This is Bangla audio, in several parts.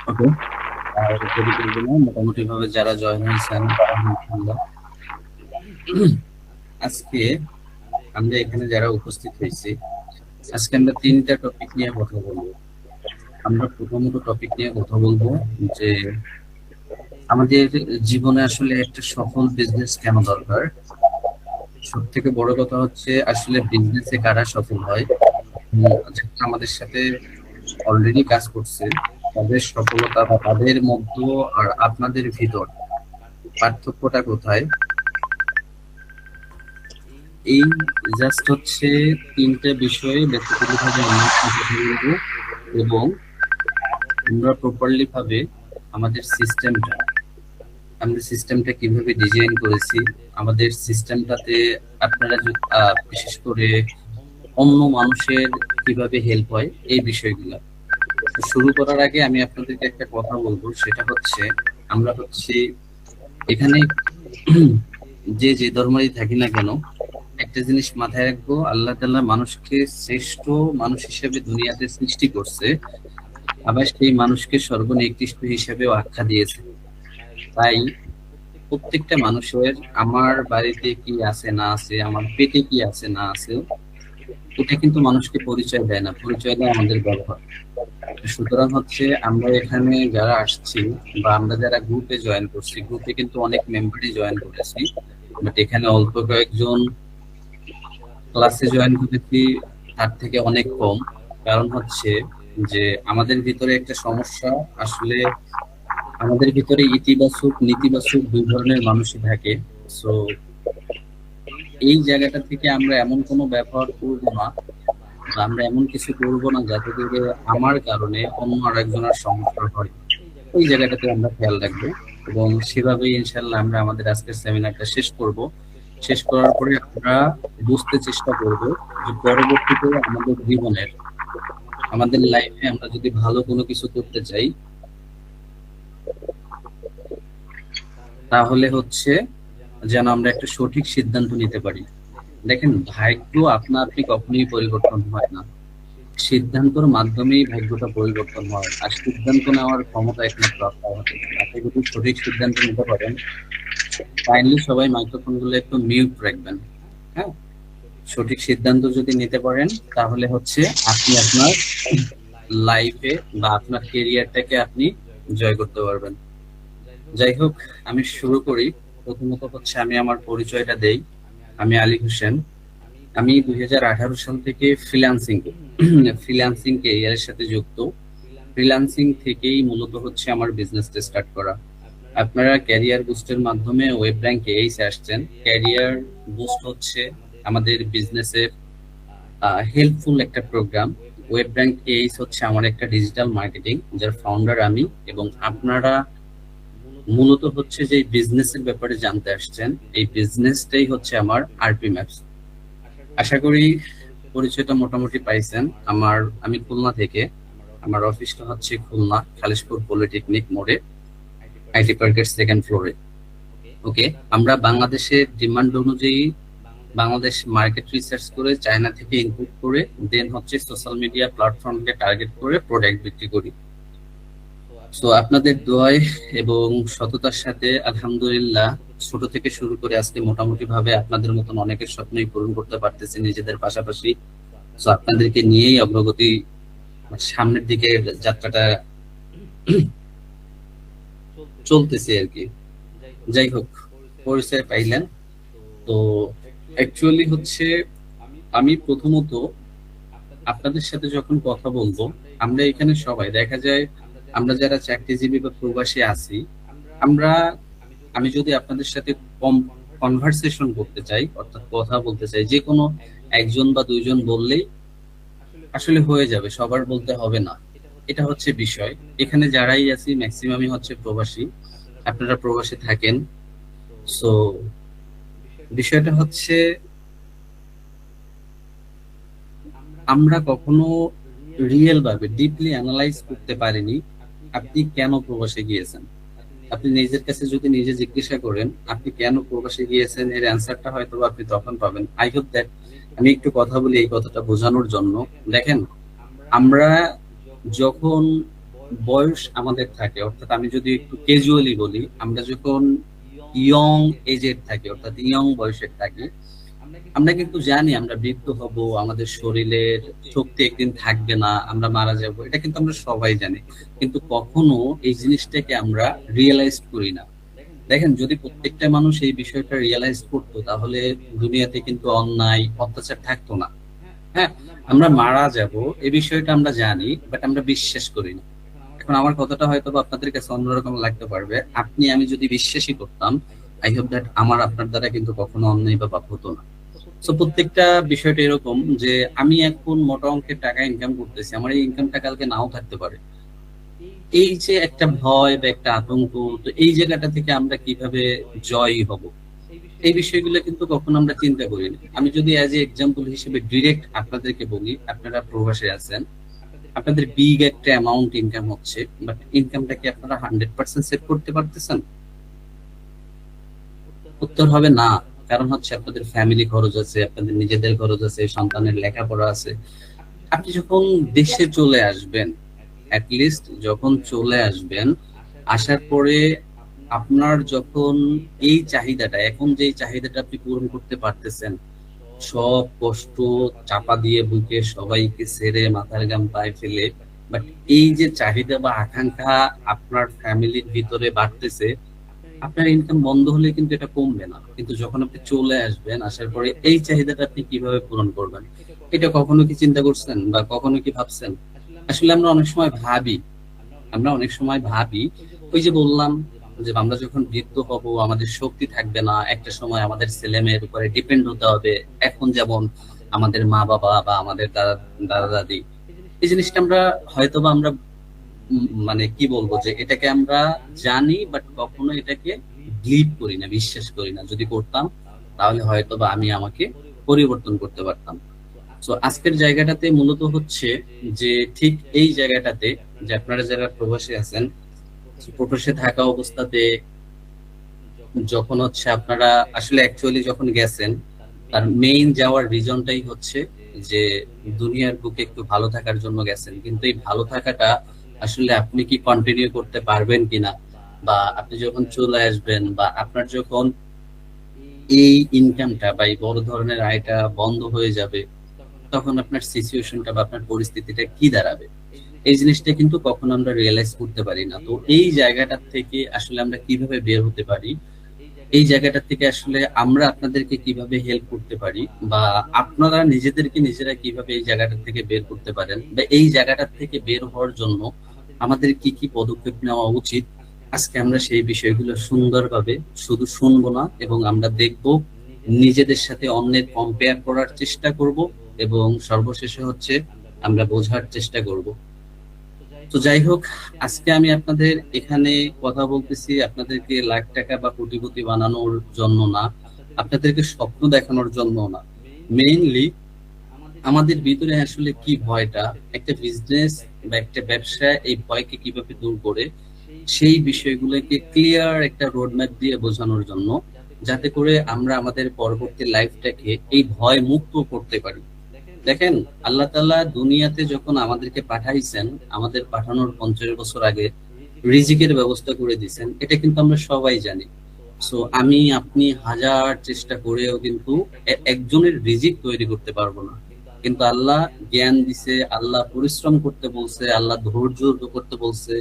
ওকে। আর দেরি করবো না, মোটামুটি ভাবে যারা জয়েন হয়েছেন আলহামদুলিল্লাহ। আজকে আমরা এখানে যারা উপস্থিত হয়েছি, আজকে আমরা তিনটা টপিক নিয়ে কথা বলবো। আমরা প্রথমত টপিক নিয়ে কথা বলবো যে আমাদের জীবনে আসলে একটা সফল বিজনেস কেন দরকার। সব থেকে বড় কথা হচ্ছে আসলে বিজনেসে কারা সফল হয়। যারা আমাদের সাথে অলরেডি কাজ করছে, তাদের সফলতা বা তাদের মধ্যে আর আপনাদের ভিতর পার্থক্যটা কোথায়, এই জাস্ট হচ্ছে তিনটা বিষয়ে বেসিক্যালি ভাবে আমরা কথা বলবো। এবং আমরা প্রপারলি ভাবে আমাদের সিস্টেমটা আমাদের সিস্টেমটা কিভাবে ডিজাইন করেছি, আমাদের সিস্টেমটাতে আপনারা বিশেষ করে অন্য মানুষের কিভাবে হেল্প হয়, এই বিষয়গুলো। তো শুরু করার আগে আমি আপনাদেরকে একটা কথা বলবো, সেটা হচ্ছে আমরা হচ্ছে এখানে যে যে ধর্মেরই থাকি না কেন, একটা জিনিস মাথায় রাখবো, আল্লাহ তাআলা মানুষকে শ্রেষ্ঠ মানুষ হিসেবে দুনিয়াতে সৃষ্টি করছে, আবার সেই মানুষকে সর্বনিকৃষ্ট হিসেবেও আখ্যা দিয়েছে। তাই প্রত্যেকটা মানুষের আমার বাড়িতে কি আছে না আছে, আমার পেটে কি আছে না আছে, এটা কিন্তু মানুষকে পরিচয় দেয় না, পরিচয় দেয় আমাদের ব্যবহার। সুতরাং হচ্ছে আমরা এখানে যারা আসছি বা আমরা যারা গ্রুপে জয়েন করছি, গ্রুপে কিন্তু অনেক মেম্বারই জয়েন করেছি, বাট এখানে অল্প কয়েকজন ক্লাসে জয়েন করেছি, তার থেকে অনেক কম। কারণ হচ্ছে যে আমাদের ভিতরে একটা সমস্যা, আসলে আমাদের ভিতরে ইতিবাচক নেতিবাচক দুই ধরনের মানুষই থাকে। সো এই জায়গাটা থেকে আমরা এমন কোনো ব্যবহার করব না বা আমরা এমন কিছু করব না যাতে করে আমার কারণে অন্য আরেকজনের সমস্যা হয়, ওই জায়গাটাতে আমরা খেয়াল রাখবো। এবং সেভাবেই ইনশাল্লাহ আমরা আমাদের আজকের সেমিনারটা শেষ করব। শেষ করার পরে আমরা বুঝতে চেষ্টা করব যে পরবর্তীতে আমাদের জীবনের, আমাদের লাইফে আমরা যদি ভালো কোনো কিছু করতে চাই, তাহলে হচ্ছে যেন আমরা একটা সঠিক সিদ্ধান্ত নিতে পারি। দেখেন, ভাগ্য আপনা আপনি কখনোই পরিবর্তন হয় না, সিদ্ধান্তর মাধ্যমেই ভাগ্যটা পরিবর্তন হয়। আর সিদ্ধান্ত নেওয়ার ক্ষমতা একমাত্র আপনার হাতে। আপনি যদি সঠিক সিদ্ধান্ত নিতে পারেন, কাইন্ডলি সবাই মাইক্রোফোন গুলো একটু মিউট রাখবেন। হ্যাঁ, সঠিক সিদ্ধান্ত যদি নিতে পারেন, তাহলে হচ্ছে আপনি আপনার লাইফে বা আপনার কেরিয়ারটাকে আপনি জয় করতে পারবেন। যাই হোক, আমি শুরু করি। প্রথমত হচ্ছে আমি আমার পরিচয়টা দেই। আমি আলী হোসেন। আমি 2018 সাল থেকে ফ্রিল্যান্সিং এর সাথে যুক্ত। ফ্রিল্যান্সিং থেকেই মূলত হচ্ছে আমার বিজনেসটা স্টার্ট করা। আপনারা ক্যারিয়ার বুস্টের মাধ্যমে ওয়েব র্যাঙ্ক এইস আসছেন। ক্যারিয়ার বুস্ট হচ্ছে আমাদের বিজনেসের হেল্পফুল একটা প্রোগ্রাম। ওয়েব র্যাঙ্ক এইস হচ্ছে আমার একটা ডিজিটাল মার্কেটিং, যার ফাউন্ডার আমি। এবং আপনারা মূলত হচ্ছে যে বিজনেসের ব্যাপারে জানতে আসছেন, এই বিজনেসটাই হচ্ছে আমার আরপি ম্যাপস। আশা করি পরিচয়টা মোটামুটি পাইছেন। আমি খুলনা থেকে, আমার অফিসটা হচ্ছে খুলনা খালিশপুর পলিটেকনিক মোড়ে, আইটি পার্কের সেকেন্ড ফ্লোরে। ওকে। আমরা বাংলাদেশের ডিমান্ড অনুযায়ী বাংলাদেশ মার্কেট রিসার্চ করে চায়না থেকে ইনপুট করে দেন হচ্ছে সোশ্যাল মিডিয়া প্ল্যাটফর্মকে টার্গেট করে প্রোডাক্ট বিক্রি করি। সো আপনাদের দোয়ায় এবং সততার সাথে আলহামদুলিল্লাহ ছোট থেকে শুরু করে আজকে মোটামুটি ভাবে আপনাদের মতন অনেকের স্বপ্নই পূরণ করতে পারতেছি নিজেদের পাশাপাশি। সো আপনাদেরকে নিয়েই অগ্রগতি, সামনের দিকে যাত্রাটা চলতেছে আর কি। যাই হোক, পরিচয় পাইলেন। তো অ্যাকচুয়ালি হচ্ছে আমি প্রথমত আপনাদের সাথে যখন কথা বলবো, আমরা এখানে সবাই দেখা যায় আমরা যারা চাকরিজীবী বা প্রবাসী আছি, আমরা আমি যদি আপনাদের সাথে কম কনভারসেশন করতে চাই, অর্থাৎ কথা বলতে চাই, যে কোনো একজন বা দুইজন বললেই আসলে হয়ে যাবে, সবার বলতে হবে না। এটা হচ্ছে বিষয়। এখানে যারাই আছি ম্যাক্সিমামই হচ্ছে প্রবাসী, আপনারা প্রবাসী থাকেন। সো বিষয়টা হচ্ছে আমরা কখনো রিয়েল ভাবে ডিপলি অ্যানালাইজ করতে পারিনি আপনি কেন প্রবাসে গিয়েছেন। আপনি নিজের কাছে যদি নিজে জিজ্ঞাসা করেন আপনি কেন প্রবাসে গিয়েছেন, এর অ্যান্সারটা হয়তো আপনি তখন পাবেন। আই হোপ দ্যাট আমি একটু কথা বলি এই কথাটা বোঝানোর জন্য। দেখেন, আমরা যখন বয়স আমাদের থাকে, অর্থাৎ আমি যদি একটু ক্যাজুয়ালি বলি, আমরা যখন ইয়ং এজের থাকি, অর্থাৎ ইয়ং বয়সের থাকি, আমরা কিন্তু জানি আমরা বৃদ্ধ হব, আমাদের শরীরের শক্তি একদিন থাকবে না, আমরা মারা যাব, এটা কিন্তু আমরা সবাই জানি। কিন্তু কখনো এই জিনিসটাকে আমরা রিয়েলাইজ করি না। দেখেন, যদি প্রত্যেকটা মানুষ এই বিষয়টা রিয়েলাইজ করতো, তাহলে দুনিয়াতে কিন্তু অন্যায় অত্যাচার থাকতো না। হ্যাঁ, আমরা মারা যাব এই বিষয়টা আমরা জানি, বাট আমরা বিশ্বাস করি না। এখন আমার কথাটা হয়তো বা আপনাদের কাছে অন্যরকম লাগতে পারবে। আপনি আমি যদি বিশ্বাসই করতাম, আই হোপ দ্যাট আমার আপনার দ্বারা কিন্তু কখনো অন্যায় বা পাপ হতো না। তো প্রত্যেকটা বিষয়টা এরকম যে আমি এখন মোটা অঙ্কের টাকা ইনকাম করতেছি, আমার এই ইনকামটা কালকে নাও থাকতে পারে। এই যে একটা ভয় বা একটা আতঙ্ক, তো এই জায়গাটা থেকে আমরা কিভাবে জয়ী হব, এই বিষয়গুলো কিন্তু কখনো আমরা চিন্তা করি না। আমি যদি অ্যাজ এ এক্সাম্পল হিসেবে ডিরেক্ট আপনাদেরকে বলি, আপনারা প্রবাসে আছেন, আপনাদের বিগ একটা অ্যামাউন্ট ইনকাম হচ্ছে, বাট ইনকামটা কি আপনারা 100% সেভ করতে পারতেছেন? উত্তর হবে না। কারণ হচ্ছে আপনাদের ফ্যামিলি খরচ আছে, আপনাদের নিজেদের খরচ আছে, সন্তানের লেখাপড়া আছে। আপনি যখন দেশে চলে আসবেন, লিস্ট যখন চলে আসবেন, আসার পরে আপনার যখন এই চাহিদাটা, এখন যে চাহিদাটা আপনি পূরণ করতে পারতেছেন, সব কষ্ট চাপা দিয়ে বুকে সবাইকে ছেড়ে মাথার ঘাম পায়ে ফেলে, বাট এই যে চাহিদা বা আকাঙ্ক্ষা আপনার ফ্যামিলির ভিতরে বাড়তেছে, আপনার ইনকাম বন্ধ হলে কিন্তু এটা কমবে না। কিন্তু যখন আপনি চলে আসবেন, আসার পরে এই চাহিদাটা আপনি কিভাবে পূরণ করবেন, এটা কখনো কি চিন্তা করছেন বা কখনো কি ভাবছেন? আসলে আমরা অনেক সময় ভাবি, ওই যে বললাম যে আমরা যখন বৃদ্ধ হব, আমাদের শক্তি থাকবে না, একটা সময় আমাদের ছেলে মেয়ের উপরে ডিপেন্ড হতে হবে। এখন যেমন আমাদের মা বাবা বা আমাদের দাদা দাদা দাদি, এই জিনিসটা আমরা হয়তোবা আমরা মানে কি বলবো, যে এটাকে আমরা জানি, বাট কখনো এটাকে বিলিভ করি না, বিশ্বাস করি না। যদি করতাম, তাহলে হয়তোবা আমি আমাকে পরিবর্তন করতে পারতাম। তো আজকের জায়গাটাতে মূলত হচ্ছে যে ঠিক এই জায়গাটাতে, যে আপনারা যারা প্রবাসী আছেন, প্রবাসে থাকা অবস্থাতে যখন হচ্ছে আপনারা আসলে অ্যাকচুয়ালি যখন গেছেন, তার মেইন যাওয়ার রিজনটাই হচ্ছে যে দুনিয়ার বুকে একটু ভালো থাকার জন্য গেছেন। কিন্তু এই ভালো থাকাটা আসলে আপনি কি কন্টিনিউ করতে পারবেন কিনা, বা আপনি যখন চলে আসবেন, বা আপনার যখন এই ইনকামটা বা এই বড় ধরনের আয়টা বন্ধ হয়ে যাবে, তখন আপনার সিচুয়েশনটা বা আপনার পরিস্থিতিটা কি দাঁড়াবে, এই জিনিসটা কিন্তু কখনো আমরা রিয়েলাইজ করতে পারি না। তো এই জায়গাটা থেকে আসলে আমরা কিভাবে বের হতে পারি, এই জায়গাটা থেকে আসলে আমরা আপনাদেরকে কিভাবে হেল্প করতে পারি, বা আপনারা নিজেদেরকে নিজেরা কিভাবে এই জায়গাটা থেকে বের করতে পারেন, বা এই জায়গাটা থেকে বের হওয়ার জন্য আমাদের কি কি পদক্ষেপ নেওয়া উচিত, আজকে আমরা সেই বিষয়গুলো সুন্দরভাবে শুধু শুনবো না, এবং আমরা দেখব, নিজেদের সাথে অন্যের কম্পেয়ার করার চেষ্টা করব, এবং সর্বশেষে হচ্ছে আমরা বোঝার চেষ্টা করব। তো যাই হোক, আজকে আমি আপনাদের এখানে কথা বলতেছি আপনাদেরকে লাখ টাকা বা কোটিপতি বানানোর জন্য না, আপনাদেরকে স্বপ্ন দেখানোর জন্য না। মেইনলি আমাদের ভিতরে আসলে কি ভয়টা, একটা বিজনেস বা একটা ব্যবসা, এই ভয়কে কিভাবে দূর করে, সেই বিষয়গুলোকে ক্লিয়ার একটা রোড ম্যাপ দিয়ে বোঝানোর জন্য, যাতে করে আমরা আমাদের পরবর্তী লাইফটাকে এই ভয় মুক্ত করতে পারি। দেখেন, আল্লাহ তাআলা দুনিয়াতে যখন আমাদেরকে পাঠাইছেন, আমাদের পাঠানোর 50 বছর আগে রিজিকের ব্যবস্থা করে দিয়েছেন, এটা কিন্তু আমরা সবাই জানি। সো আমি আপনি হাজার চেষ্টা করেও কিন্তু একজনের রিজিক তৈরি করতে পারবো না। কিন্তু আল্লাহ জ্ঞান দিছে, আল্লাহ পরিশ্রম করতে বলছে, আল্লাহ ধৈর্য করতে বলছে,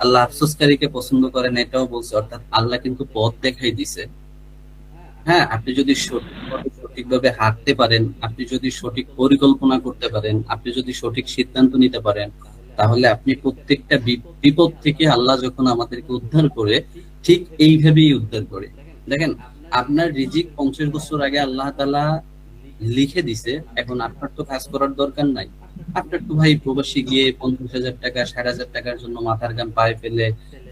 আল্লাহ আফসোসকারীকে পছন্দ করেন এটাও বলছে। অর্থাৎ আল্লাহ কিন্তু পথ দেখাই দিছে। হ্যাঁ, আপনি যদি সঠিক পথে সঠিকভাবে হাঁটতে পারেন, আপনি যদি সঠিক পরিকল্পনা করতে পারেন, আপনি যদি সঠিক সিদ্ধান্ত নিতে পারেন, তাহলে আপনি প্রত্যেকটা বিপদ থেকে আল্লাহ যখন আমাদেরকে উদ্ধার করে, ঠিক এইভাবেই উদ্ধার করে। দেখেন, আপনার রিজিক 50 বছর আগে আল্লাহ তাআলা লিখে দিছে, এখন আপনার তো কাজ করার দরকার নাই। আপনার তো ভাই প্রবাসী গিয়ে 50,000 টাকা 60,000 টাকার জন্য মাথার ঘাম পায়ে ফেলে,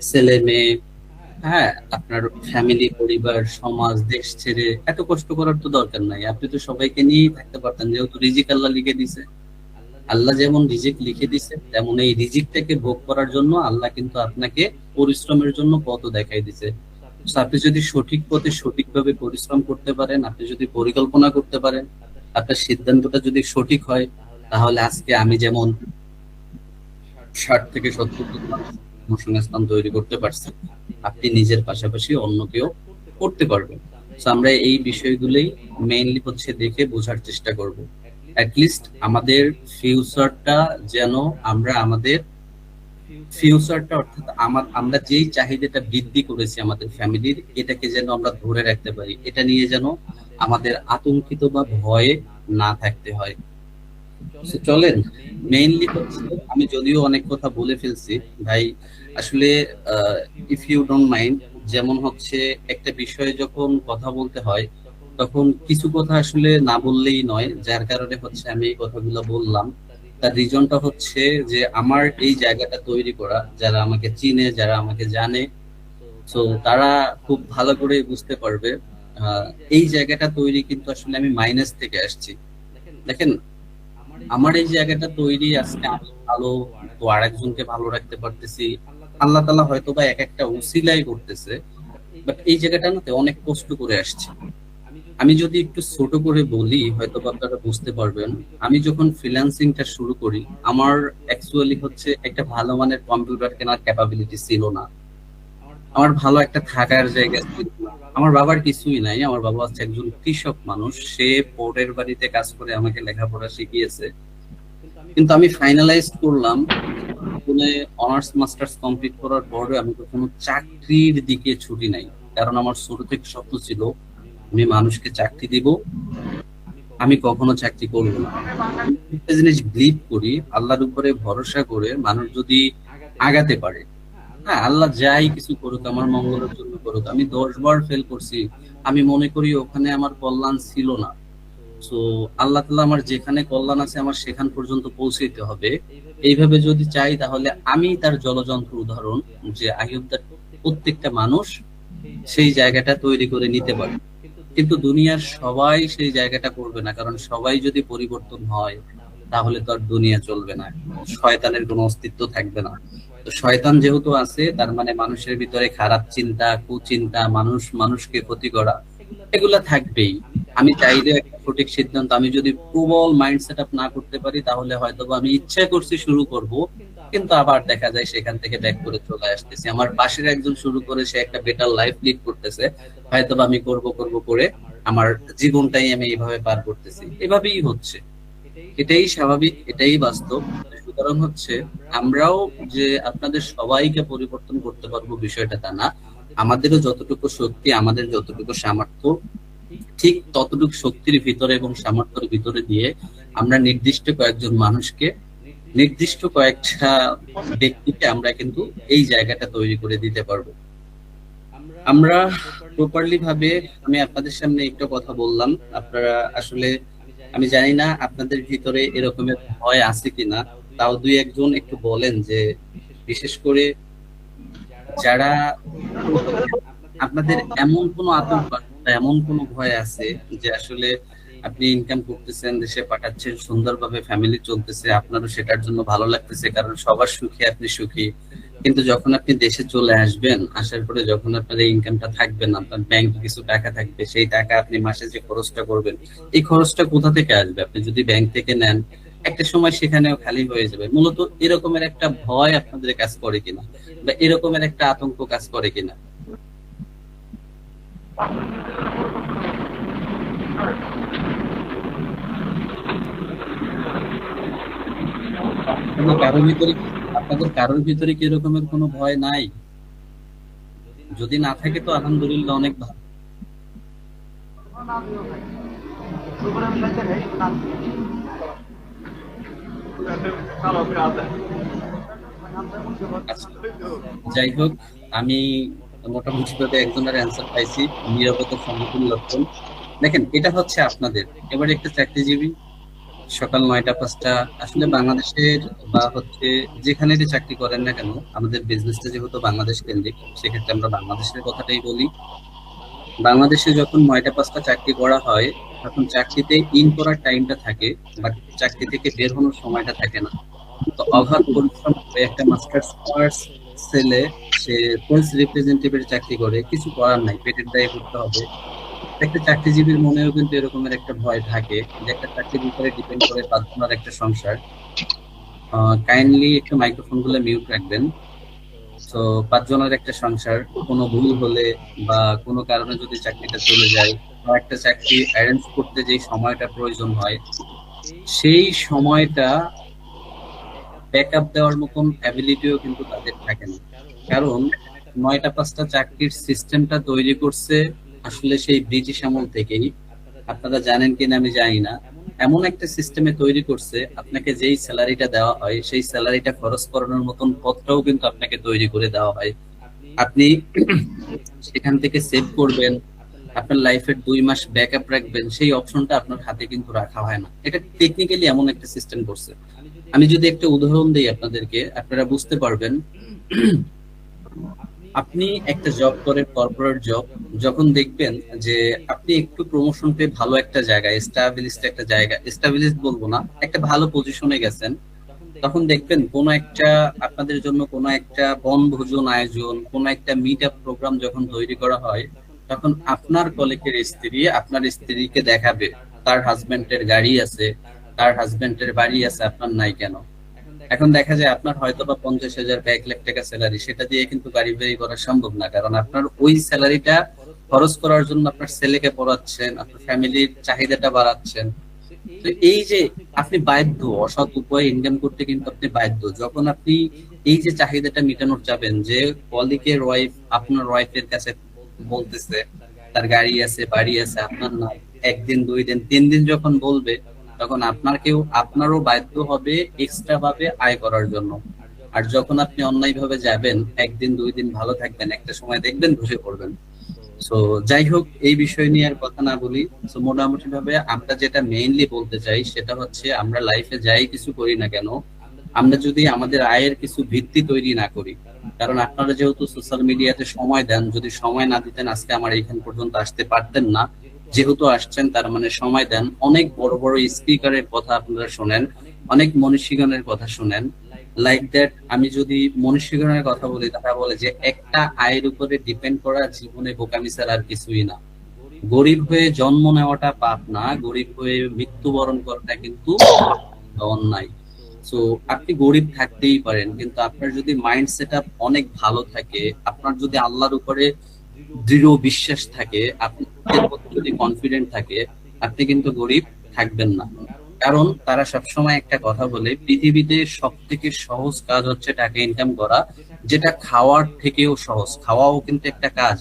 ছেলে মেয়ে, হ্যাঁ, আপনার ফ্যামিলি, পরিবার, সমাজ, দেশ ছেড়ে এত কষ্ট করার তো দরকার নাই। আপনি তো সবাইকে নিয়েই থাকতে পারতেন, যেহেতু রিজিক আল্লাহ লিখে দিছে। আল্লাহ যেমন রিজিক লিখে দিছে, তেমন এই রিজিকটাকে ভোগ করার জন্য আল্লাহ কিন্তু আপনাকে পরিশ্রমের জন্য পথও দেখাই দিছে। So, আপনি যদি সঠিক পথে সঠিকভাবে পরিশ্রম করতে পারেন, আপনি যদি পরিকল্পনা করতে পারেন, আপনার সিদ্ধান্তটা যদি সঠিক হয়, তাহলে আজকে আমি যেমন 60 থেকে 70 জন মানুষ কর্মসংস্থান তৈরি করতে পারছে, আপনি নিজের পাশাপাশি অন্য কেউ করতে পারবেন। তো আমরা এই বিষয়গুলোই মেইনলি হচ্ছে দেখে বোঝার চেষ্টা করব। অ্যাটলিস্ট আমাদের ফিউচারটা যেন আমরা আমাদের ফিউচারটা অর্থাৎ আমরা যেই চাহিদাটা বৃদ্ধি করেছি আমাদের ফ্যামিলির, এটাকে যেন আমরা ধরে রাখতে পারি, এটা নিয়ে যেন আমাদের আতঙ্কিত বা ভয়ে না থাকতে হয়। So, চলেন মেইনলি হচ্ছে, আমি যদিও অনেক কথা বলে ফেলছি ভাই, আসলে ইফ ইউ ডোন্ট মাইন্ড, যেমন হচ্ছে একটা বিষয়ে যখন কথা বলতে হয় তখন কিছু কথা আসলে না বললেই নয়, যার কারণে হচ্ছে আমি এই কথাগুলো বললাম। তার রিজনটা হচ্ছে যে আমার এই জায়গাটা তৈরি করা, যারা আমাকে চিনে, যারা আমাকে জানে, তো তারা খুব ভালো করে বুঝতে পারবে আহ, এই জায়গাটা তৈরি কিন্তু আসলে আমি মাইনাস থেকে আসছি। দেখেন, আমার এই জায়গাটা তৈরি, আজকে আমি ভালো, তো আরেকজনকে ভালো রাখতে পারতেছি, আল্লাহ তাআলা হয়তো বা এক একটা উসিলাই করতেছে, বাট এই জায়গাটা না অনেক কষ্ট করে আসছে। আমি যদি একটু ছোট করে বলি হয়তো বা আপনারা বুঝতে পারবেন। আমি যখন ফ্রিল্যান্সিংটা শুরু করি, আমার অ্যাকচুয়ালি হচ্ছে একটা ভালো মানের কম্পিউটার কেনার ক্যাপাবিলিটি ছিল না, আমার ভালো একটা থাকার জায়গা ছিল না। আমার বাবার কিছুই নাই, আমার বাবা হচ্ছে একজন কৃষক মানুষ, সে পরের বাড়িতে কাজ করে আমাকে লেখাপড়া শিখিয়েছে। কিন্তু আমি ফাইনালাইজ করলাম স্কুলে, অনার্স মাস্টার্স কমপ্লিট করার পরে আমি কখনো চাকরির দিকে ছুটি নাই, কারণ আমার ছোট থেকে স্বপ্ন ছিল আমি মানুষকে চাকরি দিব, আমি কখনো চাকরি করবো না। আমি একটা জিনিস বিলিভ করি, আল্লাহর উপরে ভরসা করে মানুষ যদি আগাতে পারে, হ্যাঁ আল্লাহ যাই কিছু করুক আমার মঙ্গলের জন্য করুক, আমি 10 বার ফেল করছি, আমি মনে করি ওখানে আমার কল্যাণ ছিল না। তো আল্লাহ তাআলা আমার যেখানে কল্যাণ আছে আমার সেখান পর্যন্ত পৌঁছাইতে হবে, এইভাবে যদি চাই তাহলে আমি তার জলযন্ত্র উদাহরণ, যে আইয়ুবদার প্রত্যেকটা মানুষ সেই জায়গাটা তৈরি করে নিতে পারে। কিন্তু দুনিয়ার সবাই সেই জায়গাটা করবে না, কারণ সবাই যদি পরিবর্তন হয় তাহলে তো আর দুনিয়া চলবে না, শয়তানের কোনো অস্তিত্ব থাকবে না। তো শয়তান যেহেতু আছে, তার মানে মানুষের ভিতরে খারাপ চিন্তা, কুচিন্তা, মানুষ মানুষকে ক্ষতি করা, এগুলা থাকবেই। আমি চাইলে একটা সঠিক সিদ্ধান্ত, আমি যদি প্রবল মাইন্ড সেট আপ না করতে পারি তাহলে হয়তো বা আমি ইচ্ছা করছি শুরু করব, কিন্তু আবার দেখা যায় সেখান থেকে ব্যাক করে চলে আসতেছি। আমার পাশের একজন শুরু করে সে একটা বেটার লাইফ লিড করতেছে, হয়তো বা আমি করব করব করে আমার জীবনটাই আমি এইভাবে পার করতেছি, এভাবেই হচ্ছে। এটাই স্বাভাবিক, এটাই বাস্তব। সুতরাং হচ্ছে আমরাও যে আপনাদের সবাইকে পরিবর্তন করতে পারবো বিষয়টা তা না, আমাদেরও যতটুকু শক্তি, আমাদের যতটুকু সামর্থ্য, ঠিক ততটুকু শক্তির ভিতরে এবং সামর্থ্যের ভিতরে দিয়ে আমরা নির্দিষ্ট কয়েকজন মানুষকে, নির্দিষ্ট কয়েকটা ব্যক্তিকে আমরা কিন্তু এই জায়গাটা তৈরি করে দিতে পারবো। আমরা প্রপারলি ভাবে, আমি আপনাদের সামনে একটু কথা বললাম, আপনারা আসলে, আমি জানি না আপনাদের ভিতরে এরকমের ভয় আছে কিনা, তাও দুই একজন একটু বলেন যে বিশেষ করে যারা, আপনাদের এমন কোনো আতঙ্ক বা এমন কোনো ভয় আছে যে আসলে আপনি ইনকাম করতেছেন, দেশে পাঠাচ্ছেন, সুন্দরভাবে ফ্যামিলি চলতেছে, আপনারও সেটার জন্য ভালো লাগতেছে কারণ সবার সুখে আপনি সুখী, কিন্তু যখন আপনি দেশে চলে আসবেন, আসার পরে যখন আপনার এই ইনকামটা থাকবে না, আপনার ব্যাংকে কিছু টাকা থাকবে, সেই টাকা আপনি মাসে যে খরচটা করবেন, এই খরচটা কোথা থেকে আসবে? আপনি যদি ব্যাংক থেকে নেন একটা সময় সেখানেও খালি হয়ে যাবে। মূলত এরকমের একটা ভয় আপনাদের কাজ করে কিনা, বা এরকমের একটা আতঙ্ক কাজ করে কিনা? আপনাদের কারোর ভিতরে আপনাদের কারোর ভিতরে কি এরকমের কোনো ভয় নাই? যদি না থাকে তো আলহামদুলিল্লাহ, অনেক ভালো। আচ্ছা, যাই হোক, আমি মোটামুটি ভাবে একজনের অ্যান্সার পাইছি, নিরাপত্তার সম্মুখীন লক্ষণ। দেখেন, এটা হচ্ছে আপনাদের, এবারে একটা চাকরিজীবী সকাল 9টা 5টা, আসলে বাংলাদেশের বা হচ্ছে যেখানে যে চাকরি করেন না কেন, আমাদের বিজনেসটা যেহেতু বাংলাদেশ কেন্দ্রিক, সেক্ষেত্রে আমরা বাংলাদেশের কথাটাই বলি। বাংলাদেশে যখন 9টা 5টা চাকরি করা হয়, তখন চাকরিতে ইন করার টাইমটা থাকে, বাট চাকরি থেকে বের হওয়ার সময়টা থাকে না। তো অগাধ পরিশ্রম করে একটা মাস্টার্স পাস ছেলে, সে সেলস রিপ্রেজেন্টেটিভের চাকরি করে, কিছু করার নাই, পেটের দায়ে করতে হবে। একটা চাকরিজীবীর মনেও কিন্তু এরকমের একটা ভয় থাকে যে একটা চাকরির উপরে ডিপেন্ড করে তার একটা সংসার। কাইন্ডলি একটু মাইক্রোফোন গুলো মিউট রাখবেন। তো 5 জনের একটা সংসার, কোনো ভুল হলে বা কোনো কারণে যদি চাকরিটা চলে যায় বা একটা চাকরি অ্যারেঞ্জ করতে যে সময়টা প্রয়োজন হয়, সেই সময়টা ব্যাকআপ দেওয়ার মতন অ্যাবিলিটিও কিন্তু তাদের থাকে না। কারণ 9টা 5টা চাকরির সিস্টেমটা তৈরি করছে আসলে সেই ব্রিটিশ আমল থেকেই। আপনারা জানেন কিনা আমি জানি না। এমন একটা সিস্টেমে তৈরি করছে, আপনাকে যেই স্যালারিটা দেওয়া হয় সেই স্যালারিটা খরচ করানোর মতন পথটাও কিন্তু আপনাকে তৈরি করে দেওয়া হয়। আপনি সেখান থেকে সেভ করবেন, আপনার লাইফের 2 মাস ব্যাকআপ রাখবেন, সেই অপশনটা আপনার হাতে কিন্তু রাখা হয় না। এটা টেকনিক্যালি এমন একটা সিস্টেম করছে। আমি যদি একটা উদাহরণ দিই আপনাদেরকে, আপনারা বুঝতে পারবেন। আপনি একটা জব করেন, কর্পোরেট জব, যখন দেখবেন যে আপনি একটু প্রমোশন পেয়ে ভালো একটা জায়গায় এস্টাবলিশড একটা জায়গা, এস্টাবলিশড বলবো না, একটা ভালো পজিশনে গেছেন, তখন দেখবেন কোন একটা আপনাদের জন্য কোন একটা বনভোজন আয়োজন, কোন একটা মিট আপ প্রোগ্রাম যখন তৈরি করা হয়, তখন আপনার কলিগের স্ত্রী আপনার স্ত্রীকে দেখাবে তার হাজবেন্ডের গাড়ি আছে, তার হাজবেন্ডের বাড়ি আছে, আপনার নাই কেন? এখন দেখা যায় আপনার হয়তো বা 50,000 বা 1 লাখ টাকা স্যালারি, সেটা দিয়ে কিন্তু গাড়ি বাড়ি করা সম্ভব না, কারণ আপনার ওই স্যালারিটা খরচ করার জন্য আপনার ছেলেকে পড়াচ্ছেন, আপনার ফ্যামিলির চাহিদাটা বাড়াচ্ছেন। তো এই যে আপনি বাধ্য অসৎ উপায়ে ইনকাম করতে, কিন্তু আপনি বাধ্য যখন আপনি এই যে চাহিদাটা মেটানোর চাবেন, যে কলিগের ওয়াইফ আপনার ওয়াইফের কাছে বলতেছে তার গাড়ি আছে, বাড়ি আছে, আপনার নাই, 1 দিন 2 দিন 3 দিন যখন বলবে, তখন আপনারও বাধ্য হবে এক্সট্রা ভাবে আয় করার জন্য। আর যখন আপনি অন্যায় ভাবে যাবেন, 1 দিন 2 দিন ভালো থাকবেন, একটা সময় দেখবেন ধসে পড়বেন। সো যাই হোক, এই বিষয় নিয়ে আর কথা না বলি। সো মোটামুটি ভাবে আমরা যেটা মেইনলি বলতে চাই সেটা হচ্ছে, আমরা লাইফে যাই কিছু করি না কেন, আমরা যদি আমাদের আয়ের কিছু ভিত্তি তৈরি না করি, কারণ আপনারা যেহেতু সোশ্যাল মিডিয়াতে সময় দেন, যদি সময় না দিতেন আজকে আমার এইখান পর্যন্ত আসতে পারতেন না। যেহেতু আসছেন তার মানে সময় দেন, অনেক বড় বড় স্পিকারের কথা আপনারা শোনেন, অনেক মনীষীগণের কথা শুনেন। লাইক দ্যাট, আমি যদি মনীষীগণের কথা বলি, তারা বলে যে একটা আয়ের উপরে ডিপেন্ড করা জীবনে বোকামি ছাড়া আর কিছুই না। গরিব হয়ে জন্ম নেওয়াটা পাপ না, গরিব হয়ে মৃত্যুবরণ করাটা কিন্তু অন্যায়। সো আপনি গরিব থাকতেই পারেন, কিন্তু আপনার যদি মাইন্ড সেট আপ অনেক ভালো থাকে, আপনার যদি আল্লাহর উপরে দৃঢ় বিশ্বাস থাকে, আপনার প্রতি যদি কনফিডেন্ট থাকে, আপনি কিন্তু গরিব থাকবেন না। কারণ তারা সবসময় একটা কথা বলে, পৃথিবীতে সব থেকে সহজ কাজ হচ্ছে টাকা ইনকাম করা, যেটা খাওয়ার থেকেও সহজ। খাওয়াও কিন্তু একটা কাজ।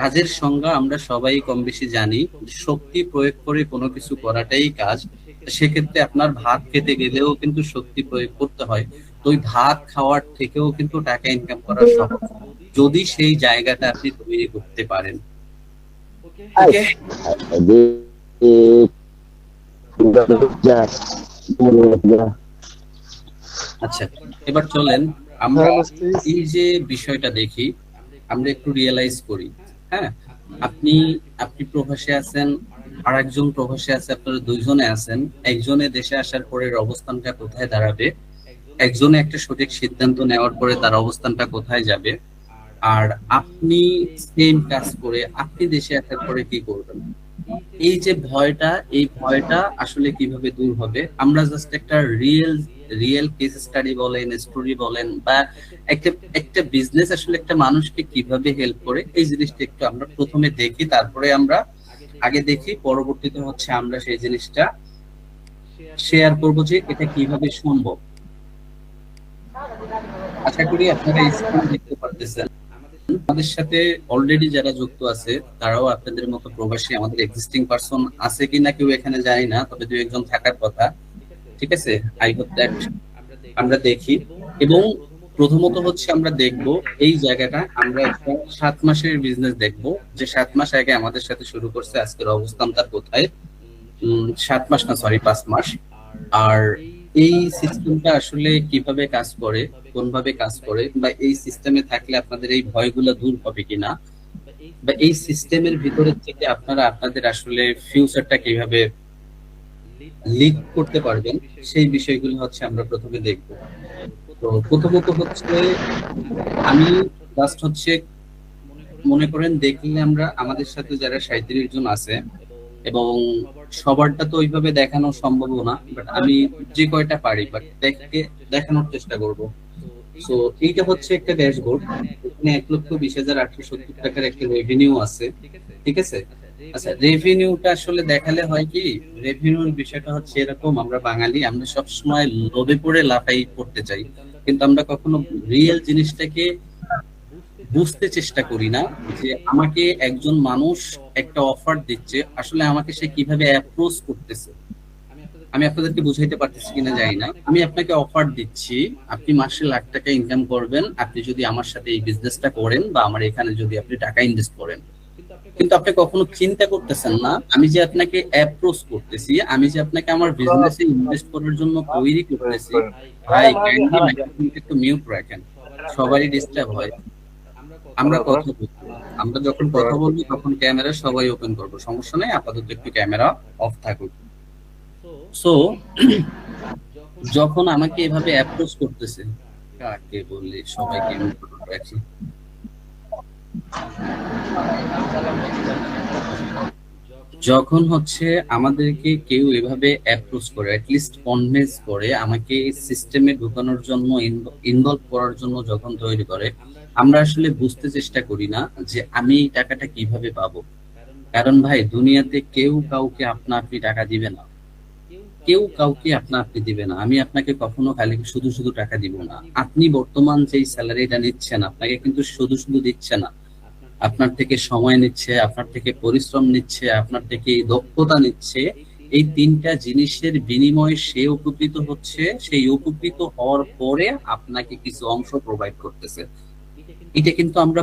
কাজের সংজ্ঞা আমরা সবাই কম বেশি জানি, যে শক্তি প্রয়োগ করে কোনো কিছু করাটাই কাজ। সেক্ষেত্রে আপনার ভাত খেতে গেলেও কিন্তু শক্তি প্রয়োগ করতে হয়। তো ওই ভাত খাওয়ার থেকেও কিন্তু টাকা ইনকাম করা সহজ, যদি সেই জায়গাটা আপনি তৈরি করতে পারেন। ওকে, আচ্ছা, এবার চলেন আমরা এই যে বিষয়টা দেখি, আমরা একটু রিয়েলাইজ করি। হ্যাঁ, আপনি আপনি প্রবাসে আছেন, আর একজন প্রবাসে আছে, আপনারা 2জনে আছেন। একজনে দেশে আসার পরে অবস্থানটা কোথায় দাঁড়াবে, একজনে একটা সঠিক সিদ্ধান্ত নেওয়ার পরে তার অবস্থানটা কোথায় যাবে, আর আপনি সেম কাজ করে আপনি দেশে আসার পরে কি করবেন, এই যে ভয়টা, এই ভয়টা আসলে কিভাবে দূর হবে, আমরা জাস্ট একটা রিয়েল রিয়েল কেস স্টাডি বলেন, স্টোরি বলেন, বা একটা একটা বিজনেস আসলে একটা মানুষকে কিভাবে হেল্প করে, এই জিনিসটা একটু আমরা প্রথমে দেখি, তারপরে আমরা আগে দেখি, পরবর্তীতে হচ্ছে আমরা সেই জিনিসটা শেয়ার করবো যে এটা কিভাবে সম্ভব। আশা করি আপনারা স্ক্রিন দেখতে পারতেছেন। আমাদের সাথে অলরেডি যারা যুক্ত আছে তারাও আপনাদের মতো প্রবাসী, আমাদের এক্সিস্টিং পারসন আছে কিনা কেউ এখানে জানি না, তবে 2 1 জন থাকার কথা। ঠিক আছে, আই হোপ দ্যাট আমরা দেখি। এবং প্রথমত হচ্ছে আমরা দেখব এই জায়গাটা, আমরা একটা 7 মাসের বিজনেস দেখব, যে 7 মাস আগে আমাদের সাথে শুরু করছে, আজকের অবস্থান তার কোথায়। 7 মাস না, সরি 5 মাস। আর এই সিস্টেমটা আসলে কিভাবে কাজ করে, কোনভাবে কাজ করে, বা এই সিস্টেমে থাকলে আপনাদের এই ভয়গুলো দূর হবে কিনা, বা এই সিস্টেমের ভিতরে থেকে আপনারা আপনাদের আসলে ফিউচারটা কিভাবে লিড করতে পারবেন, সেই বিষয়গুলো হচ্ছে আমরা প্রথমে দেখব। তো প্রথমত হচ্ছে, আমি জাস্ট হচ্ছে মনে করেন দেখলে, আমরা আমাদের সাথে যারা 37 জন আছে, এবং সবারটা তো ওইভাবে দেখানো সম্ভব না, বাট আমি যে কয়টা পারি বাট দেখানোর চেষ্টা করব। সো এইটা হচ্ছে একটা ড্যাশবোর্ড, এখানে 1,20,870 টাকার একটা রেভিনিউ আছে, ঠিক আছে। আচ্ছা, রেভিনিউটা আসলে দেখালে হয় কি, রেভিনিউর বিষয়টা হচ্ছে এরকম, আমরা বাঙালি আমরা সব সময় লোভে পড়ে লাফাই পড়তে চাই, কিন্তু আমরা কখনো রিয়েল জিনিসটাকে বুঝতে চেষ্টা করি না, যে আমাকে একজন মানুষ একটা অফার দিচ্ছে, আসলে আমাকে সে কিভাবে অ্যাপ্রোচ করতেছে। আমি আপনাদেরকে বুঝাইতে পারতেছি কিনা জানি না, আমি আপনাকে অফার দিচ্ছি, আপনি মাসে লাখ টাকা ইনকাম করবেন আপনি যদি আমার সাথে এই বিজনেসটা করেন বা আমার এখানে যদি আপনি টাকা ইনভেস্ট করেন। কিন্তু আপনি কখনো চিন্তা করতেছেন না, আমি যে আপনাকে অ্যাপ্রোচ করতেছি, আমি যে আপনাকে আমার বিজনেসে ইনভেস্ট করার জন্য তৈরি করতেছি। ভাই কাইন্ডলি মাইক্রোফোনটা একটু মিউট রাখেন, সবারই ডিস্টার্ব হয়। আমরা কথা বলবো, আমরা যখন কথা বলবো তখন ক্যামেরা সবাই ওপেন করবো, সমস্যা নেই, আপাতত একটু ক্যামেরা অফ থাকুক। সো যখন আমাকে এভাবে অ্যাপ্রোচ করতেছে, কাকে বললি সবাইকে মিউট রাখি, যখন হচ্ছে আমাদেরকে কেউ এভাবে অ্যাপ্রোচ করে, অ্যাটলিস্ট কনভিন্স করে, আমাকে সিস্টেমে ঢোকানোর জন্য ইনভলভ করার জন্য যখন তৈরি করে, আমরা আসলে বুঝতে চেষ্টা করি না যে আমি এই টাকাটা কিভাবে পাবো। কারণ ভাই দুনিয়াতে কেউ কাউকে আপনা আপনি টাকা দিবে না, কেউ কাউকে আপনা আপনি দিবে না। আমি আপনাকে কখনো খালি শুধু শুধু টাকা দিব না। আপনি বর্তমান যেই স্যালারিটা নিচ্ছেন আপনাকে কিন্তু শুধু শুধু দিচ্ছে না, আপনার থেকে সময় নিচ্ছে, আপনার থেকে পরিশ্রম নিচ্ছে, আপনার থেকে দক্ষতা নিচ্ছে। এই তিনটা জিনিসের বিনিময়ে সে উপকৃত হচ্ছে, সেই উপকৃত হওয়ার পরে আপনাকে কিছু অংশ প্রোভাইড করতেছে। এটা কিন্তু আমরা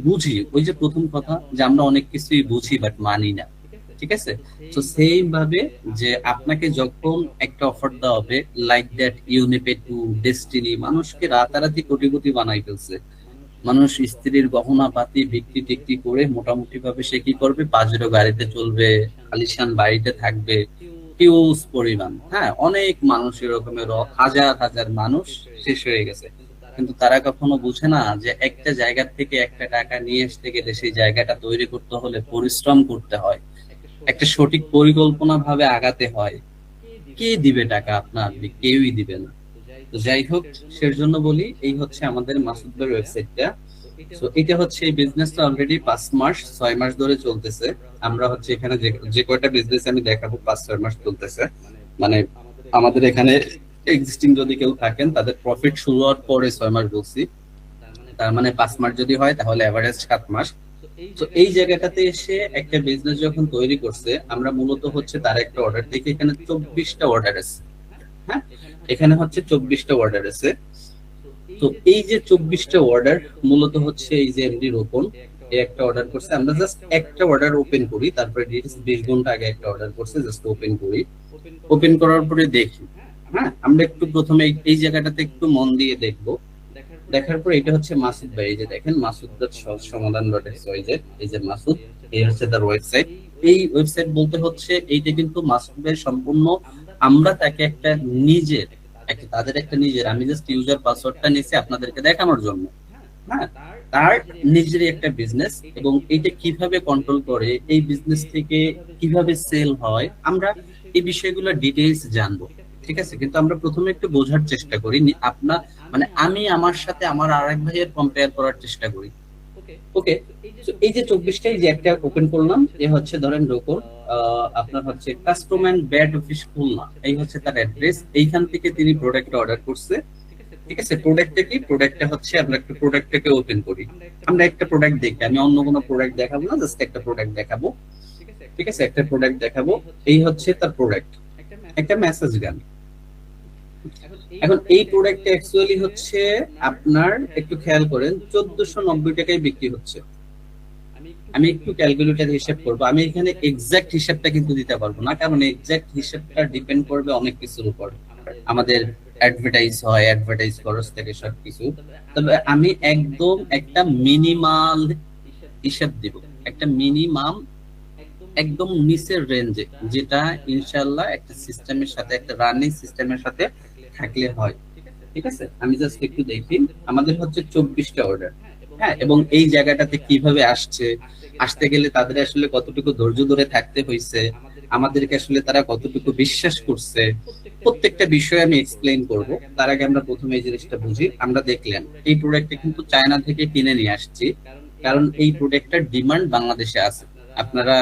বুঝি, ওই যে প্রথম কথা যে আমরা অনেক কিছুই বুঝি বাট মানি না, ঠিক আছে। তো সেম ভাবে যে আপনাকে যখন একটা অফার দেওয়া হবে, লাইক দ্যাট ইউনিপে টু ডেস্টিনি মানুষকে রাতারাতি কোটিপতি বানাই ফেলছে। মানুষ স্ত্রীর গহনা পাতি বিক্রি টিক্রি করে মোটামুটি ভাবে সে কি করবে, পাজেরো গাড়িতে চলবে, আলিশান বাড়িতে থাকবে, হিউজ পরিমাণ। হ্যাঁ, অনেক মানুষ এরকমের, হাজার হাজার মানুষ শেষ হয়ে গেছে। কিন্তু তারা কখনো বুঝে না যে একটা জায়গা থেকে একটা টাকা নিয়ে আসতে গেলে সেই জায়গাটা তৈরি করতে হলে পরিশ্রম করতে হয়, একটা সঠিক পরিকল্পনা ভাবে আগাতে হয়। কে দিবে টাকা, আপনার কেউই দিবে না। তো যাই হোক, সেজন্য বলি এই হচ্ছে আমাদের মাসুদ ভাইয়ের ওয়েবসাইটটা। তো এটা হচ্ছে এই বিজনেসটা অলরেডি 5 মাস 6 মাস ধরে চলতেছে। আমরা হচ্ছে এখানে যে যে কয়টা বিজনেস আমি দেখাবো 5 6 মাস চলতেছে। মানে আমাদের এখানে এক্সিস্টিং যদি কেউ থাকেন তাদের প্রফিট শুরু হওয়ার পরে 6 মাস বলছি, তার মানে 5 মাস যদি হয় তাহলে এভারেজ 7 মাস। তো এই জায়গাটাতে এসে একটা বিজনেস যখন তৈরি করছে, আমরা মূলত হচ্ছে তার একটা অর্ডার দেখি, এখানে 24টা অর্ডার আছে। হ্যাঁ, এখানে হচ্ছে 24টা অর্ডার আছে। তো এই যে 24টা অর্ডার মূলত হচ্ছে এই যে এমডি রোপন এই একটা অর্ডার করছে, আমরা জাস্ট একটা অর্ডার ওপেন করি, তারপরে 20 ঘন্টা আগে একটা অর্ডার করছে, জাস্ট ওপেন করি, ওপেন করার পরে দেখি। হ্যাঁ, আমরা একটু প্রথমে এই জায়গাটাতে একটু মন দিয়ে দেখবো। দেখার পর এটা হচ্ছে মাসুদ ভাই, এই যে দেখেন মাসুদ সমাধান ডট এক্সওয়াইজেড, এই যে মাসুদ, এই হচ্ছে তার ওয়েবসাইট। এই ওয়েবসাইট বলতে হচ্ছে এইটা কিন্তু মাসুদ ভাই সম্পূর্ণ, আমরা তাকে একটা নিজের তাদের একটা নিজের, আমি জাস্ট ইউজার পাসওয়ার্ডটা নিয়েছি আপনাদেরকে দেখানোর জন্য। হ্যাঁ, তার নিজেরই একটা বিজনেস, এবং এইটা কিভাবে কন্ট্রোল করে, এই বিজনেস থেকে কিভাবে সেল হয়, আমরা এই বিষয়গুলো ডিটেইলস জানবো, ঠিক আছে। কিন্তু আমরা প্রথমে একটু বোঝার চেষ্টা করি, আপনার মানে আমি আমার সাথে আমার আরেক ভাইয়ের কম্পেয়ার করার চেষ্টা করি। ওকে, তো এই যে 24টা, এই যে একটা ওপেন করলাম, এ হচ্ছে ধরেন রোকন, আপনার হচ্ছে কাস্টমার ব্যাড অফিস খুলনা, এই হচ্ছে তার অ্যাড্রেস। এইখান থেকে তিনি প্রোডাক্ট অর্ডার করছে, ঠিক আছে। প্রোডাক্টটা কি, প্রোডাক্টটা হচ্ছে আমরা একটা প্রোডাক্টটাকে ওপেন করি, আমরা একটা প্রোডাক্ট দেখি, আমি অন্য কোনো প্রোডাক্ট দেখাবো না, জাস্ট একটা প্রোডাক্ট দেখাবো, ঠিক আছে, একটা প্রোডাক্ট দেখাবো। এই হচ্ছে তার প্রোডাক্ট, একটা মেসেজ গান। এখন এই প্রোডাক্টটা অ্যাকচুয়ালি হচ্ছে আপনার, একটু খেয়াল করেন, 1490 টাকায় বিক্রি হচ্ছে। আমি একটু ক্যালকুলেটর হিসাব করবো, আমি এখানে এক্সাক্ট হিসাবটা কিন্তু দিতে পারবো না, কারণ এক্সাক্ট হিসাবটা ডিপেন্ড করবে অনেক কিছুর উপর। আমাদের অ্যাডভার্টাইজ হয়, অ্যাডভার্টাইজ খরচ থেকে সবকিছু। তবে আমি একদম একটা মিনিমাল হিসাব দিব, একটা মিনিমাম একদম নিচের রেঞ্জে, যেটা ইনশাল্লাহ একটা সিস্টেমের সাথে, একটা রানিং সিস্টেমের সাথে থাকলে হয়, ঠিক আছে। আমি জাস্ট একটু দেখি, আমাদের হচ্ছে 24টা অর্ডার। হ্যাঁ, এবং এই জায়গাটাতে কিভাবে আসছে, আসতে গেলে তাদের আসলে কতটুকু ধৈর্য ধরে থাকতে হয়েছে, আমাদেরকে আসলে তারা কতটুকু বিশ্বাস করছে, প্রত্যেকটা বিষয়ে আমি এক্সপ্লেইন করব। তার আগে আমরা প্রথমে এই জিনিসটা বুঝি। আমরা দেখলেন এই প্রোডাক্টটা কিন্তু চায়না থেকে কিনে নিয়ে আসছি, কারণ এই প্রোডাক্টটার ডিমান্ড বাংলাদেশে আছে। আপনারা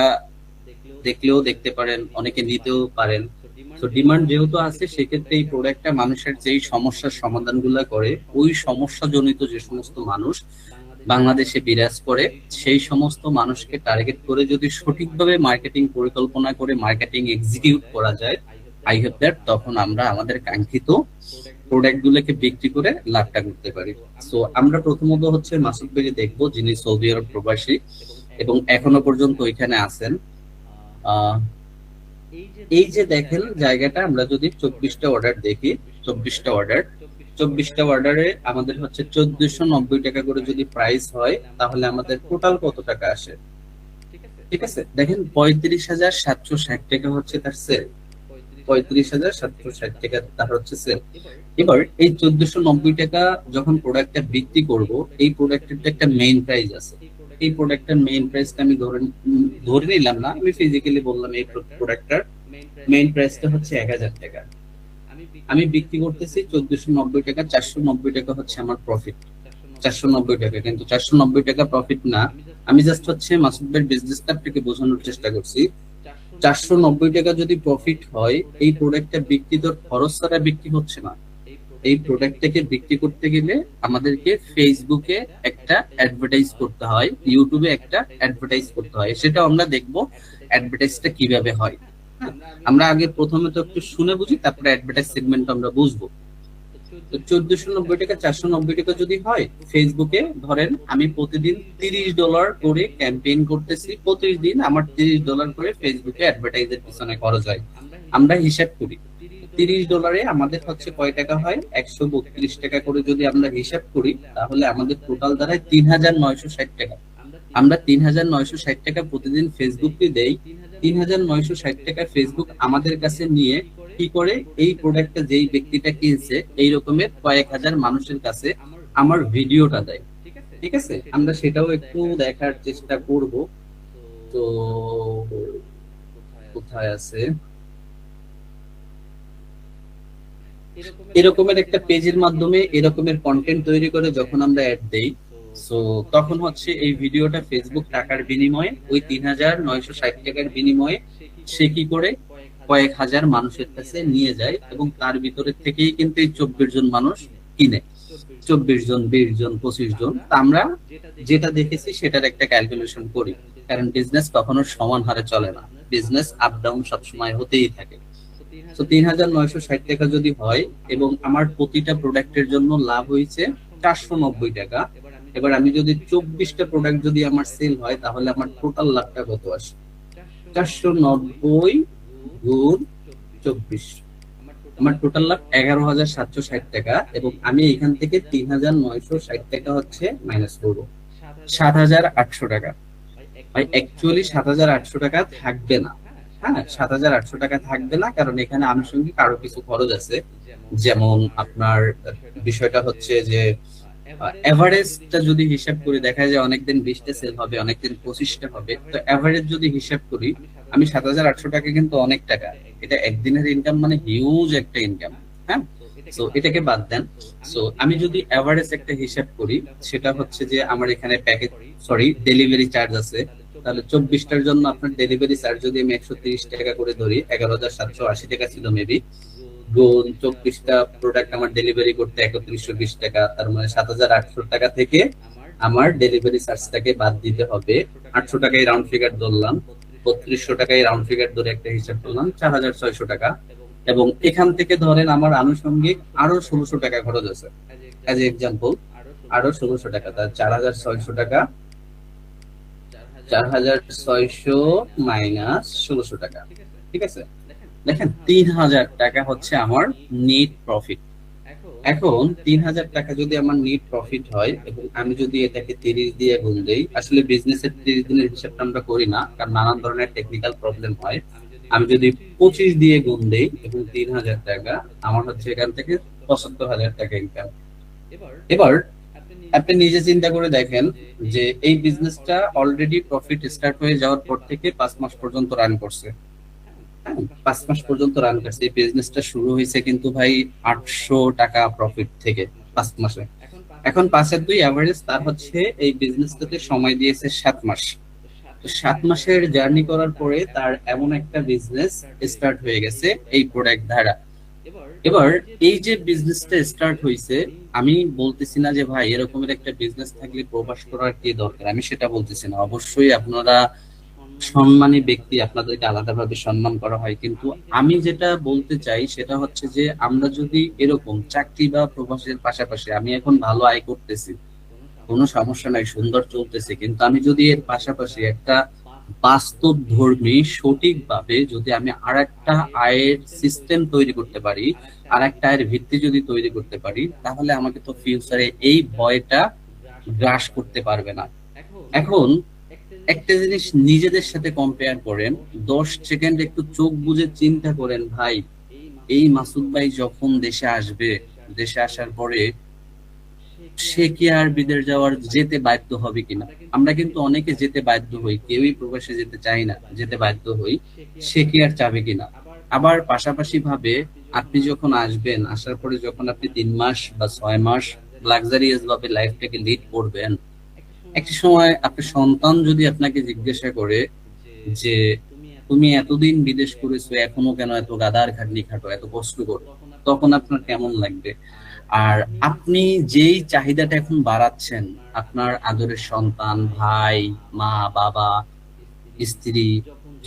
দেখলেও দেখতে পারেন, অনেকে নিতেও পারেন। তো ডিমান্ড যেহেতু আছে, সেক্ষেত্রে এই প্রোডাক্টটা মানুষের যেই সমস্যার সমাধানগুলো করে, ওই সমস্যা জনিত যে সমস্ত মানুষ বাংলাদেশে বিরাজ করে, সেই সমস্ত মানুষকে টার্গেট করে যদি সঠিকভাবে মার্কেটিং পরিকল্পনা করে মার্কেটিং এক্সিকিউট করা যায়, আই হোপ দ্যাট তখন আমরা আমাদের কাঙ্ক্ষিত প্রোডাক্ট গুলোকে বিক্রি করে লাভটা করতে পারি। সো আমরা প্রথমত হচ্ছে মাসুদ ভাইকে দেখবো, যিনি সৌদি আরব প্রবাসী এবং এখনো পর্যন্ত ওইখানে আছেন। আহ এই যে দেখেন জায়গাটা, আমরা যদি 24টা অর্ডার দেখি, 24টা অর্ডারে আমাদের হচ্ছে 1490 টাকা করে যদি প্রাইস হয়, তাহলে আমাদের টোটাল কত টাকা আসে? ঠিক আছে, দেখেন 35,760 টাকা হচ্ছে তার সেল। 35,760 টাকা তার হচ্ছে সেল। এবার এই 1490 টাকা যখন প্রোডাক্টটা বিক্রি করব, এই প্রোডাক্টের একটা মেইন প্রাইস আছে। এই প্রোডাক্টের মেইন প্রাইসটা আমি ধরে নিলাম না, আমি ফিজিক্যালি বললাম এই প্রোডাক্টটার মেইন প্রাইসটা হচ্ছে 1000 টাকা। আমি বিক্রি করতেছি 1490 টাকা, 490 টাকা হচ্ছে আমার প্রফিট। 490 টাকা, কিন্তু 490 টাকা প্রফিট না। আমি জাস্ট হচ্ছে মাসুদ ভাইয়ের বিজনেসটা আপনাকে বোঝানোর চেষ্টা করছি। 490 টাকা যদি প্রফিট হয়, এই প্রোডাক্টটা বিক্রি তো খরচ ছাড়া বিক্রি হচ্ছে না। এই প্রোডাক্টটাকে বিক্রি করতে গেলে আমাদেরকে ফেসবুকে একটা অ্যাডভার্টাইজ করতে হয়, ইউটিউবে একটা অ্যাডভার্টাইজ করতে হয়। সেটা আমরা দেখবো অ্যাডভার্টাইজটা কিভাবে হয়। হ্যাঁ, আমরা আগে প্রথমে তো একটু শুনে বুঝি, তারপরে অ্যাডভার্টাইজ সেগমেন্ট আমরা বুঝবো। তো 1490 টাকা 490 টাকা যদি হয়, ফেসবুকে ধরেন আমি প্রতিদিন $30 করে ক্যাম্পেইন করতেছি, প্রতিদিন আমার $30 করে ফেসবুকে অ্যাডভার্টাইজের পিছনে খরচ হয়। আমরা হিসাব করি $30 আমাদের হচ্ছে কয় টাকা হয়, 132 টাকা করে যদি আমরা হিসাব করি, তাহলে আমাদের টোটাল দাঁড়ায় 3960 টাকা। আমরা 3960 টাকা প্রতিদিন ফেসবুককে দেই। 3960 টাকা ফেসবুক আমাদের কাছে নিয়ে কি করে, এই প্রোডাক্টটা যেই ব্যক্তিটা কিনছে এই রকমের কয়েক হাজার মানুষের কাছে আমার ভিডিওটা দেয়। ঠিক আছে, আমরা সেটাও একটু দেখার চেষ্টা করব। তো কোথায় আছে, এরকমের একটা পেজের মাধ্যমে এরকমের কন্টেন্ট তৈরি করে যখন আমরা অ্যাড দেই, সো তখন হচ্ছে এই ভিডিওটা ফেসবুক টাকার বিনিময়ে, ওই 3960 টাকার বিনিময়ে সে কি করে কয়েক হাজার মানুষের কাছে নিয়ে যায়, এবং তার ভিতরে থেকেই কিন্তু এই 24 জন মানুষ কিনে। 24 জন, 20 জন, 25 জন। তা আমরা যেটা দেখেছি সেটার একটা ক্যালকুলেশন করি, কারণ বিজনেস কখনো সমান হারে চলে না, বিজনেস আপ ডাউন সবসময় হতেই থাকে। তো 3960 টাকা যদি হয় এবং আমার প্রতিটা প্রোডাক্টের জন্য লাভ হয়েছে 490 টাকা, এবার আমি যদি 24টা প্রোডাক্ট যদি আমার সেল হয়, তাহলে আমার টোটাল লাভটা কত আসে? 490 গুণ 24, আমার টোটাল লাভ 11,760 টাকা। এবং আমি এখান থেকে 3960 টাকা হচ্ছে মাইনাস করবো, 7,800 টাকা। ভাই অ্যাকচুয়ালি 7,800 টাকা থাকবে না। হ্যাঁ, 7,800 টাকা থাকবে না, কারণ এখানে আনুষঙ্গিক আরো কিছু খরচ আছে। যেমন আপনার বিষয়টা হচ্ছে যে এভারেজটা যদি হিসাব করি, দেখা যায় অনেকদিন 20টা সেল হবে, অনেকদিন 25টা হবে। তো এভারেজ যদি হিসাব করি, আমি 7,800 টাকা কিন্তু অনেক টাকা, এটা একদিনের ইনকাম, মানে হিউজ একটা ইনকাম। হ্যাঁ, সো এটাকে বাদ দেন। সো আমি যদি এভারেজ একটা হিসাব করি, সেটা হচ্ছে যে আমার এখানে প্যাকেজ, সরি, ডেলিভারি চার্জ আছে। তাহলে 24টার জন্য আপনার ডেলিভারি চার্জ যদি আমি 130 টাকা করে ধরি, 11,780 টাকা ছিল মেবি, গুণ 24টা প্রোডাক্ট আমার ডেলিভারি করতে 3120 টাকা, তার মানে 7,800 টাকা থেকে আমার ডেলিভারি চার্জটাকে বাদ দিতে হবে। 800 টাকায় রাউন্ড ফিগার ধরলাম, 3200 টাকায় রাউন্ড ফিগার ধরে একটা হিসাব করলাম, 4,600 টাকা। এবং এখান থেকে ধরেন আমার আনুষঙ্গিক আরো 1600 টাকা খরচ আছে, অ্যাজ এক্সাম্পল আরো 1600 টাকা, তার 4,600 টাকা, 4,600 মাইনাস 1600 টাকা। ঠিক আছে, দেখেন 3,000 টাকা হচ্ছে আমার নেট প্রফিট। এখন 3,000 টাকা যদি আমার নেট প্রফিট হয়, এবং আমি যদি এটাকে 30 দিয়ে গুণ দেই, আসলে বিজনেসের 30 দিনের হিসাবটা আমরা করি না, কারণ নানান ধরনের টেকনিক্যাল প্রবলেম হয়। আমি যদি 25 দিয়ে গুণ দেই এবং 3,000 টাকা, আমার হচ্ছে এখান থেকে 75,000 টাকা ইনকাম। এবার আপনি নিজে চিন্তা করে দেখেন যে এই বিজনেসটা অলরেডি প্রফিট স্টার্ট হয়ে যাওয়ার পর থেকে 5 মাস পর্যন্ত রান করছে। হ্যাঁ, 5 মাস পর্যন্ত রান করছে। এই বিজনেসটা শুরু হয়েছে কিন্তু ভাই 800 টাকা প্রফিট থেকে 5 মাসে। এখন 5 আর 2 অ্যাভারেজ, তার হচ্ছে এই বিজনেসটাতে সময় দিয়েছে 7 মাস। তো 7 মাসের জার্নি করার পরে তার এমন একটা বিজনেস স্টার্ট হয়ে গেছে এই প্রোডাক্ট দ্বারা। এবার এই যে বিজনেসটা স্টার্ট হয়েছে, আমি বলতেছি না যে ভাই এরকমের একটা বিজনেস থাকলে প্রবাস করার কি দরকার, আমি সেটা বলতেছি না। অবশ্যই আপনারা সম্মানী ব্যক্তি, আপনাদেরকে আলাদাভাবে সম্মান করা হয়, কিন্তু আমি যেটা বলতে চাই সেটা হচ্ছে যে আমরা যদি এরকম চাকরি বা প্রবাসের পাশাপাশি, আমি এখন ভালো আয় করতেছি, কোনো সমস্যা নাই, সুন্দর চলতেছে, কিন্তু আমি যদি এর পাশাপাশি একটা বাস্তব ধর্মী সঠিকভাবে যদি আমি আর একটা আয়ের সিস্টেম তৈরি করতে পারি, আর একটা আয়ের ভিত্তি যদি তৈরি করতে পারি, তাহলে আমাকে তো ফিউচারে এই ভয়টা গ্রাস করতে পারবে না। এখন একটা জিনিস নিজেদের সাথে কম্পেয়ার করেন, 10 সেকেন্ড একটু চোখ বুজে চিন্তা করেন ভাই, এই মাসুদ ভাই যখন দেশে আসবে, দেশে আসার পরে সে কি আর বিদেশ যেতে বাধ্য হবে কিনা। আমরা কিন্তু অনেকে যেতে বাধ্য হই, কেউই প্রবাসে যেতে চাই না, যেতে বাধ্য হই। সে কি আর চাবে কিনা। আবার পাশাপাশি ভাবে আপনি যখন আসবেন, আসার পরে যখন আপনি 3 মাস বা 6 মাস লাক্সারিয়াস ভাবে লাইফটাকে লিড করবেন, একটা সময় আপনার সন্তান যদি আপনাকে জিজ্ঞাসা করে যে তুমি এতদিন বিদেশ করেছো, এখনো কেন এত গাদার খাটনি খাটো, এত কষ্ট করো, তখন আপনার কেমন লাগবে। আর আপনি যেই চাহিদাটা এখন বাড়াচ্ছেন, আপনার আদরের সন্তান, ভাই, মা, বাবা, স্ত্রী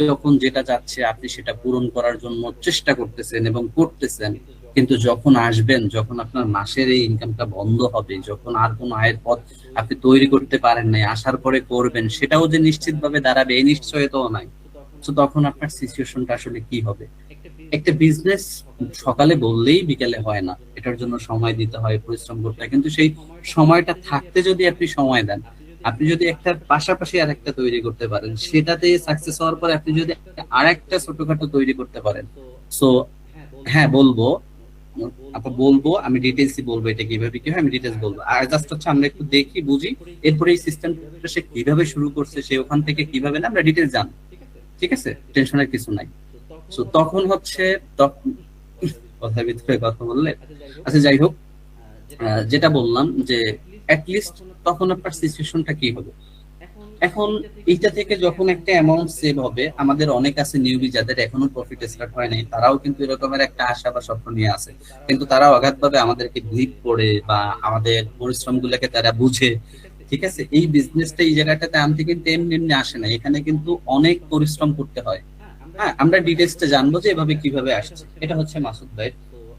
যখন যেটা চাচ্ছে আপনি সেটা পূরণ করার জন্য চেষ্টা করতেছেন এবং করতেছেন, কিন্তু যখন আসবেন, যখন আপনার মাসের এই ইনকামটা বন্ধ হবে, যখন আর কোনো আয়ের পথ আপনি তৈরি করতে পারেন নাই, আসার পরে করবেন, সেটাও যে নিশ্চিত ভাবে দাঁড়াবে এই নিশ্চয়তাও নাই। তো তখন আপনার সিচুয়েশনটা আসলে কি হবে। একটা বিজনেস সকালে বললেই বিকেলে হয় না, এটার জন্য সময় দিতে হয়, পরিশ্রম করতে হয়, কিন্তু সেই সময়টা থাকতে যদি আপনি সময় দেন, আপনি যদি একটার পাশাপাশি আর একটা তৈরি করতে পারেন, সেটাতে সাকসেস হওয়ার পরে আপনি যদি আর একটা ছোটখাটো তৈরি করতে পারেন। সো হ্যাঁ বলবো, আপা বলবো, আমি ডিটেলসই বলবো এটা কিভাবে কি হয়, আমি ডিটেলস বলবো। আর জাস্ট হচ্ছে আমরা একটু দেখি বুঝি, এরপরে এই সিস্টেমটা সে কিভাবে শুরু করছে, সে ওখান থেকে কিভাবে না, আমরা ডিটেলস জানি। ঠিক আছে, টেনশনের কিছু নাই। তো তখন হচ্ছে কথার ভিতরে কথা বললে, আচ্ছা যাই হোক, যেটা বললাম যে লিস্ট তখন আপনার সিচুয়েশনটা কি হবে। এখন এইটা থেকে যখন একটা অ্যামাউন্ট সেভ হবে, আমাদের অনেক আছে নিউবি যাদের এখনো প্রফিট স্টার্ট হয় নাই, তারাও কিন্তু এরকমের একটা আশা বা স্বপ্ন নিয়ে আছে, কিন্তু তারাও অগাধভাবে আমাদেরকে বিলিভ করে বা আমাদের পরিশ্রম গুলোকে তারা বুঝে। ঠিক আছে, এই বিজনেসটা এই জায়গাটাতে আনতে কিন্তু এমনি এমনি আসে না, এখানে কিন্তু অনেক পরিশ্রম করতে হয়। হ্যাঁ, আমরা ডিটেলসটা জানবো যে এভাবে কিভাবে আসছে। এটা হচ্ছে মাসুদ ভাই।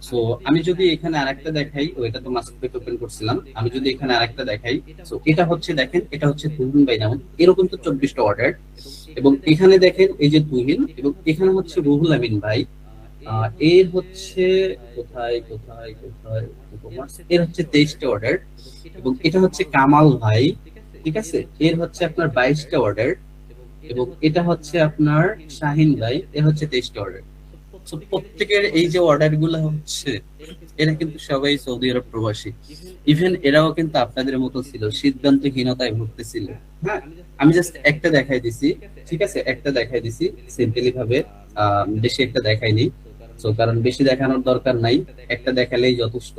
সো আমি যদি এখানে আরেকটা দেখাই, ওইটা তো মাসুদ ভাই ওপেন করছিলাম, আমি যদি এখানে আরেকটা দেখাই, সো এটা হচ্ছে দেখেন, এটা হচ্ছে তুহিন ভাই নাম, এরকম তো 24টা অর্ডার। এবং এখানে দেখেন এই যে তুহিন, এবং এখানে হচ্ছে রুহুল আমিন ভাই। এর হচ্ছে কোথায় কোথায় কোথায় উপমাস, এর হচ্ছে 23টা অর্ডার। এবং এটা হচ্ছে কামাল ভাই। ঠিক আছে, এর হচ্ছে আপনার 22টা অর্ডার। এবং এটা হচ্ছে আপনার শাহিন ভাই, এর হচ্ছে 23টা অর্ডার। তো প্রত্যেকের এই যে অর্ডার গুলো হচ্ছে, এরা কিন্তু সবাই সৌদি আরব প্রবাসী। ইভেন এরাও কিন্তু আপনাদের মতো ছিল, সিদ্ধান্তহীনতায় ভুগতেছিল। হ্যাঁ, আমি জাস্ট একটা দেখাই দিছি। ঠিক আছে, একটা দেখাই দিছি সিম্পলি ভাবে, বেশি একটা দেখাইনি। তো কারণ বেশি দেখানোর দরকার নাই, একটা দেখালেই যথেষ্ট।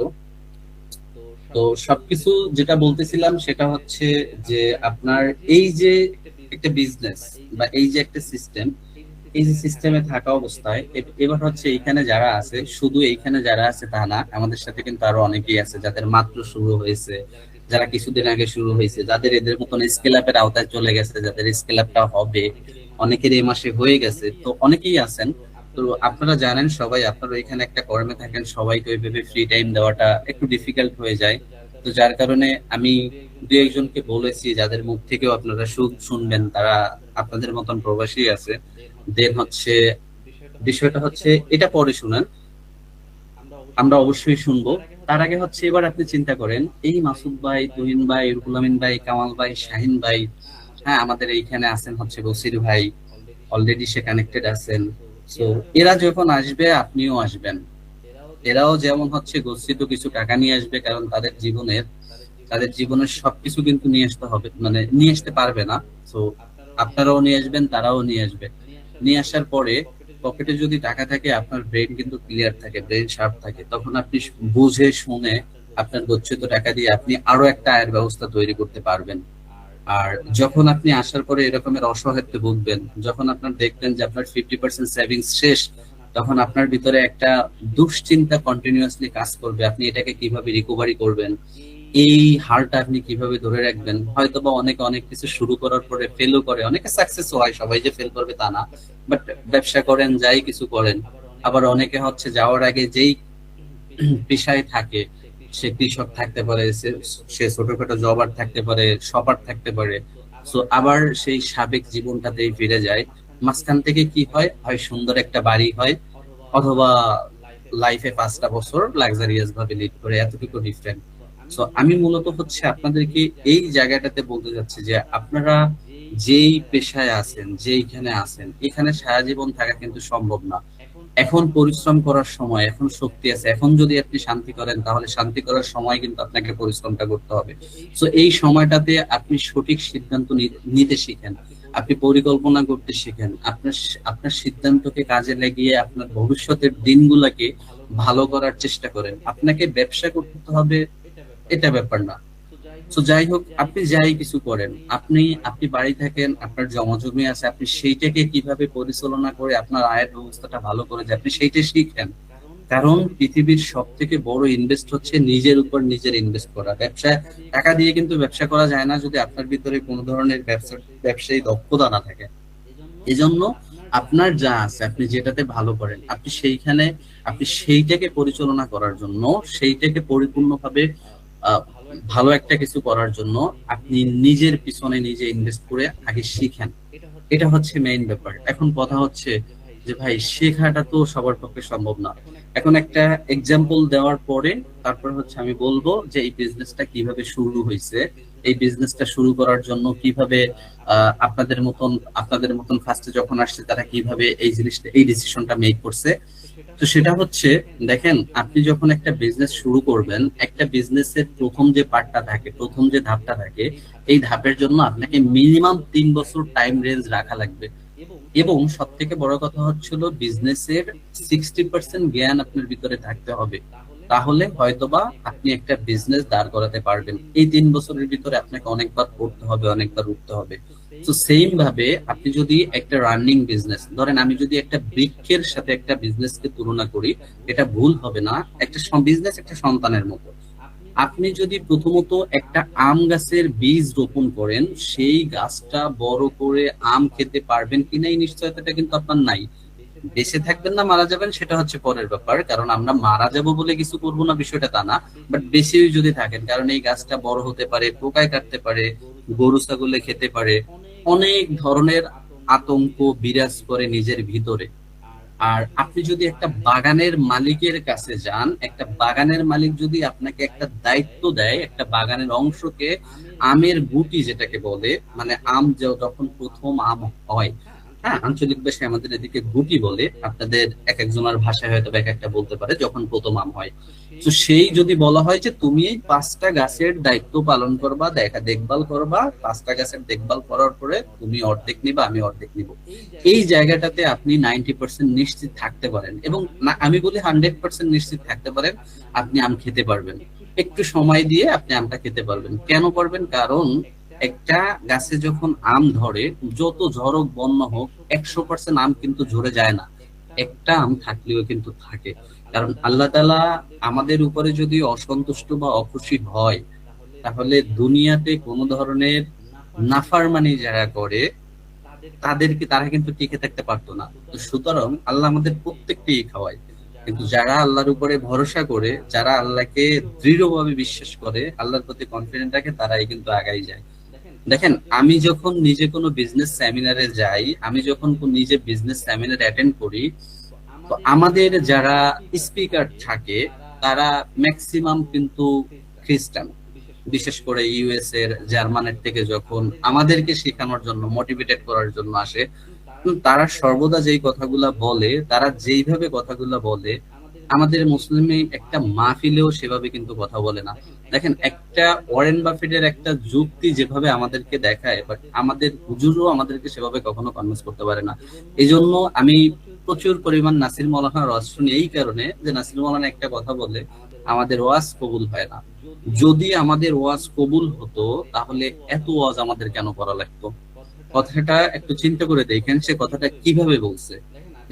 তো সবকিছু যেটা বলতেছিলাম সেটা হচ্ছে যে আপনার এই যে একটা বিজনেস বা এই যে একটা সিস্টেম, এই যে সিস্টেমে থাকা অবস্থায় এবার হচ্ছে এইখানে যারা আছে, শুধু এইখানে যারা আছে তা না, আমাদের সাথে কিন্তু আরো অনেকেই আছে যাদের মাত্র শুরু হয়েছে, যারা কিছুদিন আগে শুরু হয়েছে, যাদের এদের মতন স্কেল আপের আওতায় চলে গেছে, যাদের স্কেল আপটা হবে, অনেকের এই মাসে হয়ে গেছে, তো অনেকেই আছেন। তো আপনারা জানেন সবাই, আপনারা এখানে একটা কর্মে থাকেন, সবাইকে ওইভাবে ফ্রি টাইম দেওয়াটা একটু ডিফিকাল্ট হয়ে যায়। তো যার কারণে আমি দু একজনকে বলেছি, যাদের মুখ থেকেও আপনারা শুনবেন, তারা আপনাদের মতন প্রবাসী আছে। দেন হচ্ছে বিষয়টা হচ্ছে এটা পরে শুনেন, আমরা অবশ্যই শুনবো। তার আগে হচ্ছে এবার আপনি চিন্তা করেন, এই মাসুদ ভাই, তুহিন ভাই, রুহুল আমিন ভাই, কামাল ভাই, শাহিন ভাই, হ্যাঁ আমাদের এইখানে আছেন হচ্ছে বসির ভাই, অলরেডি সে কানেক্টেড আছেন। তো এরা যখন আসবে আপনিও আসবেন, এরাও যেমন হচ্ছে গচ্ছিত কিছু টাকা নিয়ে আসবে, কারণ তাদের জীবনের তাদের জীবনের সবকিছু কিন্তু নিয়ে আসতে হবে, মানে নিয়ে আসতে পারবে না। তো আপনারাও নিয়ে আসবেন, তারাও নিয়ে আসবে। নিয়ে আসার পরে পকেটে যদি টাকা থাকে, আপনার ব্রেন কিন্তু ক্লিয়ার থাকে, ব্রেন শার্প থাকে, তখন আপনি বুঝে শুনে আপনার গচ্ছিত টাকা দিয়ে আপনি আরো একটা আয়ের ব্যবস্থা তৈরি করতে পারবেন। আর যখন আপনি আসার পরে এরকমের অসহায়ত্বে ভুগবেন, যখন আপনার দেখবেন যে আপনার 50% সেভিংস শেষ, তখন আপনার ভিতরে একটা দুশ্চিন্তা কন্টিনিউয়াসলি কাজ করবে, আপনি এটাকে কিভাবে রিকভারি করবেন, এই হারটা আপনি কিভাবে ধরে রাখবেন। হয়তোবা অনেকে অনেক কিছু শুরু করার পরে ফেলও করে, অনেকে সাকসেস হয়, সবাই যে ফেল করবে তা না। বাট ব্যবসা করেন, যাই কিছু করেন, আবার অনেকে হচ্ছে যাওয়ার আগে যেই পেশায় থাকে, সে কৃষক থাকতে পারে, সে ছোটখাটো জবার থাকতে পারে, শপার থাকতে পারে, তো আবার সেই সাবেক জীবনটাতেই ফিরে যায়। মাঝখান থেকে কি হয়, হয় সুন্দর একটা বাড়ি হয়, অথবা লাইফে 5টা বছর লাক্সারিয়াস ভাবে লিড করে, এতটুকু ডিফারেন্ট। সো আমি মূলত হচ্ছে আপনাদেরকে এই জায়গাটাতে বলতে চাচ্ছি যে আপনারা যেই পেশায় আছেন, যেইখানে আছেন, এখানে সারা জীবন থাকা কিন্তু সম্ভব না। এখন পরিশ্রম করার সময়, এখন শক্তি আছে, এখন যদি আপনি শান্তি করেন, তাহলে শান্তি করার সময় কিন্তু আপনাকে পরিশ্রমটা করতে হবে। তো এই সময়টাতে আপনি সঠিক সিদ্ধান্ত নিতে শিখেন, আপনি পরিকল্পনা করতে শিখেন, আপনার আপনার সিদ্ধান্তকে কাজে লাগিয়ে আপনার ভবিষ্যতের দিনগুলোকে ভালো করার চেষ্টা করেন। আপনাকে ব্যবসা করতে হবে এটা ব্যাপার না। তো যাই হোক, আপনি যাই কিছু করেন, আপনি আপনি বাড়ি থাকেন, আপনার জমা জমি আছে, আপনি সেইটাকে কিভাবে পরিচালনা করে আপনার আয়ের ব্যবস্থাটা ভালো করে যে আপনি সেইটা শিখেন। কারণ পৃথিবীর সব থেকে বড় ইনভেস্ট হচ্ছে নিজের উপর নিজের ইনভেস্ট করা। ব্যবসা টাকা দিয়ে কিন্তু ব্যবসা করা যায় না যদি আপনার ভিতরে কোনো ধরনের ব্যবসায়ী দক্ষতা না থাকে। এজন্য আপনার যা আছে, আপনি যেটাতে ভালো করেন, আপনি সেইখানে আপনি সেইটাকে পরিচালনা করার জন্য, সেইটাকে পরিপূর্ণভাবে আহ, ভালো একটা কিছু করার জন্য আপনি নিজের পিছনে নিজে ইনভেস্ট করে আগে শিখেন। এটা হচ্ছে মেইন ব্যাপার। এখন কথা হচ্ছে যে ভাই, শেখাটা তো সবার পক্ষে সম্ভব না। এখন একটা এক্সাম্পল দেওয়ার পরে তারপর হচ্ছে আমি বলবো যে এই বিজনেসটা কিভাবে শুরু হয়েছে, এই বিজনেসটা শুরু করার জন্য কিভাবে আপনাদের মতন ফার্স্টে যখন আসছে তারা কিভাবে এই জিনিসটা, এই ডিসিশনটা মেক করছে। তো সেটা হচ্ছে, দেখেন, আপনি যখন একটা বিজনেস শুরু করবেন, একটা বিজনেসের প্রথম যে পার্টটা থাকে, প্রথম যে ধাপটা থাকে, এই ধাপের জন্য আপনাকে মিনিমাম 3 বছর টাইম রেঞ্জ রাখা লাগবে। এবং সব থেকে বড় কথা হচ্ছিল, বিজনেসের 60% জ্ঞান আপনার ভিতরে থাকতে হবে। তাহলে হয়তোবা আপনি একটা বিজনেস দাঁড় করাতে পারবেন। এই 3 বছরের ভিতরে আপনাকে অনেকবার পড়তে হবে, অনেকবার উঠতে হবে। তো সেম ভাবে আপনি যদি একটা রানিং বিজনেস ধরেন, আমি যদি একটা বৃক্ষের সাথে একটা বিজনেসকে তুলনা করি, এটা ভুল হবে না। একটা বিজনেস একটা সন্তানের মতো। আপনি যদি প্রথমত একটা আম গাছের বীজ রোপণ করেন, সেই গাছটা বড় করে আম খেতে পারবেন কিনা এই নিশ্চয়তাটা কিন্তু আপনার নাই। বেঁচে থাকবেন না মারা যাবেন সেটা হচ্ছে পরের ব্যাপার, কারণ আমরা মারা যাব বলে কিছু করবো না বিষয়টা তা না। বাট বেঁচে যদি থাকেন, কারণ এই গাছটা বড় হতে পারে, পোকায় কাটতে পারে, গরু ছাগলে খেতে পারে, অনেক ধরনের আতঙ্ক বিরাজ করে নিজের ভিতরে। আর আপনি যদি একটা বাগানের মালিকের কাছে যান, একটা বাগানের মালিক যদি আপনাকে একটা দায়িত্ব দেয়, একটা বাগানের অংশকে, আমের গুটি যেটাকে বলে, মানে আম যখন প্রথম আম হয়, হ্যাঁ, আঞ্চলিক ভাষায় আমাদের এদিকে গুটি বলে, আপনাদের এক একজনের ভাষায় হয়তো এক একটা বলতে পারে, যখন প্রথম আম হয়। তো সেই যদি বলা হয় যে তুমি এই 5টা গাছের দায়িত্ব পালন করবা, দেখভাল করবা, 5টা গাছের দেখভাল করার পরে তুমি অর্ধেক নিবা, আমি অর্ধেক নিব, এই জায়গাটাতে আপনি 90% নিশ্চিত থাকতে পারেন, এবং না, আমি বলি 100% নিশ্চিত থাকতে পারেন আপনি আম খেতে পারবেন। একটু সময় দিয়ে আপনি আমটা খেতে পারবেন। কেন পারবেন? কারণ একটা গাছে যখন আম ধরে, যত ঝড় হোক বন্যা হোক, 100% আম কিন্তু ঝরে যায় না, একটা আম থাকলেও কিন্তু থাকে। কারণ আল্লাহ তাআলা আমাদের উপরে যদি অসন্তুষ্ট বা অখুশি হয়, তাহলে দুনিয়াতে কোনো ধরনের নাফরমানি যারা করে তারা কিন্তু টিকে থাকতে পারতো না। তো সুতরাং আল্লাহ আমাদের প্রত্যেককেই খাওয়ায়, কিন্তু যারা আল্লাহর উপরে ভরসা করে, যারা আল্লাহকে দৃঢ়ভাবে বিশ্বাস করে, আল্লাহর প্রতি কনফিডেন্ট রাখে, তারাই কিন্তু আগাই যায়। দেখেন, আমি যখন নিজে কোনো বিজনেস সেমিনারে যাই, আমি যখন নিজে বিজনেস সেমিনার অ্যাটেন্ড করি, তো আমাদের যারা স্পিকার থাকে তারা ম্যাক্সিমাম কিন্তু খ্রিস্টান। বিশেষ করে ইউএস এর, জার্মানের থেকে যখন আমাদেরকে শেখানোর জন্য, মোটিভেটেড করার জন্য আসে, তারা সর্বদা যেই কথাগুলা বলে, তারা যেইভাবে কথাগুলা বলে, আমাদের মুসলিমে একটা মাহফিলেও সেভাবে কিন্তু কথা বলে না। দেখেন, একটা ওয়ারেন বাফেটের একটা যুক্তি যেভাবে আমাদেরকে দেখায়, বাট আমাদের হুজুরও আমাদেরকে সেভাবে কখনো কনভিন্স করতে পারে না। এই জন্য আমি প্রচুর পরিমাণ নাসির মাওলানার ওয়াজ শুনি, এই কারণে যে নাসির মাওলানা একটা কথা বলে, আমাদের ওয়াজ কবুল হয় না। যদি আমাদের ওয়াজ কবুল হতো তাহলে এত ওয়াজ আমাদের কেন করা লাগতো? কথাটা একটু চিন্তা করে দেখেন, সে কথাটা কিভাবে বলছে।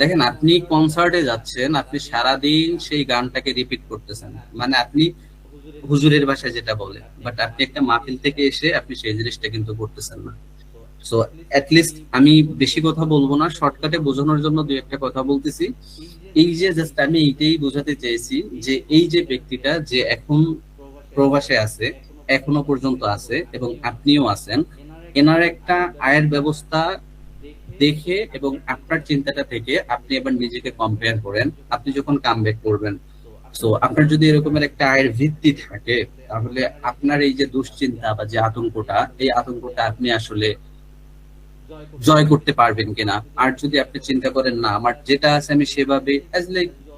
দেখেন, আপনি কনসার্টে যাচ্ছেন, আপনি সারাদিন সেই গানটাকে রিপিট করতেছেন, মানে আপনি হুজুরের ভাষায় যেটা বলে, বাট আপনি একটা মাহফিল থেকে এসে আপনি সেই জিনিসটা কিন্তু করতেছেন না। সো লিস্ট আমি বেশি কথা বলবো না, শর্টকাটে বোঝানোর জন্য দুই একটা কথা বলতেছি। এই যে জাস্ট আমি এইটাই বোঝাতে চেয়েছি যে এই যে ব্যক্তিটা যে এখন প্রবাসে আছে, এখনো পর্যন্ত আছে এবং আপনিও আছেন, এনার একটা আয়ের ব্যবস্থা দেখে এবং আপনার চিন্তাটা থেকে আপনি এবার নিজেকে কম্পেয়ার করেন। আপনি যখন কামব্যাক করবেন, সো আপনার যদি এরকমের একটা আয়ের ভিত্তি থাকে, তাহলে আপনার এই যে দুশ্চিন্তা বা যে আতঙ্কটা, এই আতঙ্কটা আপনি আসলে জয় করতে পারবেন কিনা। আর যদি আপনি চিন্তা করেন না, আমার যেটা আছে আমি সেভাবে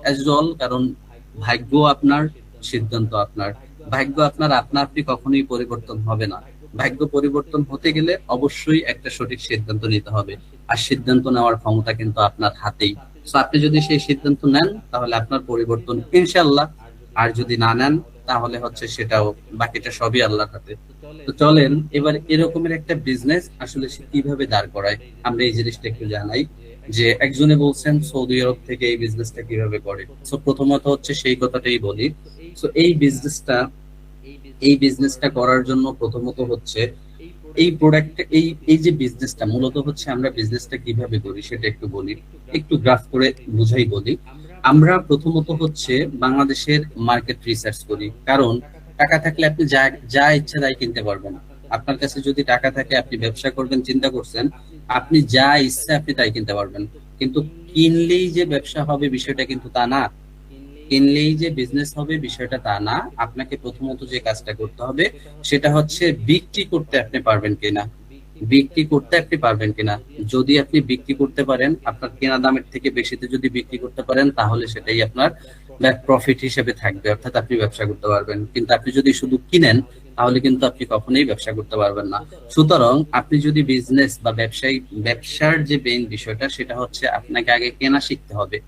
অ্যাজ অল, কারণ ভাগ্য আপনার, সিদ্ধান্ত আপনার। ভাগ্য আপনার, আপনি কখনোই পরিবর্তন হবে না। ভাগ্য পরিবর্তন হতে গেলে অবশ্যই একটা সঠিক সিদ্ধান্ত নিতে হবে, আর সিদ্ধান্ত নেওয়ার ক্ষমতা কিন্তু আপনার হাতেই। তো আপনি যদি সেই সিদ্ধান্ত নেন তাহলে আপনার পরিবর্তন ইনশাল্লাহ, আর যদি না নেন তাহলে হচ্ছে সেটাও, বাকিটা সবই আল্লাহর হাতে। তো চলেন এবার এরকমের একটা বিজনেস আসলে সে কিভাবে দাঁড় করায়, আমরা এই জিনিসটা একটু জানাই। যে একজনে বলছেন সৌদি আরব থেকে এই বিজনেসটা কিভাবে করে। তো প্রথমত হচ্ছে সেই কথাটাই বলি। তো এই বিজনেসটা করার জন্য প্রথমত হচ্ছে এই প্রোডাক্ট, এই যে বিজনেসটা মূলত হচ্ছে, আমরা বিজনেসটা কিভাবে করি সেটা একটু বলি, একটু গ্রাফ করে বুঝাই বলি। আমরা প্রথমত হচ্ছে বাংলাদেশের মার্কেট রিসার্চ করি, কারণ টাকা থাকলে আপনি যা যা ইচ্ছা তাই কিনতে পারবেন। আপনার কাছে যদি টাকা থাকে, আপনি ব্যবসা করবেন চিন্তা করছেন, আপনি যা ইচ্ছা আপনি তাই কিনতে পারবেন। কিন্তু কিনলেই যে ব্যবসা হবে বিষয়টা কিন্তু তা না। কিনলেই যে বিজনেস হবে বিষয়টা তা না। আপনাকে প্রথমত যে কাজটা করতে হবে সেটা হচ্ছে বিক্রি করতে আপনি পারবেন কিনা। বিক্রি করতে আপনি পারবেন কিনা। যদি আপনি বিক্রি করতে পারেন, আপনার কেনা দামের থেকে বেশিতে যদি বিক্রি করতে পারেন, তাহলে সেটাই আপনার প্রফিট হিসেবে থাকবে, অর্থাৎ আপনি ব্যবসা করতে পারবেন। কিন্তু আপনি যদি শুধু কিনেন, তাহলে কিন্তু আপনি কখনোই ব্যবসা করতে পারবেন না। সুতরাং আপনি যদি বিজনেস বা ব্যবসার যে মেইন বিষয়টা, সেটা হচ্ছে আপনাকে আগে কেনা শিখতে হবে।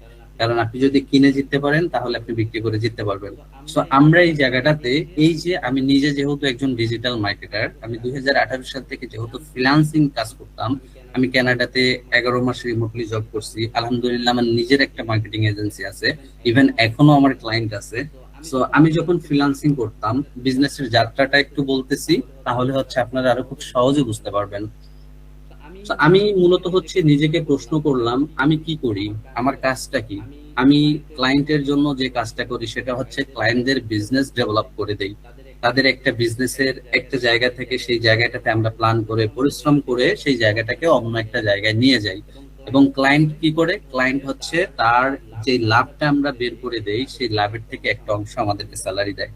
কারণ আপনি যদি কিনে জিততে পারেন, তাহলে আপনি বিক্রি করে জিততে পারবেন। তো আমরা এই জায়গাটাতে, এই যে আমি নিজে যেহেতু একজন ডিজিটাল মার্কেটার, আমি 2018 সাল থেকে যেহেতু ফ্রিল্যান্সিং কাজ করতাম, আমি কানাডাতে 11 মাস রিমোটলি জব করছি। আলহামদুলিল্লাহ, আমার নিজের একটা মার্কেটিং এজেন্সি আছে, ইভেন এখনো আমার ক্লায়েন্ট আছে। সো আমি যখন ফ্রিল্যান্সিং করতাম, বিজনেসের যাত্রাটা একটু বলতেছি, তাহলে হচ্ছে আপনারা আরো খুব সহজে বুঝতে পারবেন। তো আমি মূলত হচ্ছে নিজেকে প্রশ্ন করলাম, আমি কি করি, আমার কাজটা কি। আমি ক্লায়েন্টের জন্য যে কাজটা করি সেটা হচ্ছে ক্লায়েন্টদের বিজনেস ডেভেলপ করে দেই। তাদের একটা বিজনেসের একটা জায়গা থেকে সেই জায়গাটাতে আমরা প্ল্যান করে পরিশ্রম করে সেই জায়গাটাকে অন্য একটা জায়গায় নিয়ে যাই। এবং ক্লায়েন্ট কি করে, ক্লায়েন্ট হচ্ছে তার যে লাভটা আমরা বের করে দেই, সেই লাভের থেকে একটা অংশ আমাদেরকে স্যালারি দেয়।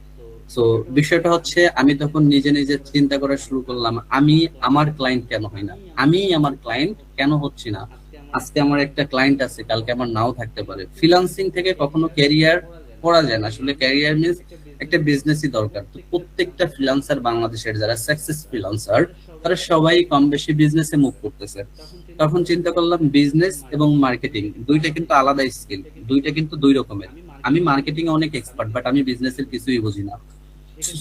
তো বিষয়টা হচ্ছে, আমি তখন নিজে নিজে চিন্তা করা শুরু করলাম, আমি আমার ক্লায়েন্ট কেন হই না, আমি আমার ক্লায়েন্ট কেন হচ্ছি না। আজকে আমার একটা ক্লায়েন্ট আছে, কালকে আমার নাও থাকতে পারে। ফ্রিল্যান্সিং থেকে কখনো ক্যারিয়ার করা যায় না, আসলে ক্যারিয়ার মিন্স একটা বিজনেসই দরকার। তো প্রত্যেকটা ফ্রিল্যান্সার, বাংলাদেশের যারা সাকসেস ফ্রিল্যান্সার, তারা সবাই কম বেশি বিজনেসে মুভ করতেছে। তখন চিন্তা করলাম, বিজনেস এবং মার্কেটিং দুইটা কিন্তু আলাদা স্কিল, দুইটা কিন্তু দুই রকমের। আমি মার্কেটিং এ অনেক এক্সপার্ট, বাট আমি বিজনেসের কিছুই বুঝি না।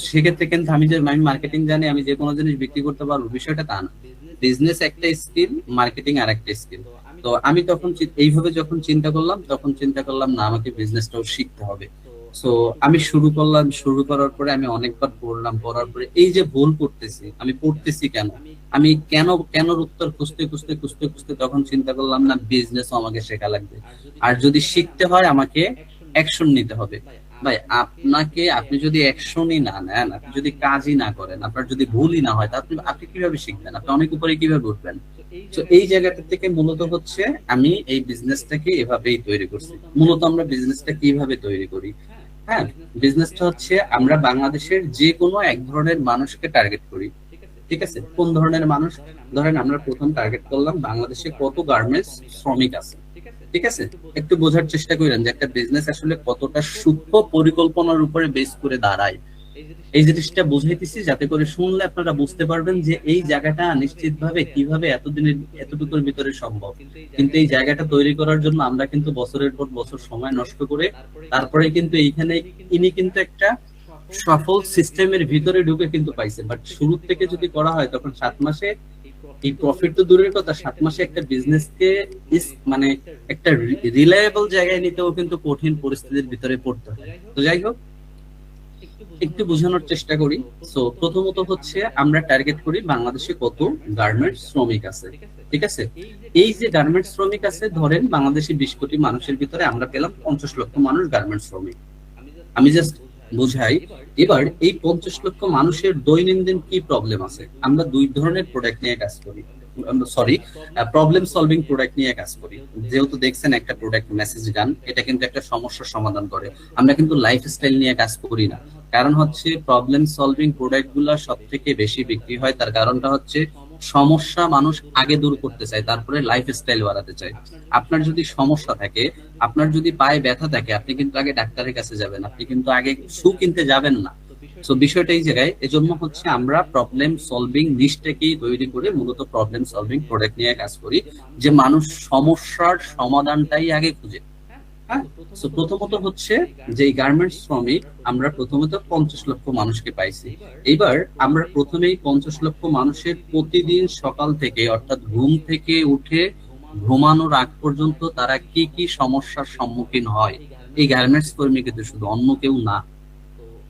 সেক্ষেত্রে কিন্তু আমি মার্কেটিং জানি, আমি যে কোনো জিনিস বিক্রি করতে পারবো, বিষয়টা তা না। বিজনেস একটা স্কিল, মার্কেটিং আর একটা স্কিল। তো আমি তখন এইভাবে যখন চিন্তা করলাম, তখন চিন্তা করলাম না, আমাকে বিজনেসটাও শিখতে হবে। তো আমি শুরু করলাম, শুরু করার পরে আমি অনেকবার পড়লাম, পড়ার পরে এই যে ভুল করতেছি, আমি পড়তেছি কেন, আমি কেন কেন উত্তর খুঁজতে খুঁজতে খুঁজতে খুঁজতে তখন চিন্তা করলাম, না, বিজনেসও আমাকে শেখা লাগবে। আর যদি শিখতে হয় আমাকে অ্যাকশন নিতে হবে। ভাই, আপনি যদি অ্যাকশনই না নেন, আপনি যদি কাজই না করেন, আপনার যদি ভুলই না হয়, তা আপনি আপনি কিভাবে শিখবেন, আপনি অনেক উপরে কিভাবে উঠবেন। তো এই জায়গাটা থেকে মূলত হচ্ছে আমি এই বিজনেসটাকে এভাবেই তৈরি করছি। মূলত আমরা বিজনেসটা কিভাবে তৈরি করি, হ্যাঁ, বিজনেসটা হচ্ছে আমরা বাংলাদেশের যে কোনো এক ধরনের মানুষকে টার্গেট করি। ঠিক আছে, কোন ধরনের মানুষ? ধরেন আমরা প্রথম টার্গেট করলাম বাংলাদেশে কত গার্মেন্টস শ্রমিক আছে। ঠিক আছে, একটু বোঝার চেষ্টা করেন যে একটা বিজনেস আসলে কতটা সূক্ষ্ম পরিকল্পনার উপরে বেস করে দাঁড়ায়। এই জিনিসটা বুঝাইতেছি যাতে করে শুনলে আপনারা বুঝতে পারবেন যে এই জায়গাটা নিশ্চিতভাবে কিভাবে এতদিনের এতটুকুর ভিতরে সম্ভব। কিন্তু এই জায়গাটা তৈরি করার জন্য আমরা কিন্তু বছরের পর বছর সময় নষ্ট করে তারপরে কিন্তু এইখানে ইনি কিন্তু একটা সফল সিস্টেমের ভিতরে ঢুকে কিন্তু পাইছে। বাট শুরু থেকে যদি করা হয় তখন 7 মাসে এই প্রফিট তো দূরের কথা, 7 মাসে একটা বিজনেস কে মানে একটা রিলায়েবল জায়গায় নিতেও কিন্তু কঠিন পরিস্থিতির ভিতরে পড়তে হয়। তো যাই হোক, একটু বোঝানোর চেষ্টা করি। সো প্রথমত হচ্ছে আমরা টার্গেট করি বাংলাদেশে কত গার্মেন্টস শ্রমিক আছে। ঠিক আছে, এই যে গার্মেন্টস শ্রমিক আছে, ধরেন বাংলাদেশে 20 কোটি মানুষের ভিতরে আমরা পেলাম 50 লক্ষ মানুষ গার্মেন্টস শ্রমিক। আমি জাস্ট বুঝাই। এবার এই 50 লক্ষ মানুষের দৈনন্দিন কি প্রবলেম আছে, আমরা দুই ধরনের প্রোডাক্ট নিয়ে কাজ করি। সরি, প্রবলেম সলভিং প্রোডাক্ট নিয়ে কাজ করি। যেহেতু দেখছেন একটা প্রোডাক্ট মেসেজ গান, এটা কিন্তু একটা সমস্যার সমাধান করে। আমরা কিন্তু লাইফস্টাইল নিয়ে কাজ করি না। কারণ হচ্ছে প্রবলেম সলভিং প্রোডাক্ট গুলা সব থেকে বেশি বিক্রি হয়, তার কারণটা হচ্ছে সমস্যা মানুষ আগে দূর করতে চায়, তারপরে লাইফস্টাইল বাড়াতে চায়। আপনার যদি সমস্যা থাকে, আপনার যদি পায়ে ব্যথা থাকে, আপনি কিন্তু আগে ডাক্তারের কাছে যাবেন, আপনি কিন্তু আগে শু কিনতে যাবেন না। তো বিষয়টা এই জায়গায়, এজন্য হচ্ছে আমরা প্রবলেম সলভিং নিশটাকেই তৈরি করে মূলত প্রবলেম সলভিং প্রোডাক্ট নিয়ে কাজ করি, যে মানুষ সমস্যার সমাধানটাই আগে খুঁজে। হ্যাঁ, তো প্রথমত হচ্ছে যে গার্মেন্টস শ্রমিক আমরা প্রথমত 50 লক্ষ মানুষকে পাইছি। এবার আমরা প্রথমেই 50 লক্ষ মানুষের প্রতিদিন সকাল থেকে, অর্থাৎ ঘুম থেকে উঠে ঘুমানোর আগ পর্যন্ত তারা কি কি সমস্যার সম্মুখীন হয়, এই গার্মেন্টস কর্মী কিন্তু শুধু, অন্য কেউ না।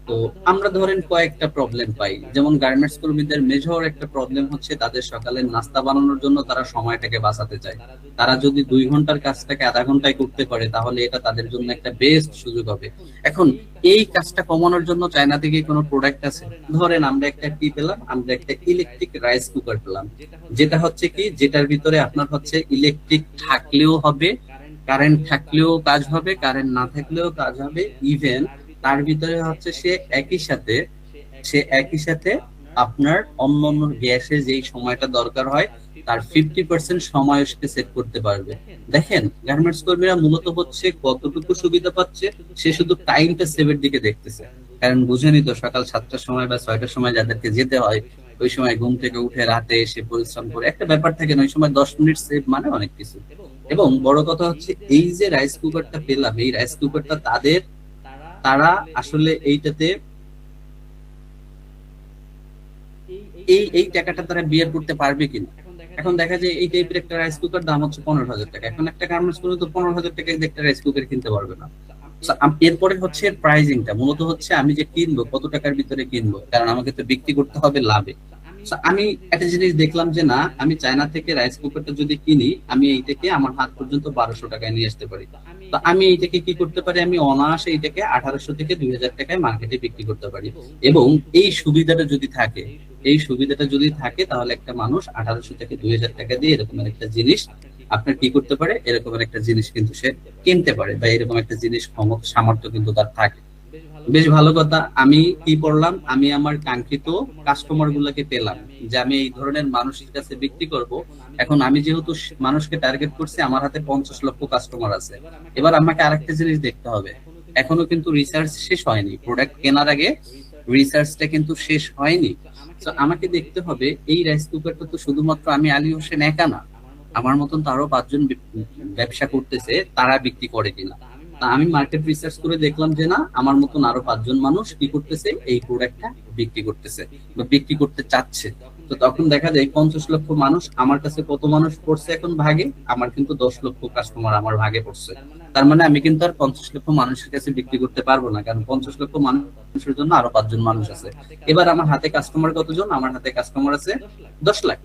তো আমরা ধরেন কয়েকটা প্রবলেম পাই, যেমন গার্মেন্টস কর্মীদের মেজর একটা প্রবলেম হচ্ছে তাদের সকালের নাস্তা বানানোর জন্য তারা সময়টাকে বাঁচাতে চায়। তারা যদি 2 ঘন্টার কাজটাকে আধা ঘন্টায় করতে পারে তাহলে এটা তাদের জন্য একটা বেস্ট সুযোগ হবে। এখন এই কাজটা কমানোর জন্য চায়না থেকে কোনো প্রোডাক্ট আছে? ধরেন আমরা একটা কি পেলাম, আমরা একটা ইলেকট্রিক রাইস কুকার পেলাম, যেটা হচ্ছে কি, যেটার ভিতরে আপনার হচ্ছে ইলেকট্রিক থাকলেও হবে, কারেন্ট থাকলেও কাজ হবে, কারেন্ট না থাকলেও কাজ হবে। ইভেন তার ভিতরে হচ্ছে সে একই সাথে আপনার অন্য অন্য গ্যাসে যেই সময়টা দরকার হয় তার 50% সময় সে সেট করতে পারবে। দেখেন গার্মেন্টস কর্মীরা মূলত হচ্ছে কতটুকু সুবিধা পাচ্ছে, সে শুধু টাইমটা সেভের দিকে দেখতেছে। কারণ বুঝেনি তো, সকাল 7টার সময় বা 6টার সময় যাদেরকে যেতে হয়, ওই সময় ঘুম থেকে উঠে রাতে এসে পরিশ্রম করে, একটা ব্যাপার থাকে না, ওই সময় 10 মিনিট সেভ মানে অনেক কিছু। এবং বড় কথা হচ্ছে এই যে রাইস কুকারটা পেলাম, এই রাইস কুকারটা তারা আসলে এইটাতে এই এই টাকাটা তারা বিয়ার করতে পারবে কিনা। এখন দেখা যায় এই টাইপের একটা রাইস কুকার দাম হচ্ছে 15,000 টাকা। এখন একটা গার্মেন্টস করে তো 15,000 টাকা দিয়ে একটা রাইস কুকার কিনতে পারবে না। এরপরে হচ্ছে প্রাইজিংটা, মূলত হচ্ছে আমি যে কিনবো কত টাকার ভিতরে কিনবো, কারণ আমাকে তো বিক্রি করতে হবে লাভে। আমি একটা জিনিস দেখলাম যে না, আমি চায়না থেকে রাইস কুকারটা যদি কিনি, আমি এইটাকে আমার হাত পর্যন্ত 1200 টাকায় নিয়ে আসতে পারি। তো আমি এইটাকে কি করতে পারি, আমি অনায়াসে এইটাকে 1800 থেকে 2000 টাকায় মার্কেটে বিক্রি করতে পারি। এবং এই সুবিধাটা যদি থাকে তাহলে একটা মানুষ 1800 থেকে 2000 টাকা দিয়ে এরকমের একটা জিনিস আপনার কি করতে পারে, এরকমের একটা জিনিস কিন্তু সে কিনতে পারে, বা এরকম একটা জিনিস ক্ষমতা সামর্থ্য কিন্তু তার থাকে। বেশ ভালো কথা। আমি কি পড়লাম, আমি আমার কাঙ্ক্ষিত কাস্টমার গুলাকে পেলাম, যে আমি এই ধরনের মানুষের কাছে বিক্রি করব। এখন আমি যেহেতু মানুষকে টার্গেট করছি, আমার হাতে 50 লক্ষ কাস্টমার আছে। এবার আমাকে আরেকটা জিনিস দেখতে হবে, এখনো কিন্তু রিসার্চ শেষ হয়নি, প্রোডাক্ট কেনার আগে রিসার্চটা কিন্তু শেষ হয়নি। তো আমাকে দেখতে হবে এই রাইস কুকারটা তো শুধুমাত্র আমি আলী হোসেন একা না, আমার মতন তো আরো 5 জন ব্যবসা করতেছে, তারা বিক্রি করে কিনা। তা আমি মার্কেট রিসার্চ করে দেখলাম যে না, আমার মতন আরো 5 জন মানুষ কি করতেছে, এই প্রোডাক্টটা বিক্রি করতেছে বা বিক্রি করতে চাচ্ছে। তো তখন দেখা যায় 50 লক্ষ মানুষ আমার কাছে, কত মানুষ পড়ছে এখন ভাগে, আমার কিন্তু 10 লক্ষ কাস্টমার আমার ভাগে পড়ছে। তার মানে আমি কিন্তু আর 50 লক্ষ মানুষের কাছে বিক্রি করতে পারবো না, কারণ 50 লক্ষ মানুষের জন্য আরো 5 জন মানুষ আছে। এবার আমার হাতে কাস্টমার কতজন, আমার হাতে কাস্টমার আছে 10 লাখ।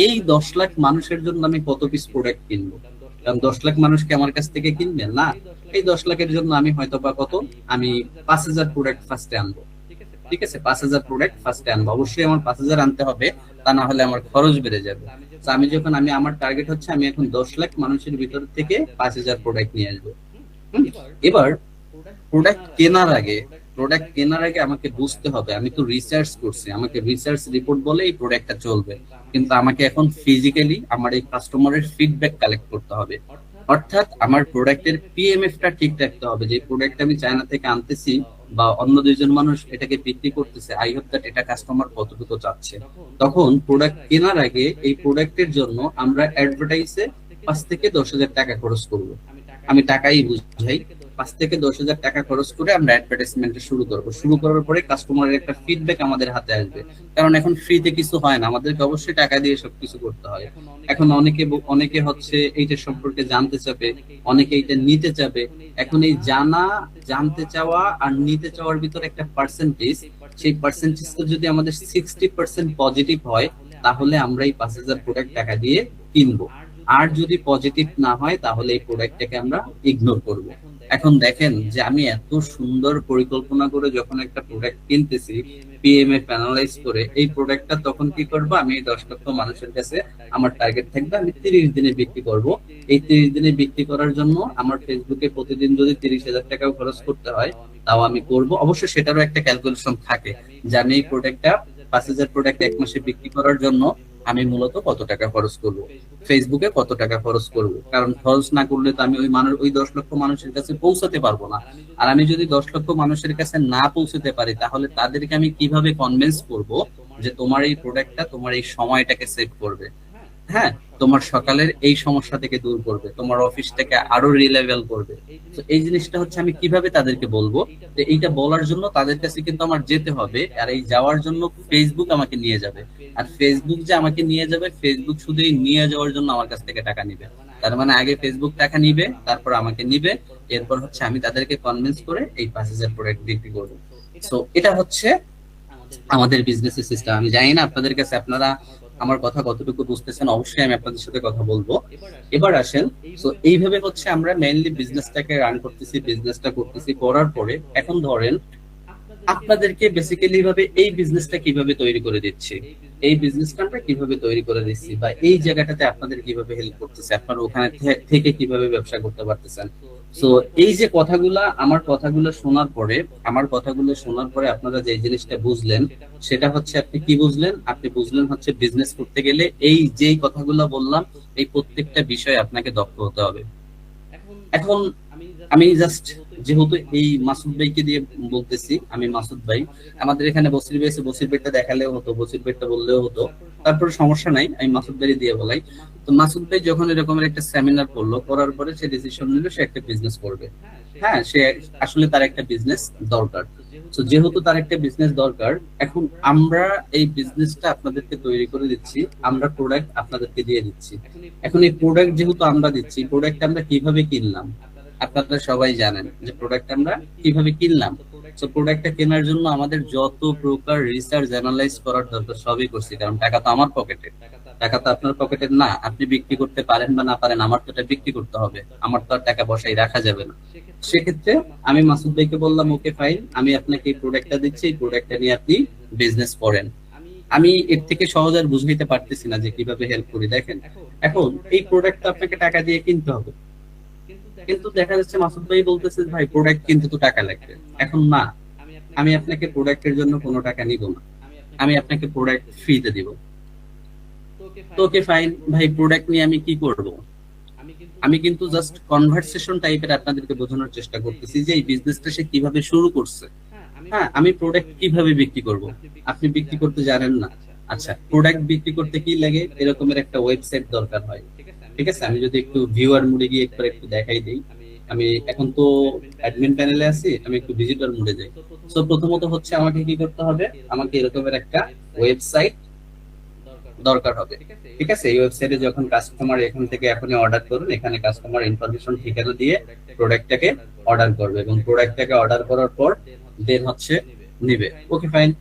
এই 10 লাখ মানুষের জন্য আমি কত পিস প্রোডাক্ট কিনবো? কারণ 10 লাখ মানুষকে আমার কাছ থেকে কিনবেন না। এই 10 লাখের জন্য আমি হয়তো বা আমি 5,000 প্রোডাক্ট ফার্স্টে আনবো। ঠিক আছে, 5,000 প্রোডাক্ট ফার্স্টে আনবো, অবশ্যই আমার 5,000 আনতে হবে, তা না হলে আমার খরচ বেড়ে যাবে। তো আমার টার্গেট হচ্ছে আমি এখন 10 লাখ মানুষের ভিতর থেকে 5,000 প্রোডাক্ট নিয়ে আসবো। এবার প্রোডাক্ট কেনার আগে আমাকে বুঝতে হবে, আমি তো রিসার্চ করছি, আমাকে রিসার্চ রিপোর্ট বলে এই প্রোডাক্টটা চলবে, কিন্তু আমাকে এখন ফিজিক্যালি আমার এই কাস্টমারের ফিডব্যাক কালেক্ট করতে হবে। অর্থাৎ আমার প্রোডাক্টের পিএমএফ টা ঠিক রাখতে হবে, যে প্রোডাক্ট আমি চায়না থেকে আনতেছি বা অন্য দুইজন মানুষ এটাকে বিক্রি করতেছে, আই হোপ দ্যাট এটা কাস্টমার কতটুকু চাচ্ছে। তখন প্রোডাক্ট কেনার আগে এই প্রোডাক্টের জন্য আমরা অ্যাডভার্টাইজে 5 থেকে 10 হাজার টাকা খরচ করব। আমি টাকাই বুঝাই, 5 থেকে 10 হাজার টাকা খরচ করে আমরা অ্যাডভার্টাইজমেন্ট শুরু করব। শুরু করার পরে কাস্টমারের একটা ফিডব্যাক আমাদের হাতে আসবে, কারণ এখন ফ্রিতে কিছু হয় না, আমাদেরকে অবশ্যই টাকা দিয়ে সবকিছু করতে হয়। এখন অনেকে হচ্ছে এইটা সম্পর্কে জানতে চাবে, অনেকে এইটা নিতে চাবে। এখন এই জানতে চাওয়া আর নিতে চাওয়ার ভিতরে একটা পার্সেন্টেজ, সেই পার্সেন্টেজটা যদি আমাদের 60% পজিটিভ হয়, তাহলে আমরা এই 5,000 প্রোডাক্ট টাকা দিয়ে কিনবো। আর যদি পজিটিভ না হয়, তাহলে এই প্রোডাক্টটাকে আমরা ইগনোর করব। এখন দেখেন যে আমি এত সুন্দর পরিকল্পনা করে যখন একটা প্রোডাক্ট কিনতেছি, পিএমএফ অ্যানালাইজ করে, এই প্রোডাক্টটা তখন কি করব, আমি 10 লক্ষ মানুষের কাছে আমার টার্গেট থাকবে আমি 30 দিনে বিক্রি করব। এই 30 দিনে বিক্রি করার জন্য আমার ফেসবুকে প্রতিদিন যদি 30,000 টাকাও খরচ করতে হয়, তাও আমি করব। অবশ্যই সেটারও একটা ক্যালকুলেশন থাকে যে আমি এই প্রোডাক্টটা 5,000 প্রোডাক্ট 1 মাসে বিক্রি করার জন্য আমি মূলত কত টাকা খরচ করব, ফেসবুকে কত টাকা খরচ করব। কারণ খরচ না করলে তো আমি ওই 10 লক্ষ মানুষের কাছে পৌঁছাতে পারবো না। আর আমি যদি 10 লক্ষ মানুষের কাছে না পৌঁছাতে পারি, তাহলে তাদেরকে আমি কিভাবে কনভিন্স করব যে তোমার এই প্রোডাক্টটা তোমার এই সময়টাকে সেভ করবে, হ্যাঁ, তোমার সকালের এই সমস্যা থেকে দূর করবে, তোমার অফিসটাকে আরো রিলেভেল করবে। তো এই জিনিসটা হচ্ছে আমি কিভাবে তাদেরকে বলবো, যে এইটা বলার জন্য তাদের কাছে কিন্তু আমার যেতে হবে, আর এই যাওয়ার জন্য ফেসবুক আমাকে নিয়ে যাবে। আর ফেসবুক যে আমাকে নিয়ে যাবে, ফেসবুক শুধু এই নিয়ে যাওয়ার জন্য আমার কাছ থেকে টাকা নিবে। তার মানে আগে ফেসবুক টাকা নিবে, তারপর আমাকে নিবে, এরপর হচ্ছে আমি তাদেরকে কনভিন্স করে এই 5,000 প্রোডাক্ট বিক্রি করবো। সো এটা হচ্ছে আমাদের বিজনেস সিস্টেম। আমি জানি না আপনাদের কাছে আপনারা আমার কথা কতটুকু বুঝতেছেন, অবশ্যই আমি আপনাদের সাথে কথা বলবো। এবার আসেন, তো এইভাবে হচ্ছে আমরা মেইনলি বিজনেসটাকে রান করতেছি, বিজনেসটা করতেছি। করার পরে এখন ধরেন আপনাদেরকে বেসিক্যালি ভাবে এই বিজনেসটা কিভাবে তৈরি করে দিচ্ছি, এই বিজনেসটা আমরা কিভাবে তৈরি করে দিচ্ছি, বা এই জায়গাটাতে আপনাদের কিভাবে হেল্প করতেছে, আপনারা ওখানে থেকে কিভাবে ব্যবসা করতে পারতেছেন। তো এই যে কথাগুলা, আমার কথাগুলো শোনার পরে আপনারা যে জিনিসটা বুঝলেন, সেটা হচ্ছে আপনি কি বুঝলেন, আপনি বুঝলেন হচ্ছে বিজনেস করতে গেলে এই যেই কথাগুলো বললাম, এই প্রত্যেকটা বিষয়ে আপনাকে দক্ষ হতে হবে। এখন আমি জাস্ট, যেহেতু এই মাসুদ ভাইকে দিয়ে বলতেছি, আমি মাসুদ ভাই, আমাদের এখানে বসির ভাই আছে, বসির ভাইটা দেখালেও হতো, বসির ভাইটা বললেও হতো, তারপরে সমস্যা নাই, আমি মাসুদ ভাই দিয়ে বলাই। তো মাসুদ ভাই যখন এরকমের একটা সেমিনার করলো, করার পরে সে ডিসিশন নিল সে একটা বিজনেস করবে। হ্যাঁ, সে আসলে তার একটা বিজনেস দরকার। তো যেহেতু তার একটা বিজনেস দরকার, এখন আমরা এই বিজনেসটা আপনাদেরকে তৈরি করে দিচ্ছি, আমরা প্রোডাক্ট আপনাদেরকে দিয়ে দিচ্ছি। এখন এই প্রোডাক্ট যেহেতু আমরা দিচ্ছি, প্রোডাক্ট আমরা কিভাবে কিনলাম আপনারা সবাই জানেন, যে প্রোডাক্ট আমরা কিভাবে কিনলাম। তো প্রোডাক্টটা কেনার জন্য আমাদের যত প্রকার রিসার্চ অ্যানালাইজ করার দরকার সবই করছি, কারণ টাকা তো আমার পকেটে, টাকা তো আপনার পকেটের না। আপনি বিক্রি করতে পারেন বা না পারেন, আমার তো এটা বিক্রি করতে হবে, আমার তো আর টাকা বসাই রাখা যাবে না। সেক্ষেত্রে আমি মাসুদ ভাইকে বললাম, ওকে ফাইন, আমি আপনাকে এই প্রোডাক্টটা দিচ্ছি, এই প্রোডাক্টটা নিয়ে আপনি বিজনেস করেন। আমি এর থেকে সহজ আর বুঝাইতে পারতেছি না যে কিভাবে হেল্প করি। দেখেন, এখন এই প্রোডাক্টটা আপনাকে টাকা দিয়ে কিনতে হবে, কিন্তু দেখা যাচ্ছে মাসুদ ভাই বলতেছে, ভাই প্রোডাক্ট কিনতে তো টাকা লাগবে। এখন না, আমি আপনাকে প্রোডাক্টের জন্য কোনো টাকা নিব না, আমি আপনাকে প্রোডাক্ট ফ্রিতে দিব। তো ওকে ফাইন ভাই, প্রোডাক্ট নিয়ে আমি কি করব? আমি কিন্তু জাস্ট কনভারসেশন টাইপের আপনাদেরকে বোঝানোর চেষ্টা করতেছি যে এই বিজনেসটা সে কিভাবে শুরু করছে। হ্যাঁ, আমি প্রোডাক্ট কিভাবে বিক্রি করব, আপনি বিক্রি করতে জানেন না। আচ্ছা, প্রোডাক্ট বিক্রি করতে কি লাগে, এরকমের একটা ওয়েবসাইট দরকার হয়। ঠিক আছে, আমি যদি একটু ভিউয়ার মোডে গিয়ে একটু দেখাই দিই। আমি এখন তো অ্যাডমিন প্যানেলে আছি, আমি একটু ভিজিটর মোডে যাই। সো প্রথমত হচ্ছে আমাকে কি করতে হবে, আমাকে এরকমের একটা ওয়েবসাইট দরকার হবে। ঠিক আছে, এই ওয়েবসাইটে যখন কাস্টমার এখান থেকে এখনই অর্ডার করুন, এখানে কাস্টমার ইনফরমেশন ঠিকানা দিয়ে প্রোডাক্টটাকে অর্ডার করবে, এবং প্রোডাক্টটাকে অর্ডার করার পর দেন হচ্ছে নিবে। Okay fine.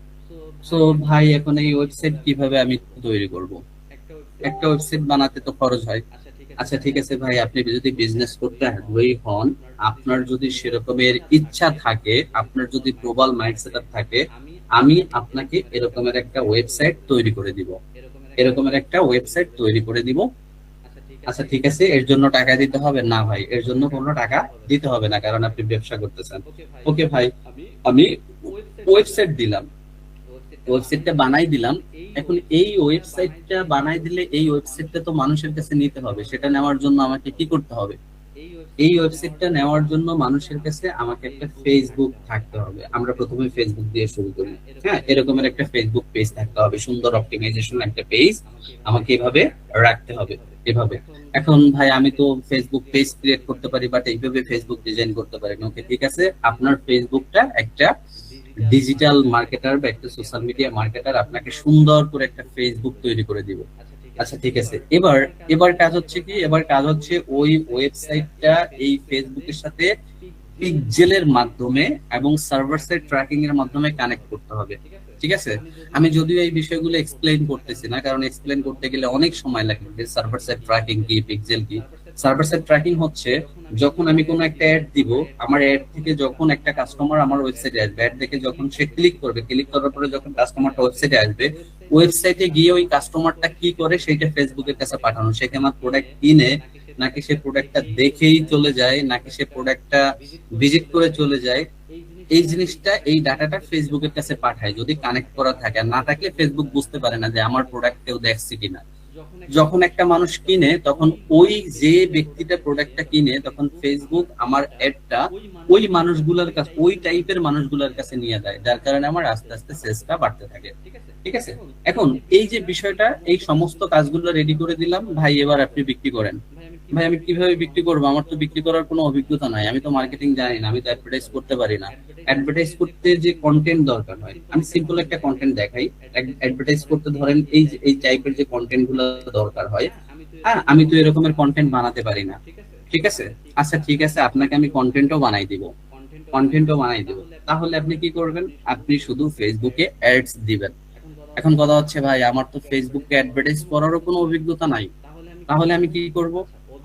সো ভাই, এখন এই ওয়েবসাইট কিভাবে আমি তৈরি করব? একটা ওয়েবসাইট বানাতে তো খরচ হয়। আচ্ছা ঠিক আছে ভাই, আপনি যদি বিজনেস করতে আগ্রহী হন, আপনার যদি সেরকমের ইচ্ছা থাকে, আপনার যদি গ্লোবাল মাইন্ডসেট থাকে, আমি আপনাকে এরকমের একটা ওয়েবসাইট তৈরি করে দিব, এরকমের একটা ওয়েবসাইট তৈরি করে দিব। আচ্ছা ঠিক আছে, এর জন্য টাকা দিতে হবে না? ভাই, এর জন্য কোনো টাকা দিতে হবে না, কারণ আপনি ব্যবসা করতেছেন। ওকে ভাই, আমি ওয়েবসাইট দিলাম, ওয়েবসাইটটা বানাই দিলাম। এখন এই ওয়েবসাইটটা বানাই দিলে এই ওয়েবসাইটটা তো মানুষের কাছে নিতে হবে, সেটা নেওয়ার জন্য আমাকে কি করতে হবে? এই ওয়েবসাইটটা নেওয়ার জন্য মানুষের কাছে আমাকে একটা ফেসবুক থাকতে হবে। আমরা প্রথমে ফেসবুক দিয়ে শুরু করি। হ্যাঁ, এরকমের একটা ফেসবুক পেজ থাকতে হবে, সুন্দর অপটিমাইজেশন একটা পেজ আমাকে এভাবে রাখতে হবে। এভাবে এখন ভাই আমি তো ফেসবুক পেজ ক্রিয়েট করতে পারি, বাট এইভাবে ফেসবুক ডিজাইন করতে পারি না। ওকে, ঠিক আছে, আপনার ফেসবুকটা একটা ডিজিটাল মার্কেটার বা একটা সোশ্যাল মিডিয়া মার্কেটার আপনাকে সুন্দর করে একটা ফেসবুক তৈরি করে দিবে। আচ্ছা ঠিক আছে, এবার এবার কাজ হচ্ছে কি, এবার কাজ হচ্ছে ওই ওয়েবসাইটটা এই ফেসবুকের সাথে পিক্সেলের মাধ্যমে এবং সার্ভার সাইড ট্র্যাকিং এর মাধ্যমে কানেক্ট করতে হবে। ঠিক আছে, আমি যদিও এই বিষয়গুলো এক্সপ্লেইন করতেছি না, কারণ এক্সপ্লেইন করতে গেলে অনেক সময় লাগবে। সার্ভার সাইড ট্র্যাকিং কি, পিক্সেল কি? সার্ভার সাইড ট্র্যাকিং হচ্ছে যখন আমি কোনো একটা অ্যাড দিব, আমার অ্যাড থেকে যখন একটা কাস্টমার আমার ওয়েবসাইটে আসবে, অ্যাড দেখে যখন সে ক্লিক করবে, ক্লিক করার পরে যখন কাস্টমারটা ওয়েবসাইটে আসবে, ওয়েবসাইটে গিয়ে ওই কাস্টমারটা কি করে সেইটা ফেসবুকের কাছে পাঠানো। সে কি আমার প্রোডাক্ট কিনে, নাকি সে প্রোডাক্টটা দেখেই চলে যায়, নাকি সে প্রোডাক্টটা ভিজিট করে চলে যায়, এই জিনিসটা, এই ডাটাটা ফেসবুকের কাছে পাঠায় যদি কানেক্ট করা থাকে। আর না থাকলে ফেসবুক বুঝতে পারে না যে আমার প্রোডাক্ট কেউ দেখছে কিনা। যখন একটা মানুষ কিনে, তখন ওই যে ব্যক্তিটা প্রোডাক্টটা কিনে, তখন ফেসবুক আমার অ্যাডটা ওই মানুষগুলোর কাছে, ওই টাইপের মানুষগুলোর কাছে নিয়ে যায়, যার কারণে আমার আস্তে আস্তে সেলসটা বাড়তে থাকে। ঠিক আছে, এখন এই যে বিষয়টা, এই সমস্ত কাজগুলো রেডি করে দিলাম ভাই, এবার আপনি বিক্রি করেন। ভাই আমি কিভাবে বিক্রি করবো? আমার তো বিক্রি করার কোনো অভিজ্ঞতা নাই, আমি তো মার্কেটিং জানি না, আমি তো অ্যাডভার্টাইজ করতে পারি না। অ্যাডভার্টাইজ করতে যে কন্টেন্ট দরকার হয়, আমি সিম্পল একটা কন্টেন্ট দেখাই। অ্যাডভার্টাইজ করতে ধরেন এই টাইপের যে কন্টেন্ট গুলো দরকার হয়, হ্যাঁ, আমি তো এরকমের কন্টেন্ট বানাতে পারি না। ঠিক আছে, আচ্ছা ঠিক আছে, আপনাকে আমি কন্টেন্টও বানাই দিব, কন্টেন্টও বানাই দিব। তাহলে আপনি কি করবেন? আপনি শুধু ফেসবুকে অ্যাডস দিবেন। এখন কথা হচ্ছে ভাই, আমার তো ফেসবুকে অ্যাডভার্টাইজ করারও কোনো অভিজ্ঞতা নাই, তাহলে আমি কি করব?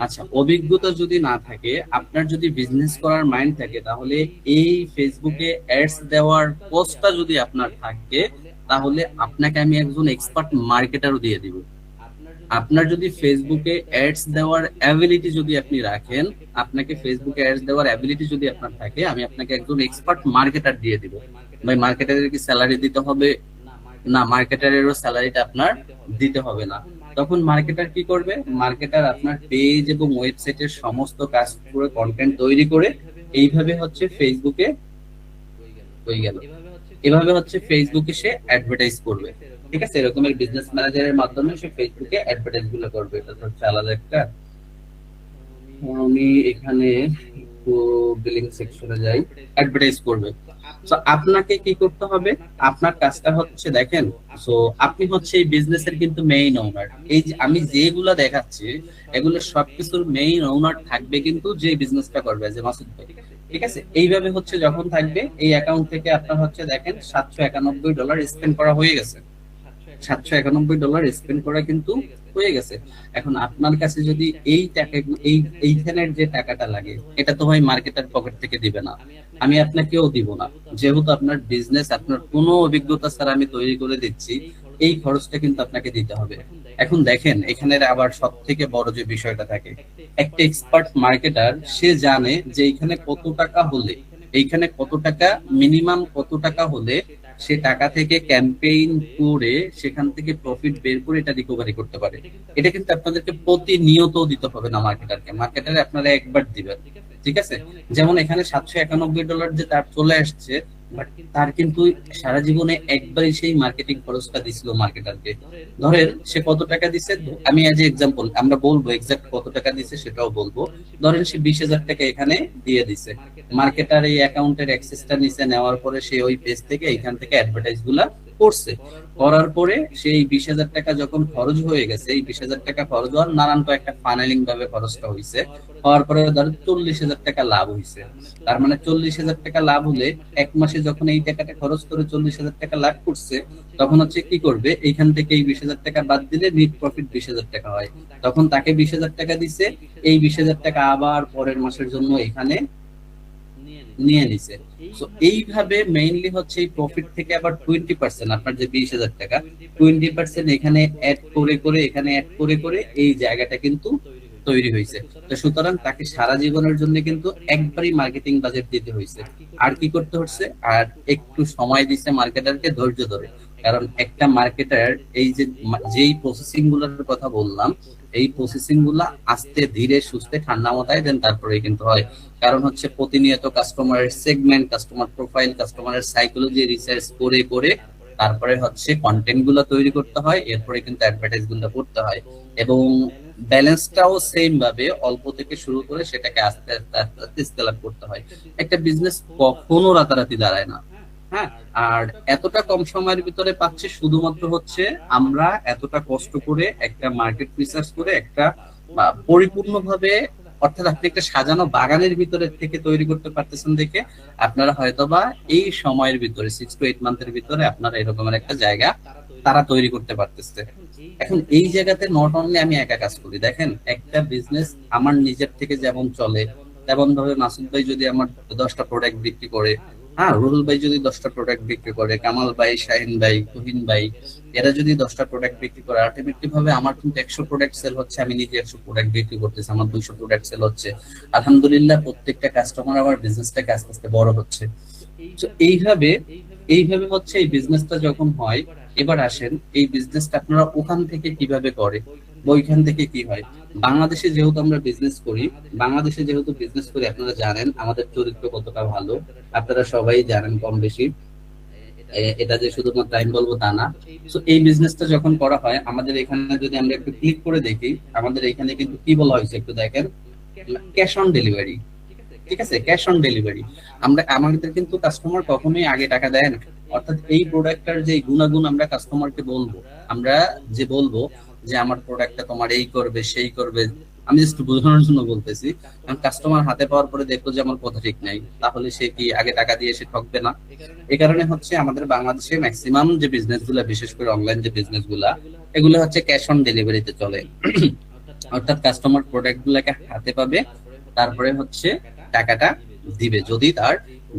আচ্ছা, অভিজ্ঞতা যদি না থাকে, আপনার যদি বিজনেস করার মাইন্ড থাকে, তাহলে এই ফেসবুকে অ্যাডস দেওয়ার কোর্সটা যদি আপনার থাকে, তাহলে আপনাকে আমি একজন এক্সপার্ট মার্কেটারও দিয়ে দিব। আপনার যদি ফেসবুকে অ্যাডস দেওয়ার অ্যাবিলিটি যদি আপনি রাখেন, আপনাকে ফেসবুকে অ্যাডস দেওয়ার অ্যাবিলিটি যদি আপনার থাকে, আমি আপনাকে একজন এক্সপার্ট মার্কেটার দিয়ে দিব। ভাই মার্কেটারের কি স্যালারি দিতে হবে? না, মার্কেটারেরও স্যালারিটা আপনার দিতে হবে না। তখন মার্কেটার কি করবে? মার্কেটার আপনার পেজ এবং ওয়েবসাইটের সমস্ত কাজ করে, কন্টেন্ট তৈরি করে এইভাবে হচ্ছে ফেসবুকে হয়ে গেল, এভাবে হচ্ছে ফেসবুকে সে অ্যাডভার্টাইজ করবে। ঠিক আছে, এরকমের বিজনেস ম্যানেজারের মাধ্যমে সে ফেসবুকে অ্যাডভার্টাইজ গুলো করবে। এটা তো হচ্ছে আলাদা একটা। আমি এখানে বিলিং সেকশনে যাই, অ্যাডভার্টাইজ করবে। তো আপনাকে কি করতে হবে? আপনার কাজটা হচ্ছে দেখেন, সো আপনি হচ্ছে এই বিজনেসের কিন্তু মেইন ওনার। এই যে আমি যেগুলা দেখাচ্ছি, এগুলো সবকিছুর মেইন ওনার থাকবে কিন্তু যে বিজনেসটা করবে, যে মাসুদ ভাই। ঠিক আছে, এইভাবে হচ্ছে যখন থাকবে, এই অ্যাকাউন্ট থেকে আপনার হচ্ছে দেখেন $791 স্পেন্ড করা হয়ে গেছে। $791 স্পেন্ড করা কিন্তু হয়ে গেছে। এখন আপনার কাছে যদি এই টাকা, এইখানের যে টাকাটা লাগে, এটা তো ভাই মার্কেটার পকেট থেকে দিবে না, আমি আপনাকেও দিব না। যেহেতু আপনার বিজনেস, আপনার কোনো অভিজ্ঞতা ছাড়া আমি তৈরি করে দিচ্ছি, এই খরচটা কিন্তু আপনাকে দিতে হবে। এখন দেখেন, এখানে আবার সব থেকে বড় যে বিষয়টা থাকে, একটা এক্সপার্ট মার্কেটার সে জানে যে এইখানে কত টাকা হলে, এইখানে কত টাকা, মিনিমাম কত টাকা হলে সে টাকা থেকে ক্যাম্পেইন করে সেখান থেকে প্রফিট বের করে এটা রিকভারি করতে পারে। এটা কিন্তু আপনাদেরকে প্রতিনিয়ত দিতে হবে না মার্কেটারকে, মার্কেটারে আপনারা একবার দিবেন। ঠিক আছে, যেমন এখানে $791 যে তার চলে আসছে, বাট তার কিন্তু সারা জীবনে একবারই সেই মার্কেটিং খরচটা দিছিল মার্কেটারকে। ধরেন সে কত টাকা দিছে, আমি এজ এক্সাম্পল, আমরা বলবো এক্সাক্ট কত টাকা দিছে সেটাও বলবো। ধরেন সে 20,000 টাকা এখানে দিয়ে দিছে, মার্কেটার এই অ্যাকাউন্টের অ্যাক্সেসটা নিচে, নেওয়ার পরে সে ওই পেজ থেকে, এখান থেকে অ্যাডভার্টাইজ গুলা করছে। করার পরে সেই 20,000 টাকা যখন খরচ হয়ে গেছে, এই 20,000 টাকা খরচ হওয়ার নানান কয়েকটা ফানেলিং ভাবে খরচটা হয়েছে, হওয়ার পরে ধরো 40,000 টাকা লাভ হয়েছে। তার মানে 40,000 টাকা লাভ হলে এক মাসে যখন এই টাকাটা খরচ করে 40,000 টাকা লাভ করছে, তখন হচ্ছে কি করবে, এইখান থেকে এই 20,000 টাকা বাদ দিলে নেট প্রফিট 20,000 টাকা হয়। তখন তাকে 20,000 টাকা দিছে, এই 20,000 টাকা আবার পরের মাসের জন্য এখানে নিয়ে নিছে। তো এইভাবে মেইনলি হচ্ছে এই প্রফিট থেকে আবার 20%, আপনার যে 20,000 টাকা, 20% এখানে অ্যাড করে করে, এখানে অ্যাড করে করে এই জায়গাটা কিন্তু তৈরি হয়েছে। তো সুতরাং তাকে সারা জীবনের জন্য কিন্তু একবারই মার্কেটিং বাজেট দিতে হয়েছে। আর কি করতে হচ্ছে? আর একটু সময় দিচ্ছে মার্কেটারকে, ধৈর্য ধরে কারণ একটা মার্কেটার এই যে যেই প্রসেসিং গুলোর কথা বললাম, এই প্রসেসিং গুলা আস্তে ধীরে সুস্থে ঠান্ডা মাথায় দেন তারপরে কিন্তু হয়। কারণ হচ্ছে প্রতিনিয়ত কাস্টমারের সেগমেন্ট, কাস্টমার প্রোফাইল, কাস্টমারের সাইকোলজি রিসার্চ করে করে তারপরে হচ্ছে কন্টেন্ট গুলো তৈরি করতে হয়, এরপরে কিন্তু অ্যাডভার্টাইজ গুলো করতে হয়। এবং ব্যালেন্সটাও সেম ভাবে অল্প থেকে শুরু করে সেটাকে আস্তে আস্তে আস্তে আস্তে স্কেল আপ করতে হয়। একটা বিজনেস কখনো রাতারাতি দাঁড়ায় না। হ্যাঁ, আর এতটা কম সময়ের ভিতরে পাচ্ছে শুধুমাত্র হচ্ছে আমরা এতটা কষ্ট করে একটা মার্কেট রিসার্চ করে একটা পরিপূর্ণভাবে, অর্থাৎ আপনি একটা সাজানো বাগানের ভিতরে থেকে তৈরি করতে পারতেছেন দেখে আপনারা হয়তোবা এই সময়ের ভিতরে 6 to 8 মান্থের ভিতরে আপনারা এরকমের একটা জায়গা তারা তৈরি করতে পারতেছে। এখন এই জায়গাতে নট অনলি আমি একা কাজ করি, দেখেন একটা বিজনেস আমার নিজের থেকে যেমন চলে তেমন ভাবে মাসুদ ভাই যদি আমার 10টা প্রোডাক্ট বিক্রি করে, হ্যাঁ রুহুল ভাই যদি 10টা প্রোডাক্ট বিক্রি করে, কামাল ভাই, শাহিন ভাই, তুহিন ভাই, এরা যদি 10টা প্রোডাক্ট বিক্রি করে, আলটিমেটলি ভাবে আমার কিন্তু 100 প্রোডাক্ট সেল হচ্ছে, আমি নিজে 100 প্রোডাক্ট বিক্রি করতেছি, আমার 200 প্রোডাক্ট সেল হচ্ছে। আলহামদুলিল্লাহ প্রত্যেকটা কাস্টমার আমার বিজনেসটাকে আস্তে আস্তে বড় হচ্ছে। তো এইভাবে এইভাবে হচ্ছে এই বিজনেসটা যখন হয়। এবার আসেন এই বিজনেসটা আপনারা ওখান থেকে কিভাবে করে বা ওইখান থেকে কি হয়। বাংলাদেশে যেহেতু আমরা বিজনেস করি, বাংলাদেশে যেহেতু বিজনেস করি আপনারা জানেন আমাদের চরিত্র কতটা ভালো, আপনারা সবাই জানেন কম বেশি। এটা যে শুধুমাত্র আমি বলবো তা না। তো এই বিজনেসটা যখন করা হয় আমাদের এখানে যদি আমরা একটু ক্লিক করে দেখি, আমাদের এখানে কিন্তু কি বলা হয়েছে একটু দেখেন, ক্যাশ অন ডেলিভারি। ঠিক আছে, ক্যাশ অন ডেলিভারি। আমরা আমাদের কিন্তু কাস্টমার কখনোই আগে টাকা দেয় না। অর্থাৎ এই প্রোডাক্টটার যে গুণাগুণ আমরা কাস্টমারকে বলবো, আমরা যে বলবো যে আমার প্রোডাক্টটা তোমার এই করবে সেই করবে, আমি জাস্ট বোঝানোর জন্য বলতেছি। কারণ কাস্টমার হাতে পাওয়ার পরে দেখলো যে আমার কথা ঠিক নাই, তাহলে সে কি আগে টাকা দিয়ে সে ঠকবে না? এই কারণে হচ্ছে আমাদের বাংলাদেশে ম্যাক্সিমাম যে বিজনেস গুলা, বিশেষ করে অনলাইন যে বিজনেস গুলা, এগুলো হচ্ছে ক্যাশ অন ডেলিভারিতে চলে। অর্থাৎ কাস্টমার প্রোডাক্ট গুলাকে হাতে পাবে, তারপরে হচ্ছে টাকাটা দিবে যদি তার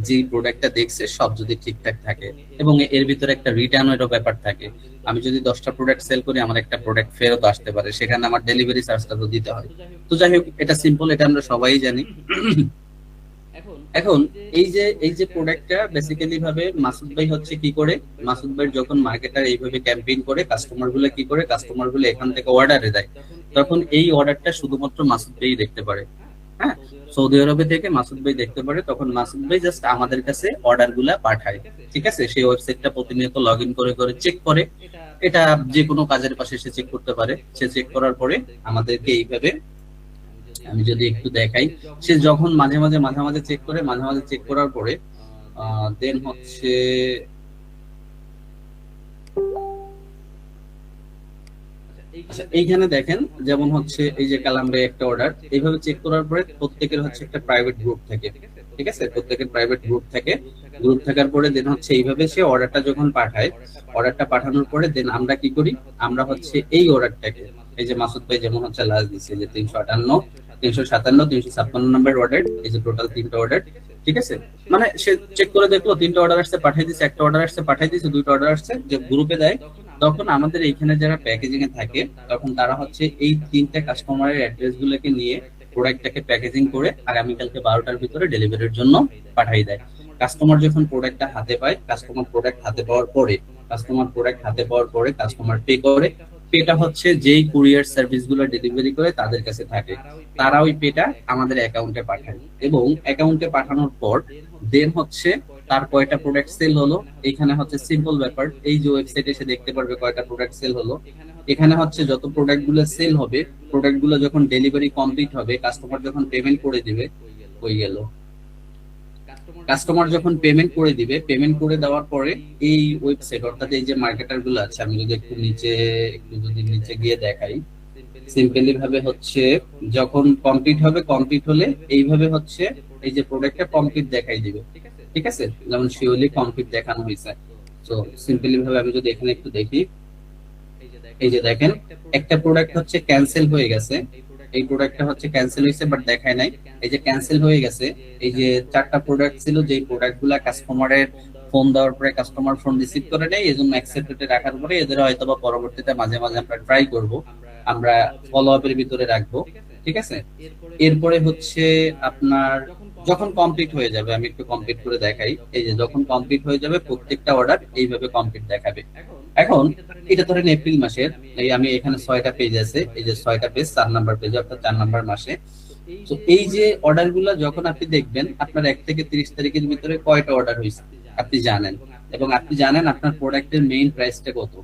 যে প্রোডাক্টটা দেখছে সব যদি ঠিকঠাক থাকে, এবং এর ভিতরে একটা রিটার্নেরও ব্যাপার থাকে। আমি যদি 10টা প্রোডাক্ট সেল করি আমার একটা প্রোডাক্ট ফেরত আসতে পারে, সেখানে আমার ডেলিভারি চার্জটা তো দিতে হয়। তো যাই হোক, এটা সিম্পল, এটা আমরা সবাই জানি। এখন এই যে প্রোডাক্টটা বেসিক্যালি ভাবে মাসুদ ভাই হচ্ছে কি করে, মাসুদ ভাই যখন মার্কেটার এইভাবে ক্যাম্পেইন করে কাস্টমার গুলো কি করে, কাস্টমার গুলো এখান থেকে অর্ডারে দেয়, তখন এই অর্ডারটা শুধুমাত্র মাসুদ ভাই দেখতে পারে। হ্যাঁ, সৌদি আরবে থেকে মাসুদ ভাই দেখতে পারে, তখন মাসুদ ভাই জাস্ট আমাদের কাছে অর্ডার গুলা পাঠায়। ঠিক আছে, সেই ওয়েবসাইটটা প্রতিনিয়ত লগ ইন করে করে চেক করে। এটা যে কোনো কাজের পাশে সে চেক করতে পারে। সে চেক করার পরে আমাদেরকে এইভাবে, আমি যদি একটু দেখাই, সে যখন মাঝে মাঝে চেক করে, মাঝে মাঝে চেক করার পরে দেন হচ্ছে আচ্ছা এইখানে দেখেন, যেমন হচ্ছে এই যে কালামরে একটা অর্ডার, এইভাবে চেক করার পরে প্রত্যেকের হচ্ছে একটা প্রাইভেট গ্রুপ থাকে। ঠিক আছে, প্রত্যেকের প্রাইভেট গ্রুপ থাকে। গ্রুপ থাকার পরে দেন হচ্ছে এইভাবে সে অর্ডারটা যখন পাঠায়, অর্ডারটা পাঠানোর পরে দেন আমরা কি করি, আমরা হচ্ছে এই অর্ডারটাকে, এই যে মাসুদ ভাই যেমন হচ্ছে লাস্ট দিচ্ছে যে 358, 357, 356 নম্বর অর্ডার, এই যে টোটাল 3টা অর্ডার। ঠিক আছে, মানে সে চেক করে দেখলো 3টা অর্ডার আসছে পাঠিয়ে দিচ্ছে, একটা অর্ডার আসছে পাঠিয়ে দিচ্ছে, 2টা অর্ডার আসছে, যে গ্রুপে দেয়। তখন আমাদের এইখানে যারা প্যাকেজিং এ থাকে, তখন তারা হচ্ছে এই 3টা কাস্টমারের অ্যাড্রেস গুলোকে নিয়ে প্রোডাক্টটাকে প্যাকেজিং করে আগামীকালকে 12টার ভিতরে ডেলিভারির জন্য পাঠিয়ে দেয়। কাস্টমার যখন প্রোডাক্টটা হাতে পায়, কাস্টমার প্রোডাক্ট হাতে পাওয়ার পরে কাস্টমার পে করে। পেটা হচ্ছে যেই কুরিয়ার সার্ভিস গুলো ডেলিভারি করে তাদের কাছে থাকে, তারা ওই পেটা আমাদের অ্যাকাউন্টে পাঠায়। এবং অ্যাকাউন্টে পাঠানোর পর দেন হচ্ছে তার কয়টা প্রোডাক্ট সেল হলো, এখানে হচ্ছে সিম্পল ব্যাপার, এই যে ওয়েবসাইটে এসে দেখতে পারবে কয়টা প্রোডাক্ট সেল হলো। এখানে হচ্ছে যত প্রোডাক্ট গুলো সেল হবে, প্রোডাক্ট গুলো যখন ডেলিভারি কমপ্লিট হবে, কাস্টমার যখন পেমেন্ট করে দিবে, হয়ে গেল। কাস্টমার যখন পেমেন্ট করে দিবে, পেমেন্ট করে দেওয়ার পরে এই ওয়েবসাইট, অর্থাৎ এই যে মার্কেটার গুলো আছে, আমি যদি একটু যদি নিচে গিয়ে দেখাই, সিম্পলি ভাবে হচ্ছে যখন কমপ্লিট হবে, কমপ্লিট হলে এইভাবে হচ্ছে এই যে প্রোডাক্টটা কমপ্লিট দেখাই দিবে। ঠিক আছে, যেমন শিওরলি কমপ্লিট দেখানো হয়েছে। তো সিম্পলি ভাবে আমি যদি এখানে একটু দেখি, এই যে দেখেন একটা প্রোডাক্ট হচ্ছে ক্যান্সেল হয়ে গেছে, এই প্রোডাক্টটা হচ্ছে ক্যান্সেল হয়েছে বাট দেখায় নাই। এই যে ক্যান্সেল হয়ে গেছে, এই যে 4টা প্রোডাক্ট ছিল, যে প্রোডাক্ট গুলা কাস্টমারের ফোন দেওয়ার পরে কাস্টমার ফোন রিসিভ করে নেয়, এই জন্য অ্যাকসেপ্টেড রাখার পরে এদের হয়তো বা পরবর্তীতে মাঝে মাঝে আমরা ট্রাই করব, আমরা ফলো আপের ভিতরে রাখবো। ঠিক আছে, এরপরে হচ্ছে আপনার যখন কমপ্লিট হয়ে যাবে, আমি একটু কমপ্লিট করে দেখাই। এই যে যখন কমপ্লিট হয়ে যাবে প্রত্যেকটা অর্ডার এইভাবে কমপ্লিট দেখাবে। এখন এটা ধরেন এপ্রিল মাসের, এই আমি এখানে 6টা পেজ আছে, এই যে 6টা পেজ 4 নাম্বার পেজ, অর্থাৎ 4 নাম্বার মাসে। তো এই যে অর্ডার গুলা যখন আপনি দেখবেন আপনার 1 থেকে 30 তারিখের ভিতরে কয়টা অর্ডার হয়েছে আপনি জানেন, এবং আপনি জানেন আপনার প্রোডাক্টের মেইন প্রাইসটা কত।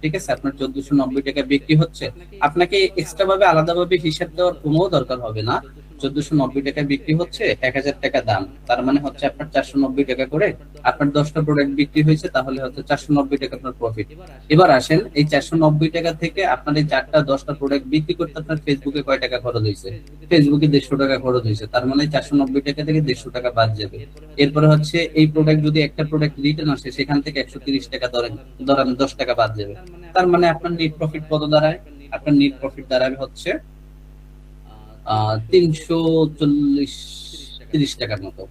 ঠিক আছে, আপনার 1490 টাকা বিক্রি হচ্ছে, আপনাকে এক্সট্রা ভাবে আলাদা ভাবে হিসাব দেওয়ার কোনো দরকার হবে না। 1490 টাকা বিক্রি হচ্ছে, 1000 টাকা দাম, তার মানে হচ্ছে আপনার 490 টাকা করে। আপনার 10টা প্রোডাক্ট বিক্রি হয়েছে, তাহলে হচ্ছে 490 টাকা আপনার প্রফিট। এবার আসেন এই 490 টাকা থেকে আপনার এই 4টা 10টা প্রোডাক্ট বিক্রি করতে আপনার ফেসবুকে কয় টাকা খরচ হয়েছে? ফেসবুকে 150 টাকা খরচ হয়েছে, তার মানে 490 টাকা থেকে 150 টাকা বাদ যাবে। এরপরে হচ্ছে এই প্রোডাক্ট যদি একটা প্রোডাক্ট রিটার্ন আসে, সেখান থেকে 130 টাকা ধরেন, ধরেন 10 টাকা বাদ যাবে। তার মানে আপনার নেট প্রফিট কত দাঁড়ায়? আপনার নেট প্রফিট দাঁড়াবে হচ্ছে 340 30 টাকার মতো।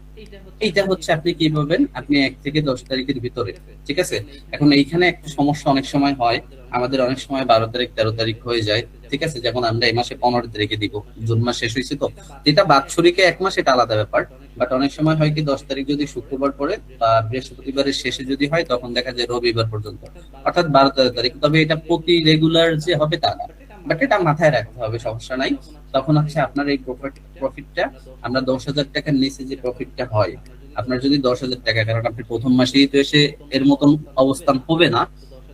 এইটা হচ্ছে আপনি কি পাবেন, আপনি 1 থেকে 10 তারিখের ভিতরে। ঠিক আছে, এখন এইখানে একটা সমস্যা অনেক সময় হয়, আমাদের অনেক সময় 12 তারিখ 13 তারিখ হয়ে যায়। ঠিক আছে, যেমন আমরা এই মাসে 15 তারিখে দিব, জুন মাস শেষ হয়েছে তো, যেটা বাৎসরিক 1 মাস, এটা আলাদা ব্যাপার। বাট অনেক সময় হয় কি 10 তারিখ যদি শুক্রবার পরে বা বৃহস্পতিবারের শেষে যদি হয়, তখন দেখা যায় রবিবার পর্যন্ত, অর্থাৎ 12 তারিখ। তবে এটা প্রতি রেগুলার যে হবে তা না, বাট এটা মাথায় রাখতে হবে, সমস্যা নাই। তখন হচ্ছে আপনার এই প্রফিটটা, আমরা 10,000 টাকার নিচে যে প্রফিটটা হয়, আপনার যদি 10,000 টাকা, কারণ আপনি প্রথম মাসেই তো এসে এর মতন অবস্থান হবে না,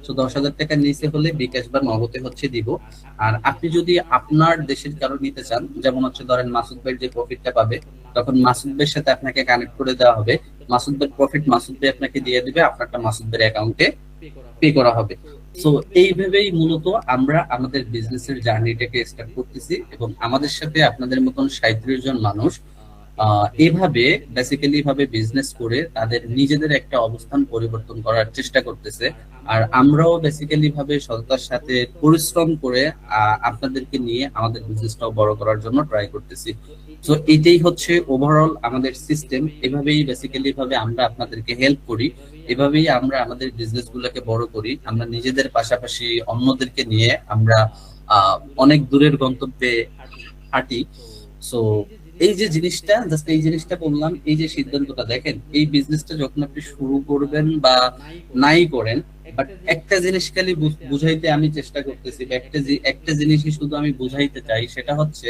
তো 10,000 টাকার নিচে হলে বিকাশ বা নগদে হচ্ছে দিব। আর আপনি যদি আপনার দেশের কারো নিতে চান, যেমন হচ্ছে ধরেন মাসুদ ভাই যে প্রফিটটা পাবে, তখন মাসুদ ভাইয়ের সাথে আপনাকে কানেক্ট করে দেওয়া হবে। মাসুদ ভাইয়ের প্রফিট মাসুদ ভাই আপনাকে দিয়ে দিবে, আপনারটা মাসুদ ভাইয়ের অ্যাকাউন্টে পে করা হবে। সো এইভাবেই মূলত আমরা আমাদের বিজনেসের জার্নিটাকে স্টার্ট করতেছি, এবং আমাদের সাথে আপনাদের মতন 37 জন মানুষ এভাবে বেসিক্যালি ভাবে বিজনেস করে তাদের নিজেদের একটা অবস্থান পরিবর্তন করার চেষ্টা করতেছে। আর আমরাও বেসিক্যালি ভাবে সততার সাথে পরিশ্রম করে আপনাদেরকে নিয়ে আমাদের বিজনেসটাও বড় করার জন্য ট্রাই করতেছি। তো এটাই হচ্ছে ওভারঅল আমাদের সিস্টেম। এভাবেই বেসিক্যালি ভাবে আমরা আপনাদেরকে হেল্প করি, এভাবেই আমরা আমাদের বিজনেস গুলোকে বড় করি। আমরা নিজেদের পাশাপাশি অন্যদেরকে নিয়ে আমরা অনেক দূরের গন্তব্যে হাঁটি। সো এই যে জিনিসটা, জাস্ট এই জিনিসটা বললাম, এই যে সিদ্ধান্তটা দেখেন, এই বিজনেসটা যখন আপনি শুরু করবেন বা নাই করেন, বাট একটা জিনিস খালি বুঝাইতে আমি চেষ্টা করতেছি, বা একটা জিনিসই শুধু আমি বুঝাইতে চাই, সেটা হচ্ছে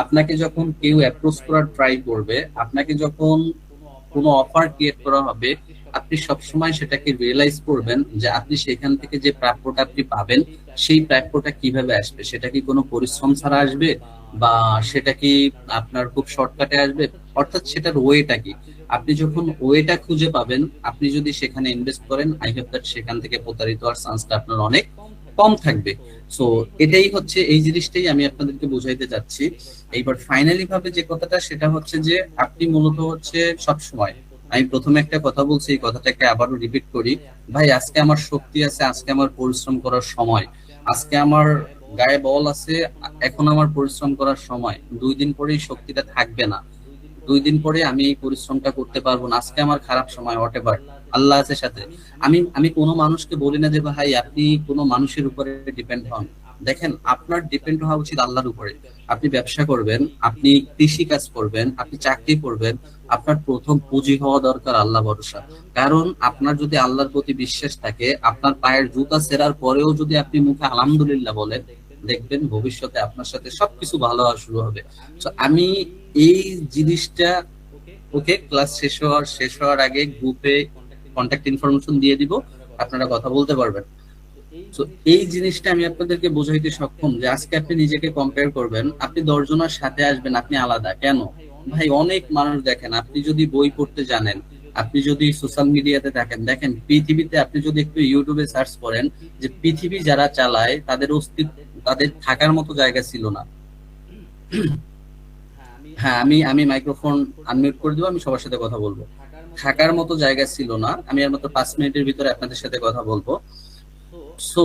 আপনাকে যখন কেউ অ্যাপ্রোচ করার ট্রাই করবে, আপনাকে যখন কোনো অফার ক্রিয়েট করা হবে, আপনি সবসময় সেটাকে রিয়েলাইজ করবেন যে আপনি সেখান থেকে যে প্রাপ্যটা আপনি পাবেন, সেই প্রাপ্যটা কিভাবে আসবে। সেটা কি কোনো পরিশ্রম ছাড়া আসবে, বা সেটা কি আপনার খুব শর্টকাটে আসবে, অর্থাৎ সেটার ওয়েটা কি। আপনি যখন ওয়েটা খুঁজে পাবেন, আপনি যদি সেখানে ইনভেস্ট করেন, আই হোপ দ্যাট সেখান থেকে প্রতারিত হওয়ার চান্সটা আপনার অনেক কম থাকবে। সো এটাই হচ্ছে, এই জিনিসটাই আমি আপনাদেরকে বুঝাইতে চাচ্ছি। এইবার ফাইনালি ভাবে যে কথাটা, সেটা হচ্ছে যে আপনি মূলত হচ্ছে সব সময়, আমি প্রথমে একটা কথা বলছি, এই কথাটাকে আবারও রিপিট করি, ভাই আজকে আমার শক্তি আছে, আজকে আমার পরিশ্রম করার সময়, আজকে আমার গায়ে বল আছে, এখন আমার পরিশ্রম করার সময়। 2 দিন পরেই শক্তিটা থাকবে না, 2 দিন পরে আমি এই পরিশ্রমটা করতে পারবো না, আজকে আমার খারাপ সময়, হোয়াট এভার, আল্লাহ আছে সাথে। আমি আমি কোনো মানুষকে বলি না যে ভাই আপনি কোনো মানুষের উপরে ডিপেন্ড হন। দেখেন, আপনার ডিপেন্ড হওয়া উচিত আল্লাহর উপরে। আপনি ব্যবসা করবেন, আপনি কৃষি কাজ করবেন, আপনি চাকরি করবেন, আপনার প্রথম পুঁজি হওয়া দরকার আল্লাহ ভরসা। কারণ আপনার যদি আল্লাহর প্রতি বিশ্বাস থাকে, আপনার পায়ের জুতা ছেঁড়ার পরেও যদি আপনি মুখে আলহামদুলিল্লাহ বলেন, দেখবেন ভবিষ্যতে আপনার সাথে সবকিছু ভালো হওয়া শুরু হবে। তো আমি এই জিনিসটা, ওকে, ক্লাস শেষ হওয়ার আগে গ্রুপে কন্ট্যাক্ট ইনফরমেশন দিয়ে দিব, আপনারা কথা বলতে পারবেন। তো এই জিনিসটা আমি আপনাদেরকে বোঝাইতে সক্ষম যে আজকে আপনি নিজেকে কম্পেয়ার করবেন, আপনি 10 জনের সাথে আসবেন, আপনি আলাদা কেন? ভাই অনেক মানুষ, দেখেন আপনি যদি বই পড়তে জানেন, আপনি যদি সোশ্যাল মিডিয়াতে থাকেন, দেখেন পৃথিবীতে আপনি যদি একটু ইউটিউবে সার্চ করেন, যে পৃথিবী যারা চালায় তাদের অস্তিত্ব, তাদের থাকার মতো জায়গা ছিল না। হ্যাঁ, আমি আমি মাইক্রোফোন আনমিউট করে দিব, আমি সবার সাথে কথা বলবো। থাকার মতো জায়গা ছিল না, আমি আর মাত্র 5 মিনিটের ভিতরে আপনাদের সাথে কথা বলবো। সো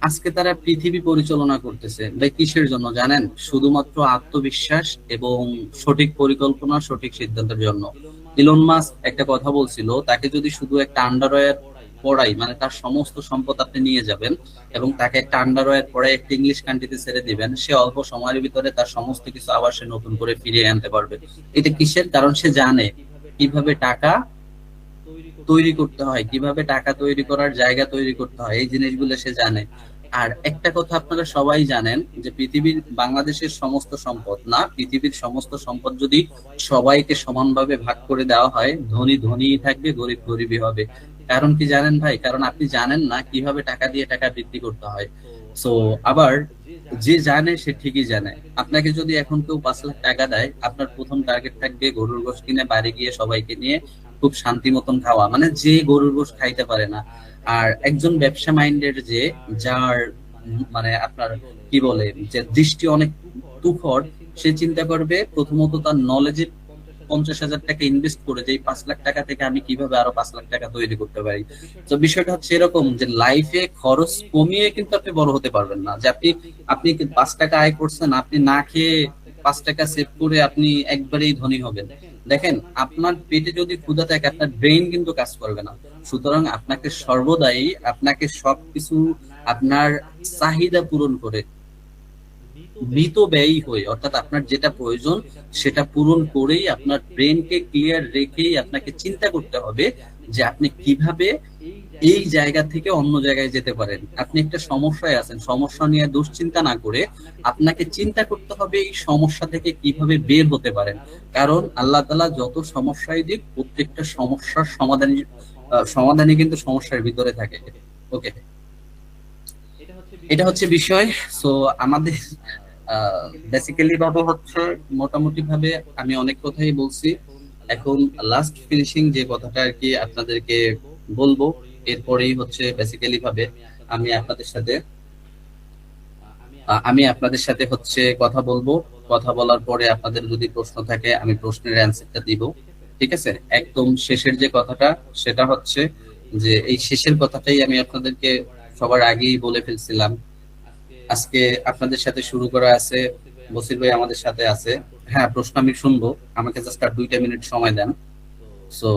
আজকে তারা পৃথিবী পরিচালনা করতেছে ভাই কিসের জন্য জানেন? শুধুমাত্র আত্মবিশ্বাস এবং সঠিক পরিকল্পনা, সঠিক সিদ্ধান্তের জন্য। ইলন মাস্ক একটা কথা বলছিল, তাকে যদি শুধু একটা আন্ডারওয়্যার পড়াই, মানে তার সমস্ত সম্পদ আপনি নিয়ে যাবেন এবং তাকে একটা আন্ডারওয়্যার পরে একটা ইংলিশ কান্ট্রিতে ছেড়ে দিবেন, সে অল্প সময়ের ভিতরে তার সমস্ত কিছু আবার সে নতুন করে ফিরিয়ে আনতে পারবে। এটা কিসের কারণ? সে জানে কিভাবে টাকা তৈরি করতে হয়, কিভাবে টাকা তৈরি করার জায়গা তৈরি করতে হয়, এই জিনিসগুলো সে জানে। আর একটা কথা আপনারা সবাই জানেন যে পৃথিবীর, বাংলাদেশের সমস্ত সম্পদ না, পৃথিবীর সমস্ত সম্পদ যদি সবাইকে সমানভাবে ভাগ করে দেওয়া হয়, ধনী ধনীই থাকবে, গরিব গরিবই হবে। কারণ কি জানেন ভাই? কারণ আপনি জানেন না কিভাবে টাকা দিয়ে টাকা বৃদ্ধি করতে হয়। সো আবার যে জানে সে ঠিকই জানে। আপনাকে যদি এখন কেউ 5 লাখ টাকা দেয়, আপনার প্রথম টার্গেট থাকবে গরুর গোশত কিনে বাড়ি গিয়ে সবাইকে নিয়ে খুব শান্তি মতন খাওয়া, মানে যে গরুর গোশত খাইতে পারে না। আর একজন ব্যবসা মাইন্ডের যে, যার মানে আপনার কি বলে, যে দৃষ্টি অনেক তুখর, সে চিন্তা করবে প্রথমত তার নলেজে 50,000 টাকা ইনভেস্ট করে যে এই 5 লাখ টাকা থেকে আমি কিভাবে আরো 5 লাখ টাকা তৈরি করতে পারি। তো বিষয়টা হচ্ছে এরকম যে লাইফে খরচ কমিয়ে কিন্তু আপনি বড় হতে পারবেন না। যে আপনি আপনি 5 টাকা আয় করছেন, আপনি না খেয়ে 5 টাকা সেভ করে আপনি একবারেই ধনী হবেন। দেখেন, আপনার পেটে যদি ক্ষুধা থাকে আপনার ব্রেইন কিন্তু কাজ করবে না। সুতরাং আপনাকে সর্বদাই আপনাকে সবকিছু আপনার চাহিদা পূরণ করে মৃত ব্যয়ী হয়ে, অর্থাৎ আপনার যেটা প্রয়োজন সেটা পূরণ করেই, আপনার ব্রেনকে ক্লিয়ার রেখেই আপনাকে চিন্তা করতে হবে যে আপনি কিভাবে এই জায়গা থেকে অন্য জায়গায় যেতে পারেন। আপনি একটা সমস্যায় আছেন, সমস্যা নিয়ে দুশ্চিন্তা না করে আপনাকে চিন্তা করতে হবে এই সমস্যা থেকে কিভাবে বের হতে পারেন। কারণ আল্লাহ তাআলা যত সমস্যাই দিক, প্রত্যেকটা সমস্যার সমাধানই কিন্তু সমস্যার ভিতরে থাকে। ওকে, এটা হচ্ছে বিষয়। সো আমাদের বেসিক্যালি ভাবে হচ্ছে, মোটামুটি ভাবে আমি অনেক কথাই বলছি। এখন লাস্ট ফিনিশিং যে কথাটা আর কি আপনাদেরকে বলবো, এরপরেই হচ্ছে বেসিক্যালি ভাবে আমি আপনাদের সাথে হচ্ছে কথা বলবো। কথা বলার পরে আপনাদের যদি প্রশ্ন থাকে আমি প্রশ্নের অ্যান্সারটা দিব। ঠিক আছে? একদম শেষের যে কথাটা সেটা হচ্ছে যে, এই শেষের কথাটাই আমি আপনাদেরকে সবার আগেই বলে ফেলছিলাম। আজকে আপনাদের সাথে শুরু করা আছে, বসির ভাই আমাদের সাথে আছে। হ্যাঁ, প্রশ্ন আমি শুনবো, আমাকে জাস্ট আর 2টা মিনিট সময় দেন। সো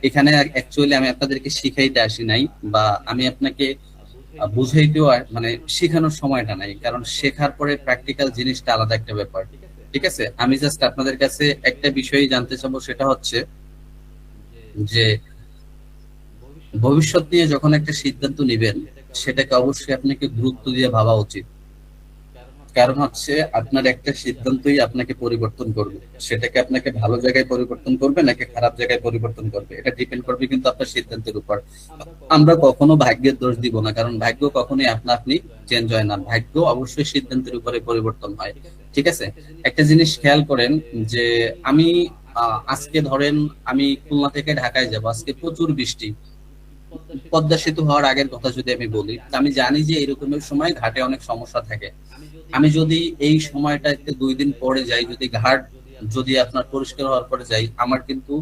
এখানে অ্যাকচুয়ালি আমি আপনাদেরকে শিখাইতে আসি নাই, বা আমি আপনাকে বুঝাইতেও মানে শেখানোর সময়টা নাই, কারণ শেখার পরে প্র্যাকটিক্যাল জিনিসটা আলাদা একটা ব্যাপার। ঠিক আছে? আমি জাস্ট আপনাদের কাছে একটা বিষয় জানতে চাবো, সেটা হচ্ছে যে ভবিষ্যৎ নিয়ে যখন একটা সিদ্ধান্ত নিবেন, সেটাকে অবশ্যই আপনাকে গুরুত্ব দিয়ে ভাবা উচিত। কারণ হচ্ছে আপনার একটা সিদ্ধান্তই আপনাকে পরিবর্তন করবে, সেটাকে আপনাকে ভালো জায়গায় পরিবর্তন করবে নাকি খারাপ জায়গায় পরিবর্তন করবে, এটা ডিপেন্ড করবে কিন্তু আপনার সিদ্ধান্তের উপর। আমরা কখনো ভাগ্যের দোষ দিব না, কারণ ভাগ্য কখনোই আপনা আপনি চেঞ্জ হয় না, ভাগ্য অবশ্যই সিদ্ধান্তের উপরে পরিবর্তন হয়। ঠিক আছে? একটা জিনিস খেয়াল করেন যে আমি আজকে ধরেন আমি খুলনা থেকে ঢাকায় যাব, আজকে প্রচুর বৃষ্টি। পদ্মা সেতু হওয়ার আগের কথা যদি আমি বলি, আমি জানি যে এরকমের সময় ঘাটে অনেক সমস্যা থাকে। আমি যদি এই সময়টাতে 2 দিন পরে যাই, যদি ঘাট যদি আপনার পরিষ্কার হওয়ার পরে যাই, আমার কিন্তু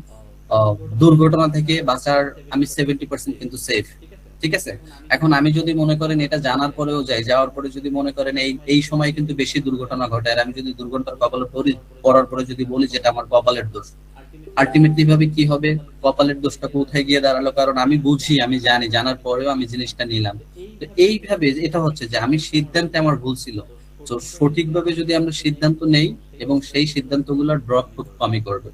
আহ, দুর্ঘটনা থেকে বাঁচার আমি 70% কিন্তু সেফ। ঠিক আছে? এখন আমি যদি মনে করেন এটা জানার পরেও যাই, যাওয়ার পরে যদি মনে করেন এই এই সময় কিন্তু বেশি দুর্ঘটনা ঘটে, আর আমি যদি দুর্ঘটনার কপালে পড়ার পরে যদি বলি যেটা আমার কপালের দোষ, আলটিমেটলি ভাবে কি হবে? কপালের দোষটা কোথায় গিয়ে দাঁড়ালো? কারণ আমি বুঝি, আমি জানি, জানার পরেও আমি জিনিসটা নিলাম। তো এইভাবে এটা হচ্ছে যে আমি সিদ্ধান্তে আমার ভুল ছিল। তো সঠিকভাবে যদি আমরা সিদ্ধান্ত নেই এবং সেই সিদ্ধান্তগুলোর ড্রপ খুব কমই করবে।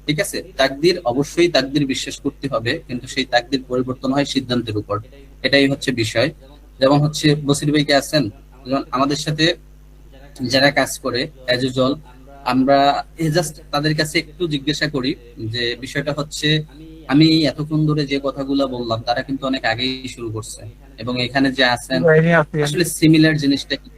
ঠিক আছে? তাকদির, অবশ্যই তাকদির বিশ্বাস করতে হবে, কিন্তু সেই তাকদির পরিবর্তন হয় সিদ্ধান্তের উপর। এটাই হচ্ছে বিষয়। যেমন হচ্ছে বসির ভাইকে আছেন, যেমন আমাদের সাথে যারা কাজ করে অ্যাজ ইউজুয়াল, আমরা জাস্ট তাদের কাছে একটু জিজ্ঞাসা করি যে বিষয়টা হচ্ছে, আমি এতক্ষণ ধরে যে কথাগুলো বললাম তারা কিন্তু অনেক আগেই শুরু করছে, এবং এখানে যে আছেন আসলে সিমিলার জিনিসটা কি,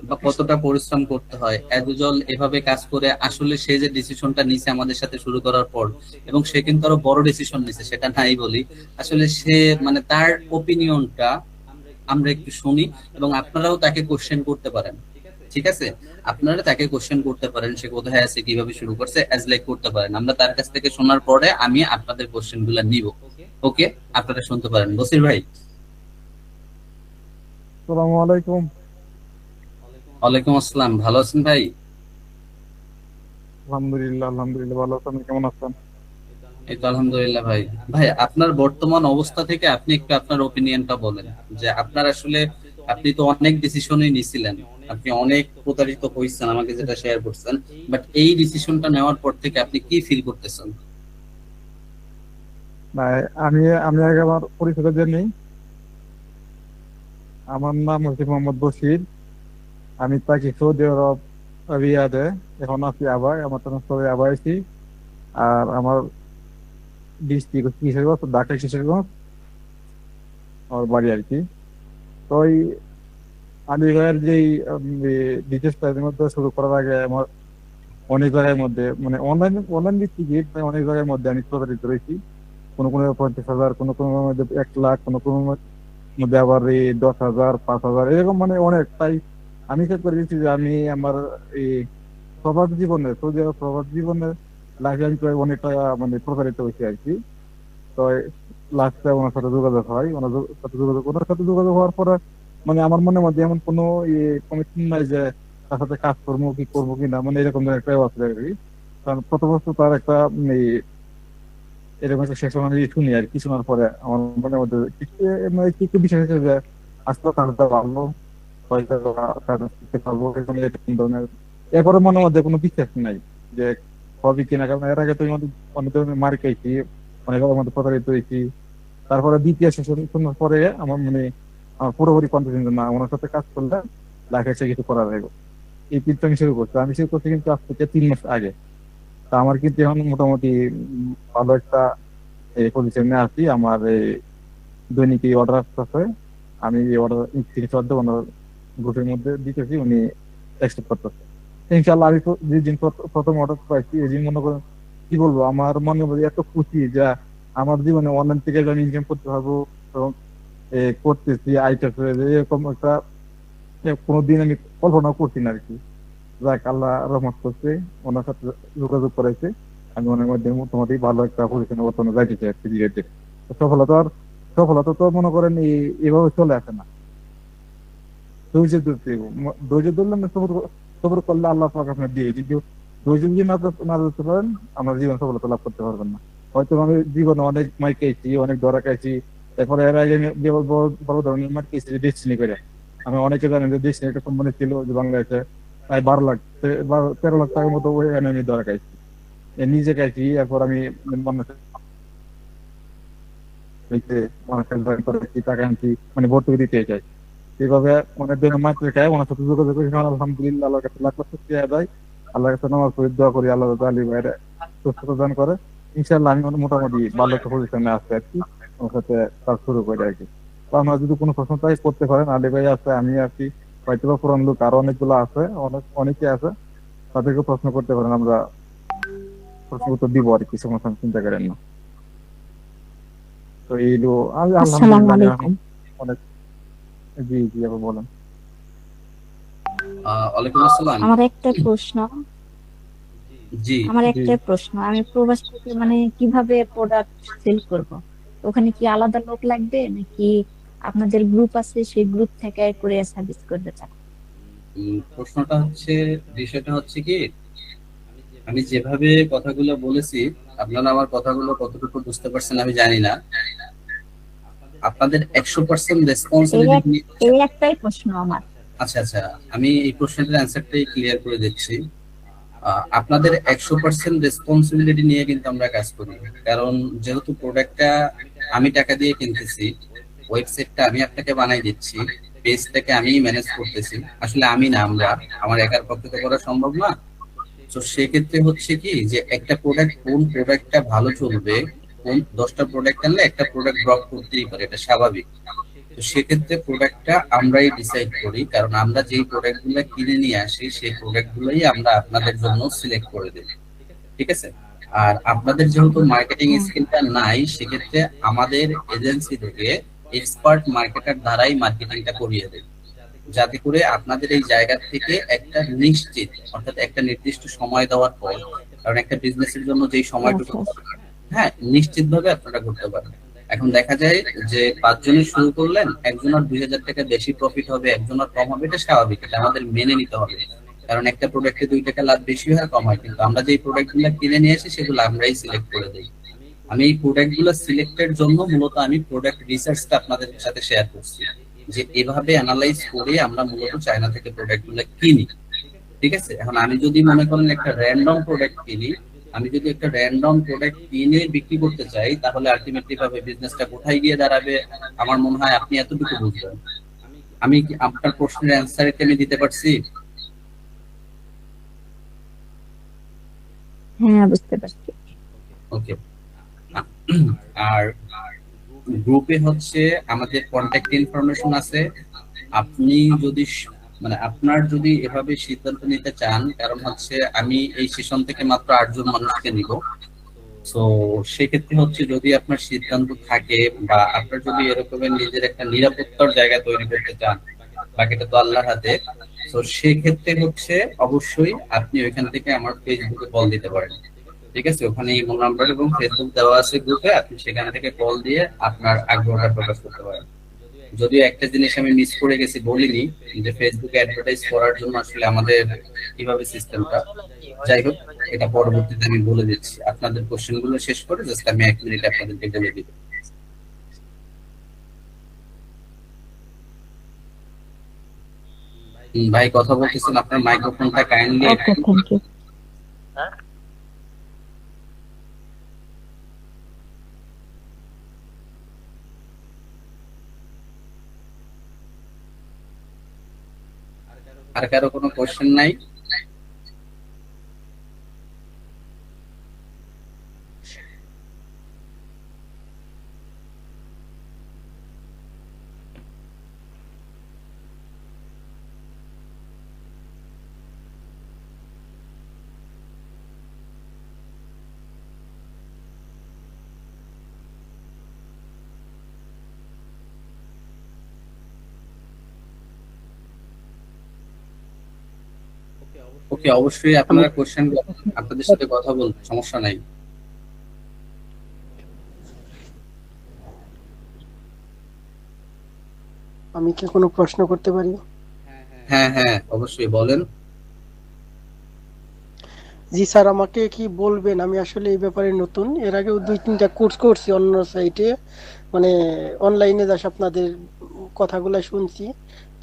বা কতটা পরিশ্রম করতে হয় অ্যাজ ইউজুয়াল এভাবে কাজ করে। আসলে সে যে ডিসিশনটা নিছে আমাদের সাথে শুরু করার পর, এবং সে কিন্তু আরো বড় ডিসিশন নিছে, সেটা নাই বলি। আসলে সে মানে তার ওপিনিয়নটা আমরা একটু শুনি, এবং আপনারাও তাকে কোশ্চেন করতে পারেন। ঠিক আছে? আপনারা তাকে কোশ্চেন করতে পারেন, সে কোথায় আছে, কিভাবে শুরু করছে, অ্যাজ লাইক করতে পারেন। আমরা তার কাছ থেকে শোনার পরে আমি আপনাদের কোশ্চেন গুলা নিব। ওকে, আপনারা শুনতে পারেন। বসির ভাই। আসসালামু আলাইকুম। ওয়ালাইকুম আসসালাম, ভালো আছেন ভাই? আলহামদুলিল্লাহ, আলহামদুলিল্লাহ ভালো আছেন, কেমন আছেন? এই তো আলহামদুলিল্লাহ ভাই। ভাই আপনার বর্তমান অবস্থা থেকে আপনি একটু আপনার ওপিনিয়নটা বলেন, যে আপনার আসলে আপনি তো অনেক ডিসিশনই নিছিলেন, আপনি অনেক প্রতারিত হয়েছেন আমাকে যেটা শেয়ার করছেন, বাট এই ডিসিশনটা নেওয়ার পর থেকে আপনি কি ফিল করতেছেন? ভাই, আমি আমি আগে আমার পরিচয় দিয়ে নেই। আমার নাম হচ্ছে মোহাম্মদ বশির। আমি থাকি সৌদি আরব, রিয়াদে। এখন আছি আবার, আমার ট্রান্সফারে আবার আছি। আর আমার ডিস্ট্রিক্ট হচ্ছে কিশোরগঞ্জ, ঢাকা কিশোরগঞ্জ আমার বাড়ি আর কি। তো ওই আলিগড়ের যেই ডিটেলসটা এর মধ্যে শুরু করার আগে আমার অনেক জায়গার মধ্যে মানে অনলাইন অনলাইন ভিত্তিক অনেক জায়গার মধ্যে আমি প্রতারিত রয়েছি। কোনো কোনো 50,000, কোনো কোনো মধ্যে 1 লাখ, কোনো কোনো মধ্যে আবার এই 10,000, 5,000, এরকম মানে অনেক। তাই আমি ঠিক করে দিচ্ছি যে আমি আমার এই প্রবাস জীবনে, সৌদি আরব প্রবাস জীবনে লাইফে আমি প্রায় অনেকটা মানে প্রতারিত হয়েছি আর কি। তো লাস্টে ওনার সাথে যোগাযোগ হয়, ওনার সাথে যোগাযোগ হওয়ার পরে মানে আমার মনের মধ্যে এমন কোনো কমিটমেন্ট নাই যে তার সাথে কাজ করবো কি করবো কি না, মানে এরকম একটা আছে আর কি। কারণ প্রথমত তার একটা এই এরকম একটা শেষ আমি শুনি আর কি। শোনার পরে আমার মনের মধ্যে কিছু মানে কিছু বিষয় হচ্ছে যে আসলে কাজটা ভালো, হয়তো কাজ শিখতে পারবো, এরকম এরকম ধরনের। এরপরে মনের মধ্যে কোনো বিশ্বাস নাই যে হবে কিনা। কারণ এর আগে তো অনেক ধরনের মার খাইছি, অনেক রকম মধ্যে প্রতারিত হয়েছি। তারপরে দ্বিতীয় সেশন শোনার পরে আমার মানে আমার পুরোপুরি কনফিডেন্স না ওনার সাথে কাজ করলে লাইফে এসে কিছু করা যাবে। এই পিলটা আমি শুরু করছি, আমি শুরু করছি কিন্তু আজ থেকে 3 মাস আগে। তা আমার কিন্তু এখন মোটামুটি ভালো একটা এই পজিশনে আছি। আমার এই দৈনিক এই অর্ডার আসতেছে, আমি এই অর্ডার স্ক্রিনশট ওনার গ্রুপের মধ্যে দিতেছি, উনি অ্যাকসেপ্ট করতেছে। ইনশাল্লাহ আমি তো যেদিন প্রথম অর্ডার পাইছি এই দিন মনে করেন কি বলবো, আমার মনে মধ্যে এত খুশি যা আমার জীবনে অনলাইন থেকে যে আমি ইনকাম করতে পারবো এবং করতেছি আইতেছে, যে এরকম একটা কোনোদিন আমি কল্পনা করছি না আর কি। যাক, আল্লাহ রহমত করছে, ওনার সাথে যোগাযোগ করাইছে। আমি ওনার মধ্যে মোটামুটি ভালো একটা পজিশনে বর্তমানে যাইতেছি আর কি ধীরে ধীরে। তো সফলতা তো মনে করেন এভাবে চলে আসে না, ধৈর্য ধরতে হবে। ধৈর্য ধরলে না, সবর সবর করলে আল্লাহ পাক আপনার দিয়ে, কিন্তু ধৈর্য যদি না ধরতে পারেন আমরা জীবন সফলতা লাভ করতে পারবেন না। হয়তো আমি জীবনে অনেক মার খাইছি, অনেক ধরা খাইছি। এরপরে এর আগে আমি যে বড় বড় ধরনের মার খাইছি যে ডেস্টিনি করে। আমি অনেকে জানেন যে ডেস্টিনি একটা কোম্পানি ছিল যে বাংলাদেশে, প্রায় 12 লাখ 13 লাখ টাকার মতো ওখানে আমি ধরা খাইছি। নিজে খাইছি, এরপর আমি মানুষের টাকা আনছি, মানে ভর্তুকি দিতে চাই। এইভাবে অনেক দিন মাত্র খায়, ওনার সাথে যোগাযোগ করি। আলহামদুলিল্লাহ, আল্লাহর কাছে লাখ লাখ শুকরিয়া আদায়। আল্লাহর কাছে নামাজ পড়ি, দোয়া করি আল্লাহ যাতে আলী ভাইয়ের সুস্থতা দান করে। ইনশাআল্লাহ আমি মোটামুটি ভালো একটা পজিশনে আছি আর কি, ওর সাথে কাজ শুরু করে আর কি। তো আমরা যদি কোনো প্রশ্ন চাই করতে পারেন, আলী ভাই আছে, আমি আছি, হয়তো বা পুরান লোক আরো অনেকগুলো আছে, অনেকে আছে, তাদেরকে প্রশ্ন করতে পারেন, আমরা প্রশ্ন উত্তর দিব আর কি, সমস্যা চিন্তা করেন না। তো এইগুলো আমি আসসালামু আলহামদুলিল্লাহ আমি এখন আলাইকুম। অনেক। জি জি, আবার বলেন। ওয়ালাইকুম আসসালাম। আমার একটা প্রশ্ন জি। জি, আমি প্রবাস থেকে মানে কিভাবে প্রোডাক্ট সেল করব? ওখানে কি আলাদা লোক লাগবে নাকি আপনাদের গ্রুপ আছে সেই গ্রুপ থেকে করে সার্ভিস করতে চান? প্রশ্নটা হচ্ছে, বিষয়টা হচ্ছে কি, আমি যেভাবে কথাগুলো বলেছি, আপনারা আমার কথাগুলো কতটুকু বুঝতে পারছেন আমি জানি না। আপনাদের 100% এই এক রেসপন্সিবিলিটি। এই একটাই প্রশ্ন আমার। আচ্ছা আচ্ছা, আমি এই প্রশ্নটার অ্যান্সারটাই ক্লিয়ার করে দিচ্ছি। আপনাদের 100% রেসপন্সিবিলিটি নিয়ে কিন্তু আমরা কাজ করি। কারণ যেহেতু প্রোডাক্টটা আমি টাকা দিয়ে কিনতেছি, ওয়েবসাইটটা আমি আপনাকে বানাই দিচ্ছি, পেজটাকে আমি ম্যানেজ করতেছি, আসলে আমি না, আমরা, আমার একার পক্ষে তো করা সম্ভব না। তো সেক্ষেত্রে হচ্ছে কি, যে একটা প্রোডাক্ট, কোন প্রোডাক্টটা ভালো চলবে, কোন 10টা প্রোডাক্ট আনলে একটা প্রোডাক্ট ড্রপ করতেই পারে, এটা স্বাভাবিক। তো সেক্ষেত্রে প্রোডাক্টটা আমরাই ডিসাইড করি, কারণ আমরা যেই প্রোডাক্ট গুলো কিনে নিয়ে আসি সেই প্রোডাক্ট গুলোই আমরা আপনাদের জন্য সিলেক্ট করে দিই। ঠিক আছে? আর আপনাদের যেহেতু মার্কেটিং হ্যাঁ, স্কিলটা নাই, সেক্ষেত্রে আমাদের এজেন্সি থেকে এক্সপার্ট মার্কেটার দ্বারাই মার্কেটিংটা করিয়ে দেয়, যাতে করে আপনাদের এই জায়গা থেকে একটা নিশ্চিত, অর্থাৎ একটা নির্দিষ্ট সময় দেওয়ার পর, কারণ একটা বিজনেসের জন্য যেই সময়টুকু আচ্ছা, দরকার, হ্যাঁ, নিশ্চিত ভাবে আপনারা করতে পারবেন। এখন দেখা যায় যে 5 জনের শুরু করলেন, একজনের 2,000 টাকা বেশি প্রফিট হবে, একজনের কম হবে, এটা স্বাভাবিক, এটা আমাদের মেনে নিতে হবে। কারণ একটা প্রোডাক্টে 2 টাকা লাভ বেশি হয় আর কম হয়, কিন্তু আমরা যে প্রোডাক্ট গুলো কিনে নিয়ে আসি সেগুলো আমরাই সিলেক্ট করে দিই। আমি এই প্রোডাক্ট গুলো সিলেক্টের জন্য মূলত আমি প্রোডাক্ট রিসার্চটা আপনাদের সাথে শেয়ার করছি, যে এভাবে অ্যানালাইজ করে আমরা মূলত চায়না থেকে প্রোডাক্ট গুলো কিনি। ঠিক আছে, এখন আমি যদি মনে করেন একটা র্যান্ডম প্রোডাক্ট কিনি, আমি যদি একটা র্যান্ডম প্রোডাক্ট কিনে বিক্রি করতে চাই, তাহলে আলটিমেটলি ভাবে বিজনেসটা কোথায় গিয়ে দাঁড়াবে আমার মনে হয় আপনি এতটুকু বুঝবেন। আমি কি আপনার প্রশ্নের অ্যান্সার কি আমি দিতে পারছি? হ্যাঁ, বুঝতে পারছি। ওকে। আর গ্রুপে হচ্ছে আমাদের কন্ট্যাক্ট ইনফরমেশন আছে। আপনি যদি মানে আপনার যদি এভাবে সিদ্ধান্ত নিতে চান, কারণ হচ্ছে আমি এই সেশন থেকে মাত্র 8 জন মানুষকে নিব। তো সেক্ষেত্রে হচ্ছে যদি আপনার সিদ্ধান্ত থাকে বা আপনার যদি এরকমের নিজের একটা নিরাপত্তার জায়গা তৈরি করতে চান, বাকিটা তো আল্লাহর হাতে। তো সেক্ষেত্রে হচ্ছে অবশ্যই আপনি ওইখান থেকে আমার ফেসবুকে কল দিতে পারেন। ঠিক আছে, ওখানে ইমো নাম্বার এবং ফেসবুক দেওয়া আছে গ্রুপে, আপনি সেখান থেকে কল দিয়ে আপনার আগ্রহটা প্রকাশ করতে পারেন। যদিও একটা জিনিস আমি মিস করে গেছি, বলিনি, যে ফেসবুকে অ্যাডভার্টাইজ করার জন্য আসলে আমাদের কিভাবে সিস্টেমটা। যাই হোক, এটা পরবর্তীতে আমি বলে দিচ্ছি। আপনাদের কোশ্চেন গুলো শেষ করে জাস্ট আমি 1 মিনিট আপনাদেরকে বলে দিব। ভাই কথা বলতেছেন, আপনার মাইক্রোফোনটা কাইন্ডলি ওকে, থ্যাংক ইউ। আর কারো কোনো কোশ্চেন নাই? ওকে, অবশ্যই আপনারা কোশ্চেন, আপনাদের সাথে কথা বলতে সমস্যা নাই। আমি কি কোনো প্রশ্ন করতে পারি? হ্যাঁ হ্যাঁ, অবশ্যই বলেন। জি স্যার, আমাকে কি বলবেন? আমি আসলে এই ব্যাপারে নতুন। এর আগেও 2-3টা কোর্স করছি অন্য সাইটে, মানে অনলাইনে যা আপনাদের কথাগুলো শুনছি।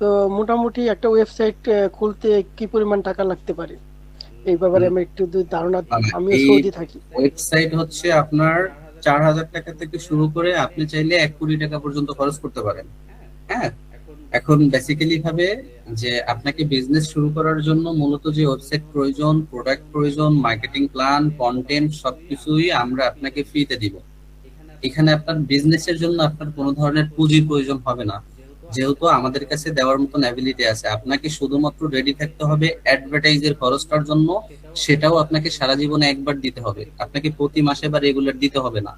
তো মোটামুটি একটা ওয়েবসাইট খুলতে কি পরিমাণ টাকা লাগতে পারে এই ব্যাপারে আমি একটু ধারণা। আমি এই সৌদি থাকি। ওয়েবসাইট হচ্ছে আপনার 4,000 টাকা থেকে শুরু করে আপনি চাইলে 1 কোটি টাকা পর্যন্ত খরচ করতে পারেন। হ্যাঁ, এখন বেসিক্যালি ভাবে যে আপনাকে বিজনেস শুরু করার জন্য মূলত যে ওয়েবসাইট প্রয়োজন, প্রোডাক্ট প্রয়োজন, মার্কেটিং প্ল্যান, কন্টেন্ট সবকিছুই আমরা আপনাকে ফ্রিতে দিব। এখানে আপনার বিজনেসের জন্য আপনার কোনো ধরনের পুঁজির প্রয়োজন হবে না, যেহেতু আমাদের কাছে দেওয়ার মতন অ্যাবিলিটি আছে। আপনাকে শুধুমাত্র রেডি থাকতে হবে অ্যাডভার্টাইজের খরচটার জন্য, সেটাও আপনাকে সারা জীবনে একবার দিতে হবে, আপনাকে প্রতি মাসে বা রেগুলার দিতে হবে না।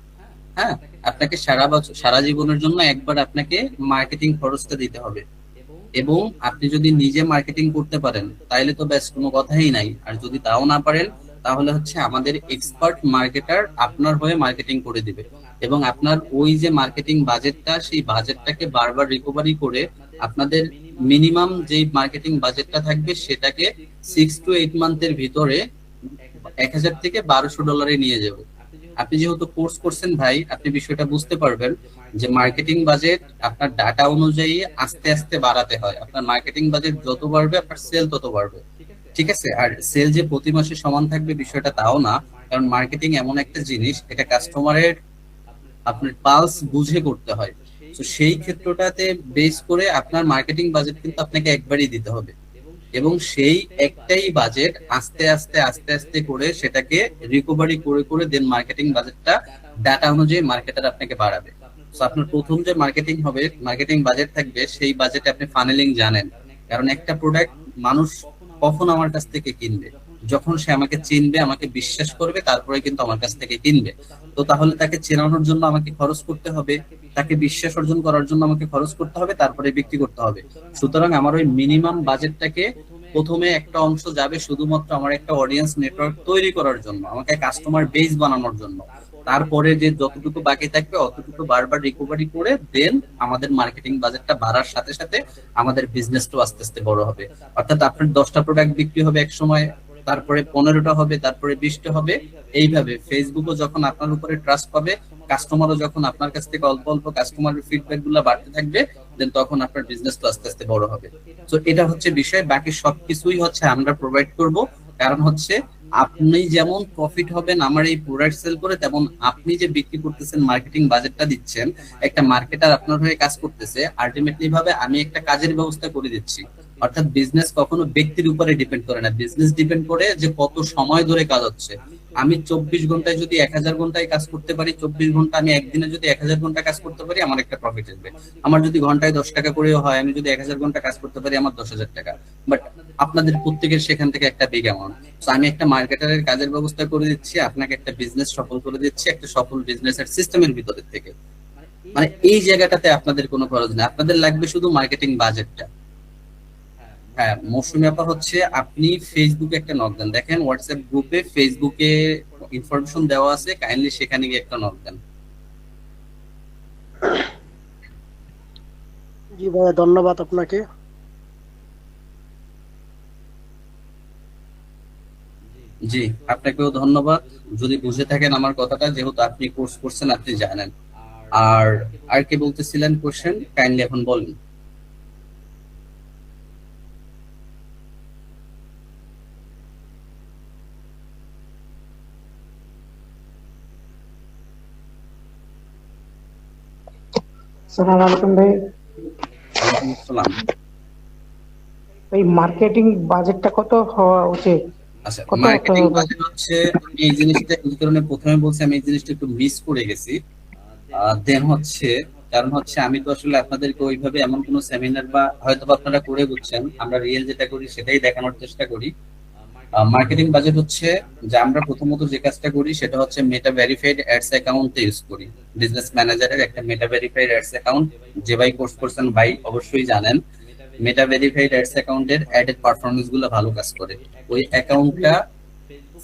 হ্যাঁ, আপনাকে সারা বছর সারা জীবনের জন্য একবার আপনাকে মার্কেটিং খরচটা দিতে হবে। এবং আপনি যদি নিজে মার্কেটিং করতে পারেন তাহলে তো ব্যাস কোনো কথাই নাই। আর যদি তাও না পারেন, তাহলে হচ্ছে আমাদের এক্সপার্ট মার্কেটার আপনার হয়ে মার্কেটিং করে দিবে, এবং আপনার ওই যে মার্কেটিং বাজেটটা, সেই বাজেটটাকে বারবার রিকভারি করে আপনাদের মিনিমাম যেই মার্কেটিং বাজেটটা থাকবে সেটাকে 6 to 8 মান্থের ভিতরে 1,000 থেকে $1,200 নিয়ে যাবে। আপনি যেহেতু কোর্স করছেন ভাই, আপনি বিষয়টা বুঝতে পারবেন যে মার্কেটিং বাজেট আপনার ডাটা অনুযায়ী আস্তে আস্তে বাড়াতে হয়। আপনার মার্কেটিং বাজেট যত বাড়বে আপনার সেল তত বাড়বে। ঠিক আছে, আর সেল যে প্রতি মাসে সমান থাকবে বিষয়টা তাও না, কারণ মার্কেটিং এমন একটা জিনিস, এটা কাস্টমারের আপনার পালস বুঝে করতে হয়। তো সেই ক্ষেত্রটাতে বেস করে আপনার মার্কেটিং বাজেট কিন্তু আপনাকে একবারই দিতে হবে, এবং সেই একটাই বাজেট আস্তে আস্তে আস্তে আস্তে করে সেটাকে রিকভারি করে করে দেন মার্কেটিং বাজেটটা ডাটা অনুযায়ী মার্কেটার আপনাকে বাড়াবে। তো আপনার প্রথম যে মার্কেটিং হবে, মার্কেটিং বাজেট থাকবে, সেই বাজেটে আপনি ফানেলিং জানেন। কারণ একটা প্রোডাক্ট মানুষ কখন আমার কাছ থেকে কিনবে? যখন সে আমাকে চিনবে, আমাকে বিশ্বাস করবে, তারপরে কিন্তু আমার কাছ থেকে কিনবে। তো তাহলে তাকে চেনানোর জন্য আমাকে খরচ করতে হবে, তাকে বিশ্বাস অর্জন করার জন্য আমাকে খরচ করতে হবে, তারপরে বিক্রি করতে হবে। সুতরাং আমার ওই মিনিমাম বাজেটটাকে প্রথমে একটা অংশ যাবে শুধুমাত্র আমার একটা অডিয়েন্স নেটওয়ার্ক তৈরি করার জন্য, আমাকে কাস্টমার বেস বানানোর জন্য। তারপরে যে যতটুকু বাকি থাকবে অতটুকু বারবার রিকভারি করে দেন আমাদের মার্কেটিং বাজেটটা বাড়ার সাথে সাথে আমাদের বিজনেসটাও আস্তে আস্তে বড় হবে। অর্থাৎ আপনার 10টা প্রোডাক্ট বিক্রি হবে এক সময়, তারপরে 15টা হবে, তারপরে 20টা হবে। এইভাবে ফেসবুকও যখন আপনার উপরে ট্রাস্ট পাবে, কাস্টমারও যখন আপনার কাছ থেকে অল্প অল্প কাস্টমারের ফিডব্যাক গুলো বাড়তে থাকবে, দেন তখন আপনার বিজনেস তো আস্তে আস্তে বড় হবে। তো এটা হচ্ছে বিষয়, বাকি সবকিছুই হচ্ছে আমরা প্রোভাইড করব। কারণ হচ্ছে আপনি যেমন প্রফিট হবেন আমার এই প্রোডাক্ট সেল করে, তেমন আপনি যে বিক্রি করতেছেন, মার্কেটিং বাজেটটা দিচ্ছেন, একটা মার্কেটার আপনার হয়ে কাজ করতেছে, আলটিমেটলি ভাবে আমি একটা কাজের ব্যবস্থা করে দিচ্ছি। অর্থাৎ বিজনেস কখনো ব্যক্তির উপরে ডিপেন্ড করে না, বিজনেস ডিপেন্ড করে যে কত সময় ধরে কাজ হচ্ছে। আমি 24 ঘন্টায় যদি 1000 ঘন্টায় কাজ করতে পারি, 24 ঘন্টা আমি একদিনে যদি 1000 ঘন্টা কাজ করতে পারি, আমার একটা প্রফিট আসবে। আমার যদি ঘন্টায় 10 টাকা করেও হয়, আমি যদি 1000 ঘন্টা কাজ করতে পারি, আমার 10,000 টাকা। বাট আপনাদের প্রত্যেকের সেখান থেকে একটা বিগ অ্যামাউন্ট। তো আমি একটা মার্কেটারের কাজের ব্যবস্থা করে দিচ্ছি, আপনাকে একটা বিজনেস সফল করে দিচ্ছি, একটা সফল বিজনেসের সিস্টেমের ভিতরের থেকে। মানে এই জায়গাটাতে আপনাদের কোনো খরচ নেই, আপনাদের লাগবে শুধু মার্কেটিং বাজেটটা। হ্যাঁ, মৌসুমী আপা হচ্ছে আপনি ফেসবুকে একটা নক দেন, দেখেন হোয়াটসঅ্যাপ গ্রুপে ফেসবুকে ইনফরমেশন দেওয়া আছে, কাইন্ডলি সেখানে গিয়ে একটা নক দেন। জি ভাইয়া, ধন্যবাদ আপনাকে। জি, আপনাকেও ধন্যবাদ। যদি বুঝে থাকেন আমার কথাটা, যেহেতু আপনি কোর্স করছেন আপনি জানেন। আর আর কি বলতেছিলেন কোশ্চেন, কাইন্ডলি এখন বলেন। আসসালামু আলাইকুম ভাই। ওয়ালাইকুম আসসালাম। এই মার্কেটিং বাজেটটা কত হওয়া উচিত? আচ্ছা, কত মার্কেটিং বাজেট হচ্ছে, আমি এই জিনিসটা এই কারণে প্রথমে বলছি, আমি এই জিনিসটা একটু মিস করে গেছি। দেন হচ্ছে, কারণ হচ্ছে আমি তো আসলে আপনাদেরকে ওইভাবে এমন কোনো সেমিনার বা হয়তো বা আপনারা করে বুঝছেন, আমরা রিয়েল যেটা করি সেটাই দেখানোর চেষ্টা করি। মার্কেটিং বাজেট হচ্ছে যে আমরা প্রথমত যে কাজটা করি সেটা হচ্ছে মেটা ভেরিফাইড অ্যাডস অ্যাকাউন্ট ইউজ করি। বিজনেস ম্যানেজারের একটা মেটা ভেরিফাইড অ্যাডস অ্যাকাউন্ট, যে ভাই কোর্স করছেন ভাই অবশ্যই জানেন, মেটা ভেরিফাইড অ্যাডস অ্যাকাউন্টের অ্যাডের পারফরমেন্স গুলো ভালো কাজ করে। ওই অ্যাকাউন্টটা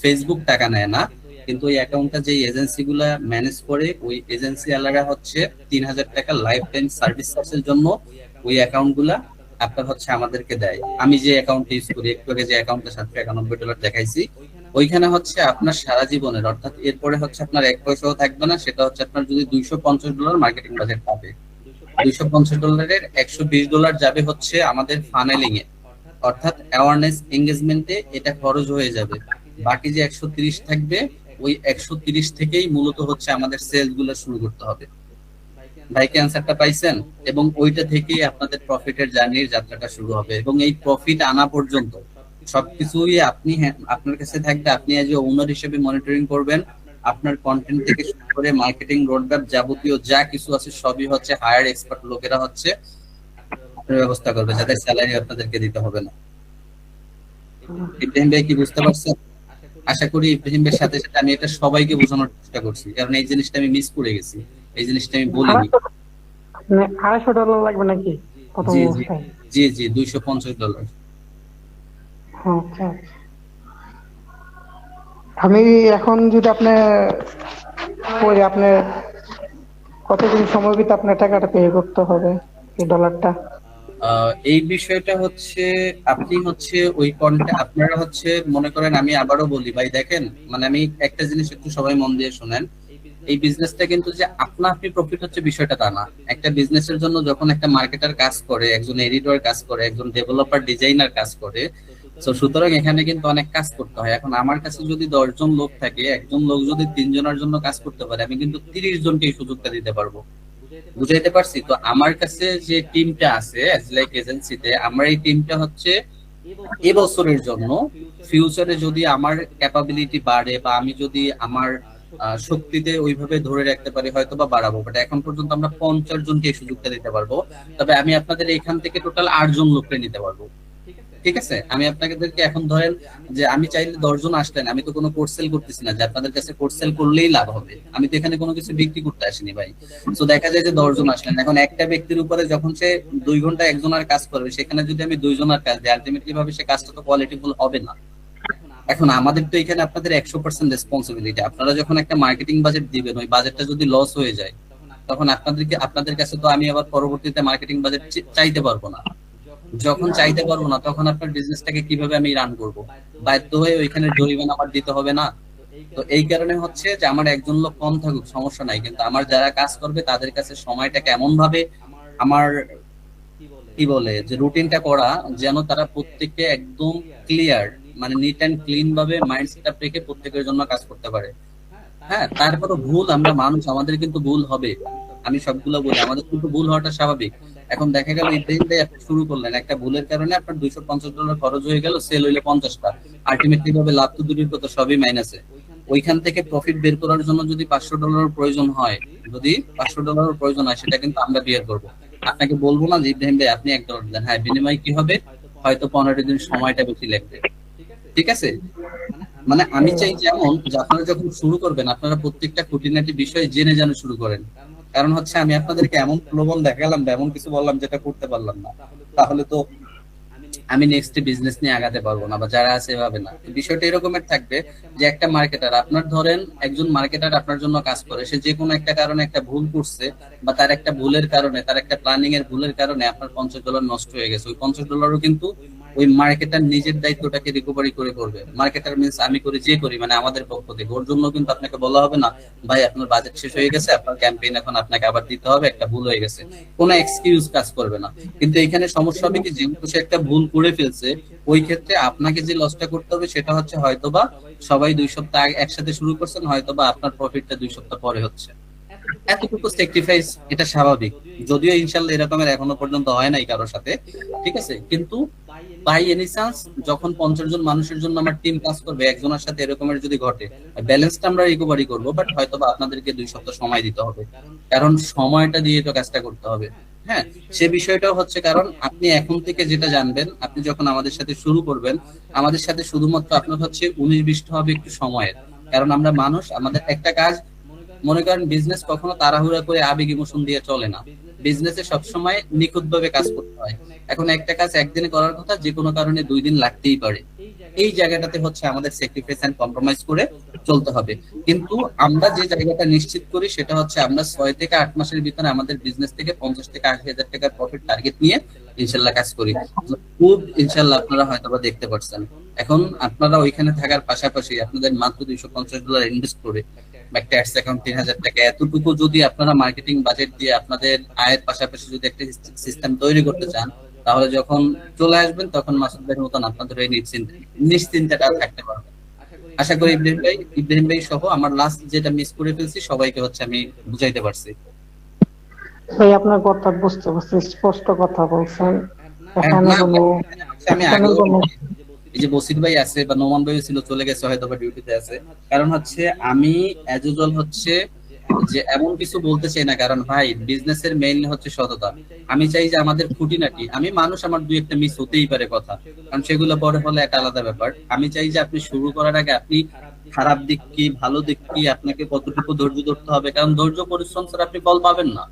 ফেসবুক টাকা নেয় না, কিন্তু ওই অ্যাকাউন্টটা যে এজেন্সি গুলা ম্যানেজ করে, ওই এজেন্সি আলারা হচ্ছে 3000 টাকা লাইফ টাইম সার্ভিস চার্জের জন্য ওই অ্যাকাউন্ট গুলা আপনার হচ্ছে আমাদেরকে দেয়। আমি যে অ্যাকাউন্ট ইউজ করি, একটু আগে যে অ্যাকাউন্টটা $791 দেখাইছি, ওইখানে হচ্ছে আপনার সারা জীবনের, অর্থাৎ এরপরে হচ্ছে আপনার 1 পয়সাও থাকবে না। সেটা হচ্ছে আপনার যদি $250 মার্কেটিং বাজেট পাবে, $250 $120 যাবে হচ্ছে আমাদের ফানেলিং এ, অর্থাৎ অ্যাওয়ারনেস এঙ্গেজমেন্টে, এটা খরচ হয়ে যাবে। বাকি যে 130 থাকবে, ওই 130 থেকেই মূলত হচ্ছে আমাদের সেলস গুলো শুরু করতে হবে। ভাই কি অ্যান্সারটা পাইছেন? এবং ওইটা থেকেই আপনাদের প্রফিটের জার্নির যাত্রাটা শুরু হবে, এবং এই প্রফিট আনা পর্যন্ত সবকিছুই আপনি আপনার কাছে থাকবে। আপনি এজ এ ওনার হিসেবে মনিটরিং করবেন। আপনার কন্টেন্ট থেকে শুরু করে মার্কেটিং রোডম্যাপ যাবতীয় যা কিছু আছে সবই হচ্ছে হায়ার এক্সপার্ট লোকেরা হচ্ছে আপনার ব্যবস্থা করবে, যাদের স্যালারি আপনাদেরকে দিতে হবে না। ইব্রাহিম ভাই কি বুঝতে পারছেন? আশা করি ইব্রাহিম ভাইয়ের সাথে সাথে আমি এটা সবাইকে বোঝানোর চেষ্টা করছি, কারণ এই জিনিসটা আমি মিস করে গেছি, এই জিনিসটা আমি বলিনি। $250 লাগবে নাকি প্রথম জি জি অবস্থায়? জি জি $250। আচ্ছা। আমি এখন যদি আপনি কতদিন সময় ভিতরে আপনার টাকাটা পে করতে হবে, এই ডলারটা? এই বিষয়টা হচ্ছে আপনি হচ্ছে ওই কন্টেন্ট আপনারা হচ্ছে মনে করেন, আমি আবারও বলি ভাই দেখেন, মানে আমি একটা জিনিস একটু সবাই মন দিয়ে শুনেন, এই বিজনেসটা কিন্তু যে আপনি প্রফিট হচ্ছে বিষয়টা তা না। একটা বিজনেসের জন্য যখন একটা মার্কেটার কাজ করে, একজন এডিটর কাজ করে, একজন ডেভেলপার ডিজাইনার কাজ করে, তো সুতরাং এখানে কিন্তু অনেক কাজ করতে হয়। এখন আমার কাছে যদি 10 জন লোক থাকে, একজন লোক যদি 3 জনের জন্য কাজ করতে পারে, আমি কিন্তু 30 জনকে এই সুযোগটা দিতে পারবো। বুঝাইতে পারছি তো? আমার কাছে যে টিমটা আছে অ্যাজ লাইক এজেন্সিতে, আমার এই টিমটা হচ্ছে এবছরের জন্য, ফিউচারে যদি আমার ক্যাপাবিলিটি বাড়ে বা আমি যদি আমার শক্তিতে ওইভাবে ধরে রাখতে পারি হয়তো বা বাড়াবো, বাট এখন পর্যন্ত আমরা 50 জনকে এই সুযোগটা দিতে পারবো। তবে আমি আপনাদের এখান থেকে টোটাল 8 জন লোককে নিতে পারবো। ঠিক আছে, আমি আপনাদেরকে এখন ধরেন যে আমি চাইলে 10 জন আসলেন, আমি তো কোনো কোর্স সেল করতেছি না যে আপনাদের কাছে কোর্স সেল করলেই লাভ হবে, আমি তো এখানে কোনো কিছু বিক্রি করতে আসিনি ভাই। তো দেখা যায় যে 10 জন আসলেন, এখন একটা ব্যক্তির উপরে যখন সে 2 ঘন্টা একজনের কাজ করবে, সেখানে যদি আমি 2 জনের কাজ দিই, আলটিমেটলি ভাবে সে কাজটা তো কোয়ালিটিফুল হবে না। এখন আমাদের তো এখানে আপনাদের 100% রেসপন্সিবিলিটি। আপনারা যখন একটা মার্কেটিং বাজেট দিবেন, ওই বাজেটটা যদি লস হয়ে যায়, তখন আপনাদের কাছে তো আমি আবার পরবর্তীতে মার্কেটিং বাজেট চাইতে পারবো না। যখন চাইতে পারবো না তখন আপনার বিজনেসটাকে কিভাবে আমি রান করব? বাধ্য হয়ে ওইখানে জরিমানা আমার দিতে হবে না? তো এই কারণে হচ্ছে যে আমার একজন লোক কম থাকুক সমস্যা নাই, কিন্তু আমার যারা কাজ করবে তাদের কাছে সময়টাকে এমন ভাবে আমার কি বলে যে রুটিনটা করা, যেন তারা প্রত্যেককে একদম ক্লিয়ার, মানে নিট অ্যান্ড ক্লিন ভাবে মাইন্ড সেটআপ রেখে প্রত্যেকের জন্য কাজ করতে পারে। হ্যাঁ, তারপরও ভুল, আমরা মানুষ, আমাদের কিন্তু ভুল হবে। আমি সবগুলো বলি, আমাদের কিন্তু ভুল হওয়াটা স্বাভাবিক। এখন দেখা গেল ইব্রাহিম ভাই আপনি শুরু করলেন, একটা ভুলের কারণে আপনার $250 খরচ হয়ে গেল, সেল হইলো 50টা। আলটিমেটলি ভাবে লাভ তো দূরের কথা, সবই মাইনাসে। ওইখান থেকে প্রফিট বের করার জন্য যদি $500 প্রয়োজন হয়, যদি $500 প্রয়োজন হয়, সেটা কিন্তু আমরা বিয়ার করবো। আপনাকে বলবো না যে ইব্রাহিম ভাই আপনি $1 দেন, হ্যাঁ বিনিময় কি হবে, হয়তো 15 দিন সময়টা বেশি লাগবে। ঠিক আছে? মানে আমি চাই যেমন যে আপনারা যখন শুরু করবেন আপনারা প্রত্যেকটা খুঁটিনাটি বিষয় জেনে জানে শুরু করেন। কারণ হচ্ছে আমি আপনাদেরকে এমন প্রলোভন দেখালাম বা এমন কিছু বললাম যেটা করতে পারলাম না, তাহলে তো আমি নেক্সট বিজনেস নিয়ে আগাতে পারবো না, বা যারা আছে এভাবে না। তো বিষয়টা এরকমের থাকবে যে একটা মার্কেটার, আপনার ধরেন একজন মার্কেটার আপনার জন্য কাজ করে, সে যে কোনো একটা কারণে একটা ভুল করছে, বা তার একটা ভুলের কারণে, তার একটা প্ল্যানিং এর ভুলের কারণে আপনার $50 নষ্ট হয়ে গেছে। ওই $50 কিন্তু ওই মার্কেটার নিজের দায়িত্বটাকে রিকভারি করে করবে। মার্কেটার মিন্স আমি করি, যে করি, মানে আমাদের পক্ষ থেকে। ওর জন্য কিন্তু আপনাকে বলা হবে না ভাই আপনার বাজেট শেষ হয়ে গেছে, আপনার ক্যাম্পেইন এখন আপনাকে আবার দিতে হবে, একটা ভুল হয়ে গেছে, কোনো এক্সকিউজ কাজ করবে না। কিন্তু এখানে সমস্যা হবে কি, যেহেতু সে একটা ভুল করে ফেলছে, ওই ক্ষেত্রে আপনাকে যে লসটা করতে হবে সেটা হচ্ছে হয়তোবা সবাই 2 সপ্তাহ আগে একসাথে শুরু করছেন, হয়তোবা আপনার প্রফিটটা 2 সপ্তাহ পরে হচ্ছে। এতটুকু স্যাক্রিফাইস, এটা স্বাভাবিক। যদিও ইনশাল্লাহ এরকমের এখনো পর্যন্ত হয় নাই কারোর সাথে, ঠিক আছে? কিন্তু বাই এনি চান্স যখন 50 জন মানুষের জন্য আমার টিম কাজ করবে, একজনের সাথে এরকমের যদি ঘটে, ব্যালেন্সটা আমরা রিকভারি করবো, বাট হয়তোবা আপনাদেরকে 2 সপ্তাহ সময় দিতে হবে, কারণ সময়টা দিয়ে তো কাজটা করতে হবে। হ্যাঁ, সে বিষয়টাও হচ্ছে, কারণ আপনি এখন থেকে যেটা জানবেন, আপনি যখন আমাদের সাথে শুরু করবেন, আমাদের সাথে শুধুমাত্র আপনার হচ্ছে 19-20টা হবে একটু সময়ের, কারণ আমরা মানুষ, আমাদের একটা কাজ, মনে করেন বিজনেস কখনো তাড়াহুড়া করে আবেগ ইমোশন দিয়ে চলে না। বিজনেসে সবসময় নিখুঁতভাবে কাজ করতে হয়। এখন একটা কাজ একদিনে করার কথা, যে কোনো কারণে 2 দিন লাগতেই পারে। এই জায়গাটাতে হচ্ছে আমাদের স্যাক্রিফাইস এন্ড কম্প্রোমাইজ করে চলতে হবে। কিন্তু আমরা যে জায়গাটা নিশ্চিত করি সেটা হচ্ছে আমরা 6 থেকে 8 মাসের ভিতরে আমাদের বিজনেস থেকে 50 থেকে 80,000 টাকার প্রফিট টার্গেট নিয়ে ইনশাল্লাহ কাজ করি। খুব ইনশাল্লাহ আপনারা হয়তো বা দেখতে পাচ্ছেন। এখন আপনারা ওইখানে থাকার পাশাপাশি আপনাদের মাত্র $250 ইনভেস্ট করে বা একটা অ্যাডস অ্যাকাউন্ট 3,000 টাকা, এতটুকু যদি আপনারা মার্কেটিং বাজেট দিয়ে আপনাদের আয়ের পাশাপাশি যদি একটা সিস্টেম তৈরি করতে চান, তাহলে যখন চলে আসবেন তখন মাসুদ ভাইয়ের মতন আপনাদের এই নিশ্চিন্তাটা থাকতে পারবে। আশা করি ইব্রাহিম ভাই সহ আমার লাস্ট যেটা মিস করে ফেলছি সবাইকে হচ্ছে আমি বুঝাইতে পারছি। ভাই আপনার কথা বুঝতে পারছি, স্পষ্ট কথা বলছেন। এখানে না, কোনো আমি এখানে আগেও কোনো এই যে বসির ভাই আছে বা নোমান ভাই ছিল, চলে গেছে হয়তো বা ডিউটিতে আছে, কারণ হচ্ছে আমি অ্যাজ ইউজুয়াল হচ্ছে যে এমন কিছু বলতে চাই না, কারণ ভাই বিজনেসের মেইন হচ্ছে সততা। আমি চাই যে আমাদের খুঁটিনাটি, আমি মানুষ, আমার 2-1টা মিস হতেই পারে কথা, কারণ সেগুলো পরে হলে একটা আলাদা ব্যাপার। আমি চাই যে আপনি শুরু করার আগে আপনি খারাপ দিক কি ভালো দিক কি, আপনাকে কতটুকু ধৈর্য ধরতে হবে, কারণ ধৈর্য পরিশ্রম ছাড়া আপনি ফল পাবেন না।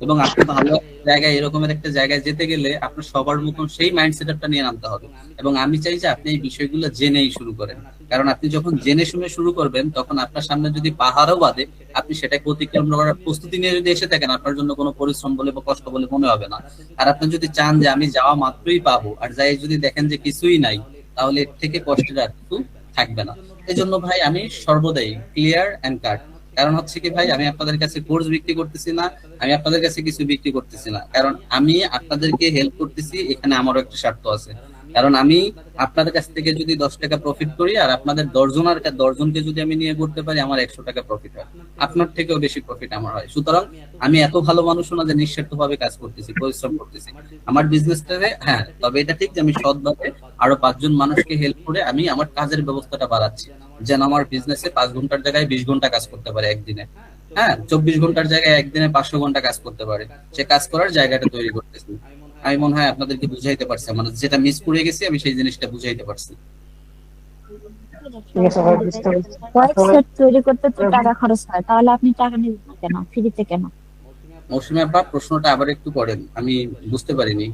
এবং আপনি ভালো জায়গায়, এরকমের একটা জায়গায় যেতে গেলে আপনার সবার মতন সেই মাইন্ড সেটআপটা নিয়ে নামতে হবে। এবং আমি চাই যে আপনি এই বিষয়গুলো জেনেই শুরু করেন, কারণ আপনি যখন জেনে শুনে শুরু করবেন তখন আপনার সামনে যদি পাহাড়ও বাঁধে, আপনি সেটাকে অতিক্রম করার প্রস্তুতি নিয়ে যদি এসে থাকেন, আপনার জন্য কোনো পরিশ্রম বলে বা কষ্ট বলে মনে হবে না। আর আপনি যদি চান যে আমি যাওয়া মাত্রই পাবো, আর যাই যদি দেখেন যে কিছুই নাই, তাহলে এর থেকে কষ্টের আর কিছু থাকবে না। এই জন্য ভাই আমি সর্বদাই ক্লিয়ার এন্ড কাট। কারণ হচ্ছে কি ভাই, আমি আপনাদের কাছে কোর্স বিক্রি করতেছি না, আমি আপনাদের কাছে কিছু বিক্রি করতেছি না, কারণ আমি আপনাদেরকে হেল্প করতেছি, এখানে আমারও একটা স্বার্থ আছে। কারণ আমি আপনাদের কাছ থেকে যদি 10 টাকা প্রফিট করি আর আপনাদের 10জনকে যদি আমি নিয়ে করতে পারি, আমার 100 টাকা প্রফিট হয়, আপনার থেকেও বেশি প্রফিট আমার হয়। সুতরাং আমি এত ভালো মানুষ না যে নিঃস্বার্থ ভাবে কাজ করতেছি, পরিশ্রম করতেছি আমার বিজনেসটাতে। হ্যাঁ, তবে এটা ঠিক যে আমি সৎভাবে আরো 5 জন মানুষকে হেল্প করে আমি আমার কাজের ব্যবস্থাটা বাড়াচ্ছি, যেন আমার বিজনেসে 5 ঘন্টার জায়গায় 20 ঘন্টা কাজ করতে পারে একদিনে। হ্যাঁ, 24 ঘন্টার জায়গায় একদিনে 500 ঘন্টা কাজ করতে পারে, সে কাজ করার জায়গাটা তৈরি করতেছি। আমি মনে হয় আপনাদেরকে বুঝাইতে পারছি, মানে যেটা মিস করে গেছি আমি সেই জিনিসটা বুঝাইতে পারছি। ঠিক আছে ভাই, বুঝতে পারছি। ওয়েবসাইট তৈরি করতে তো টাকা খরচ হয়, তাহলে আপনি টাকা নেবেন না কেন, ফ্রিতে কেন? মৌসুমী আপা, প্রশ্নটা আবার একটু করেন, আমি বুঝতে পারিনি।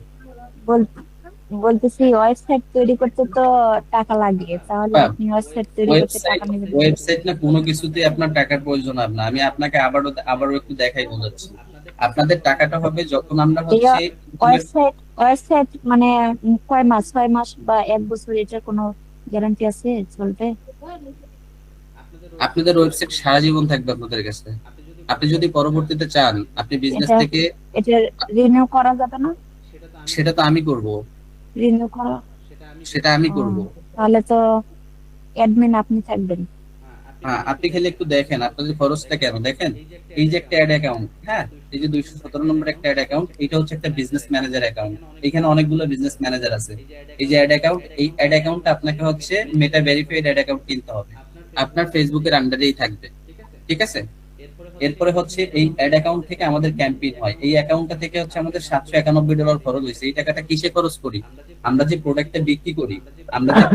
বলতেছি ওয়েবসাইট তৈরি করতে তো টাকা লাগে, তাহলে আপনি ওয়েবসাইট তৈরি করতে টাকা নেবেন না? ওয়েবসাইট না কোনো কিছুতেই আপনার টাকার প্রয়োজন হবে না। আমি আপনাকে আবারও একটু দেখাই বোঝাচ্ছি। আপনাদের টাকাটা হবে যখন আমরা হচ্ছে ওয়েবসাইট মানে কয় মাস, 6 মাস বা 1 বছর, এটার কোনো গ্যারান্টি আছে চলবে? আপনাদের ওয়েবসাইট সারা জীবন থাকবে আপনাদের কাছে। আপনি যদি পরবর্তীতে চান আপনি বিজনেস এটা থেকে, এটা রিনিউ করা যাবে না? সেটা তো আমি করব, রিনিউ করা, সেটা আমি ও, করব। তাহলে তো অ্যাডমিন আপনি থাকবেন। হ্যাঁ, আপনি খালি একটু দেখেন আপনাদের খরচটা কেন দেখেন। এই যে একটা অ্যাড অ্যাকাউন্ট, হ্যাঁ, এই যে 217 নম্বর একটা অ্যাড অ্যাকাউন্ট, এটা হচ্ছে একটা বিজনেস ম্যানেজার অ্যাকাউন্ট। এখানে অনেকগুলো বিজনেস ম্যানেজার আছে। এই যে অ্যাড অ্যাকাউন্ট, এই অ্যাড অ্যাকাউন্টটা আপনাকে হচ্ছে মেটা ভেরিফাইড অ্যাড অ্যাকাউন্ট কিনতে হবে, আপনার ফেসবুকের আন্ডারেই থাকবে, ঠিক আছে। এরপরে হচ্ছে এই অ্যাড অ্যাকাউন্ট থেকে আমাদের ক্যাম্পেইন হয়, এই অ্যাকাউন্টটা থেকে হচ্ছে আমাদের $791 খরচ হয়েছে। এই টাকাটা কিসে খরচ করি? আমরা যে প্রোডাক্টটা বিক্রি করি, আমরা যে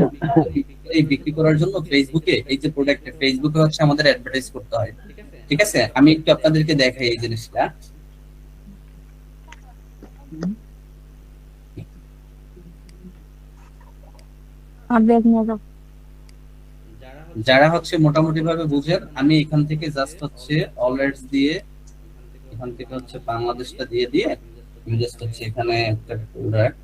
এই বিক্রি করার জন্য ফেসবুকে, এই যে প্রোডাক্ট ফেসবুকে হচ্ছে আমাদের অ্যাডভার্টাইজ করতে হয়, ঠিক আছে। আমি একটু আপনাদেরকে দেখাই এই জিনিসটা। আর ব্যাগ নিয়ে যাও। যারা হচ্ছে মোটামুটি ভাবে বুঝেন, আমি এখান থেকে জাস্ট হচ্ছে অল রাইটস দিয়ে, এখান থেকে হচ্ছে বাংলাদেশটা দিয়ে দিয়ে আমি জাস্ট হচ্ছে এখানে একটা প্রোডাক্ট,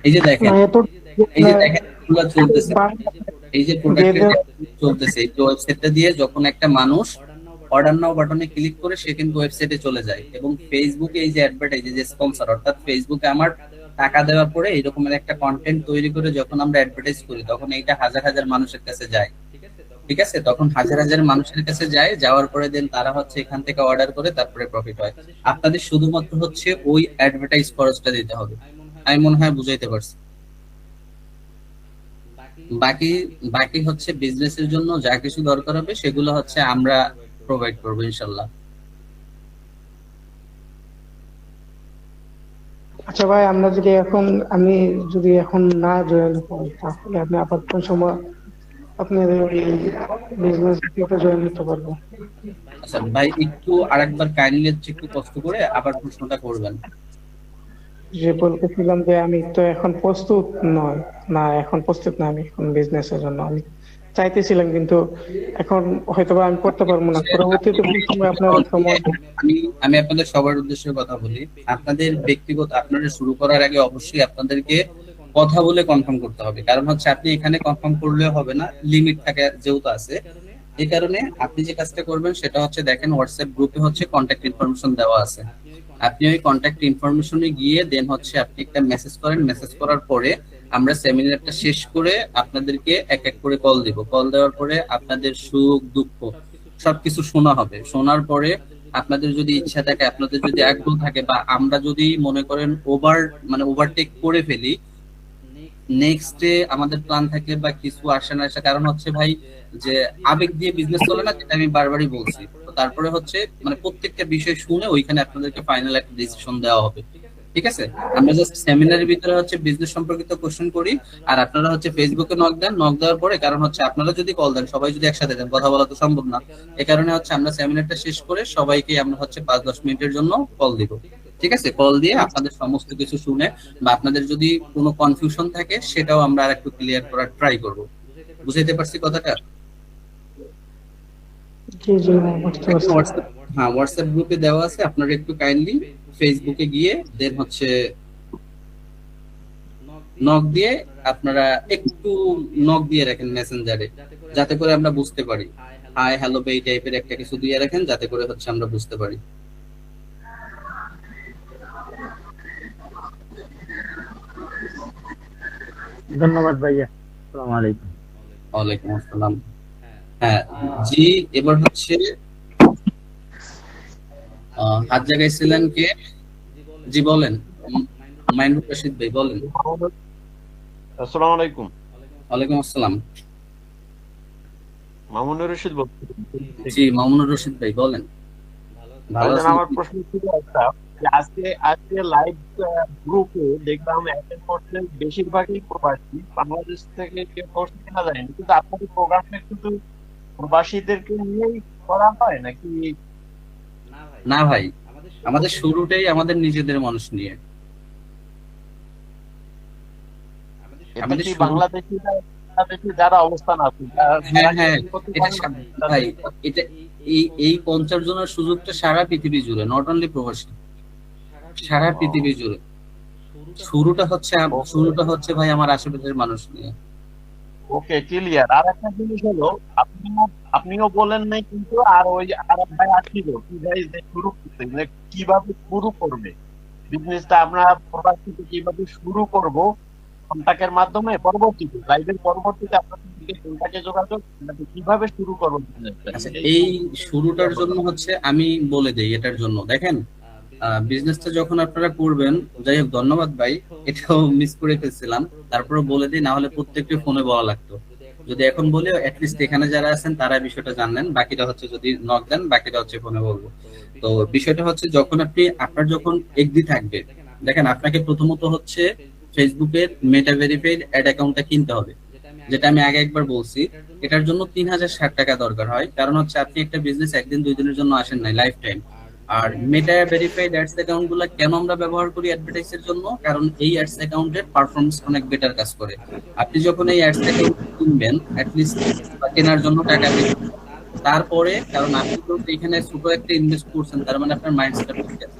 এই যে দেখেন, না, এত এই যে দেখেন এগুলো চলতেছে, বাংলা এই যে প্রোডাক্টের বেদের চলতেছে, এই ওয়েবসাইটটা দিয়ে যখন একটা মানুষ অর্ডার নাও বাটনে ক্লিক করে সে কিন্তু ওয়েবসাইটে চলে যায়, এবং ফেসবুকে এই যে অ্যাডভার্টাইজ, যে স্পন্সর, অর্থাৎ ফেসবুকে আমার টাকা দেওয়ার পরে এরকমের একটা কন্টেন্ট তৈরি করে যখন আমরা অ্যাডভার্টাইজ করি, তখন এইটা হাজার হাজার মানুষের কাছে যায়, ঠিক আছে। তখন হাজার হাজার মানুষের কাছে যায়, যাওয়ার পরে দেন তারা হচ্ছে এখান থেকে অর্ডার করে, তারপরে প্রফিট হয়। আপনাদের শুধুমাত্র হচ্ছে ওই অ্যাডভার্টাইজ খরচটা দিতে হবে। আমি মনে হয় বুঝাইতে পারছি। বাকি বাকি হচ্ছে বিজনেসের জন্য যা কিছু দরকার হবে সেগুলো হচ্ছে আমরা প্রোভাইড করবো ইনশাল্লাহ। আচ্ছা ভাই, আমি যদি এখন না জয়েন করি, তাহলে আপনি আবার কোন সময় আপনাদের ওই বিজনেস জয়েন হতে পারবো? আচ্ছা ভাই, একটু আরেকবার কাইন্ডলি একটু কষ্ট করে আবার প্রশ্নটা করবেন। যে বলতেছিলাম যে আমি তো এখন প্রস্তুত নয়, না এখন প্রস্তুত না, আমি এখন বিজনেসের জন্য আমি চাইতেছিলাম, কিন্তু এখন হয়তোবা আমি করতে পারবো না। পরবর্তীতে কোন সময় আপনার সময় আমি আমি আপনাদের সবার উদ্দেশ্যে কথা বলি। আপনাদের ব্যক্তিগত, আপনারা শুরু করার আগে অবশ্যই আপনাদেরকে কথা বলে কনফার্ম করতে হবে। কারণ হচ্ছে আপনি এখানে কনফার্ম করলে হবে না, লিমিট থাকে যেহেতু আছে। এই কারণে আপনি যে কাজটা করবেন সেটা হচ্ছে, দেখেন হোয়াটসঅ্যাপ গ্রুপে হচ্ছে কন্ট্যাক্ট ইনফরমেশন দেওয়া আছে। আপনি ওই কন্ট্যাক্ট ইনফরমেশনে গিয়ে দেন হচ্ছে আপনি একটা মেসেজ করেন। মেসেজ করার পরে আমরা সেমিনারটা শেষ করে আপনাদেরকে এক এক করে কল দিব। কল দেওয়ার পরে আপনাদের সুখ দুঃখ সবকিছু শোনা হবে। শোনার পরে আপনাদের যদি ইচ্ছা থাকে, আপনাদের যদি আগ্রহ থাকে, বা আমরা যদি মনে করেন ওভারটেক করে ফেলি, নেক্সট ডে আমাদের প্ল্যান থাকে বা কিছু আসে না আসে, কারণ হচ্ছে ভাই যে আবেগ দিয়ে বিজনেস চলে না, যেটা আমি বারবারই বলছি। তো তারপরে হচ্ছে প্রত্যেকটা বিষয় শুনে ওইখানে আপনাদেরকে ফাইনাল একটা ডিসিশন দেওয়া হবে, ঠিক আছে। আমরা জাস্ট সেমিনারের ভিতরে হচ্ছে বিজনেস সম্পর্কিত কোশ্চেন করি, আর আপনারা হচ্ছে ফেসবুকে নক দেন। নক দেওয়ার পরে, কারণ হচ্ছে আপনারা যদি কল দেন, সবাই যদি একসাথে দেন, কথা বলা তো সম্ভব না। এই কারণে হচ্ছে আমরা সেমিনারটা শেষ করে সবাইকে আমরা হচ্ছে 5-10 মিনিটের জন্য কল দিব, ঠিক আছে। কল দিয়ে আপনাদের সমস্ত কিছু শুনে, বা আপনাদের যদি কোনো কনফিউশন থাকে সেটাও আমরা আর একটু ক্লিয়ার করার ট্রাই করব। বুঝাইতে পারছি কথাটা? জি জি বুঝতে পারছি। হ্যাঁ, হোয়াটসঅ্যাপ গ্রুপে দেওয়া আছে, আপনারা একটু কাইন্ডলি ফেসবুকে গিয়ে দেন হচ্ছে নক দিয়ে, আপনারা একটু নক দিয়ে রাখেন মেসেঞ্জারে, যাতে করে আমরা বুঝতে পারি। হাই হ্যালো এই টাইপের একটা কিছু দিয়ে রাখেন, যাতে করে হচ্ছে আমরা বুঝতে পারি। ধন্যবাদ ভাইয়া, আসসালামু আলাইকুম। ওয়ালাইকুম আসসালাম। হ্যাঁ জি, এবার হচ্ছে হাত জাগাইছিলেন কে? জি বলেন। মাইনুর রশিদ ভাই বলেন। আসসালামু আলাইকুম। ওয়ালাইকুম আসসালাম। মামুনুর রশিদ বলছি। জি মামুনুর রশিদ ভাই বলেন। ভালো ভাইজান, আছেন? আমার প্রশ্ন ছিল একটা, যে আজকে লাইভ গ্রুপে দেখলাম অ্যাটেন্ড করছেন বেশিরভাগই প্রবাসী, বাংলাদেশ থেকে কেউ করছে কিনা জানি না, কিন্তু আপনাদের প্রোগ্রামে কিন্তু প্রবাসীদেরকে নিয়েই করা হয় নাকি? না ভাই, আমাদের শুরুটাই আমাদের নিজেদের মানুষ নিয়ে। এটা আমাদের কি শুরু বাংলাদেশি যারা অবস্থান আছে হ্যাঁ হ্যাঁ এটা ভাই, এটা এই 50 জনের সুযোগটা সারা পৃথিবী জুড়ে, নট অনলি প্রবাসী, সারা পৃথিবী জুড়ে। শুরুটা হচ্ছে ভাই আমার আশেপাশের মানুষ নিয়ে। ওকে, ক্লিয়ার। আর একটা জিনিস হলো, আপনিও বলেন নাই কিন্তু, আর ওই আর ভাই আসছিল কি ভাই যে শুরু করতে, মানে কিভাবে শুরু করবে বিজনেসটা, আমরা প্রোডাক্টটা কিভাবে শুরু করব কন্টাক্টের মাধ্যমে, পরবর্তীতে লাইভের পরবর্তীতে আপনাদের দিকে কন্টাক্টে যোগাযোগ, মানে কিভাবে শুরু করবো বিজনেসটা। আচ্ছা, এই শুরুটার জন্য হচ্ছে আমি বলে দেই, এটার জন্য দেখেন বিজনেসটা যখন আপনারা করবেন, যাই হোক ধন্যবাদ ভাই, এটাও মিস করে ফেলছিলাম, তারপরে বলে দিই, না হলে প্রত্যেকটি ফোনে বলা লাগতো। যদি এখন বলে অ্যাটলিস্ট এখানে যারা আছেন তারা বিষয়টা জানলেন, বাকিটা হচ্ছে যদি নক দেন বাকিটা হচ্ছে ফোনে বলবো। তো বিষয়টা হচ্ছে যখন আপনার যখন এগডি থাকবে, দেখেন আপনাকে প্রথমত হচ্ছে ফেসবুকের মেটা ভেরিফাইড অ্যাড অ্যাকাউন্টটা কিনতে হবে, যেটা আমি আগে একবার বলছি। এটার জন্য 3060 টাকা দরকার হয়, কারণ হচ্ছে আপনি একটা বিজনেস একদিন দুই দিনের জন্য আসেন নাই, লাইফ টাইম। আর মেটা ভেরিফাইড অ্যাডস অ্যাকাউন্ট গুলা কেন আমরা ব্যবহার করি অ্যাডভার্টাইজের জন্য, কারণ এই অ্যাডস অ্যাকাউন্টের পারফরম্যান্স অনেক বেটার কাজ করে। আপনি যখন এই অ্যাডস অ্যাকাউন্ট কিনবেন, অ্যাটলিস্ট কেনার জন্য টাকা দিবেন, তারপরে কারণ আপনি তো এখানে ছোট একটা ইনভেস্ট করছেন, তার মানে আপনার মাইন্ড সেট ঠিক আছে।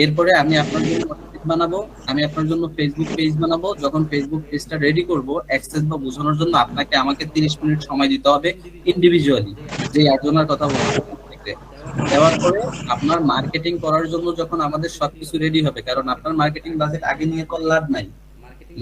এরপরে আমি আপনার জন্য ওয়েবসাইট বানাবো, আমি আপনার জন্য ফেসবুক পেজ বানাবো। যখন ফেসবুক পেজটা রেডি করব, অ্যাক্সেস বা বোঝানোর জন্য আমাকে 30 মিনিট সময় দিতে হবে ইন্ডিভিজুয়ালি, যে একজনের কথা বলবো। দেওয়ার পরে আপনার মার্কেটিং করার জন্য যখন আমাদের সবকিছু রেডি হবে, কারণ আপনার মার্কেটিং বাজেট আগে নিয়ে তো লাভ নাই,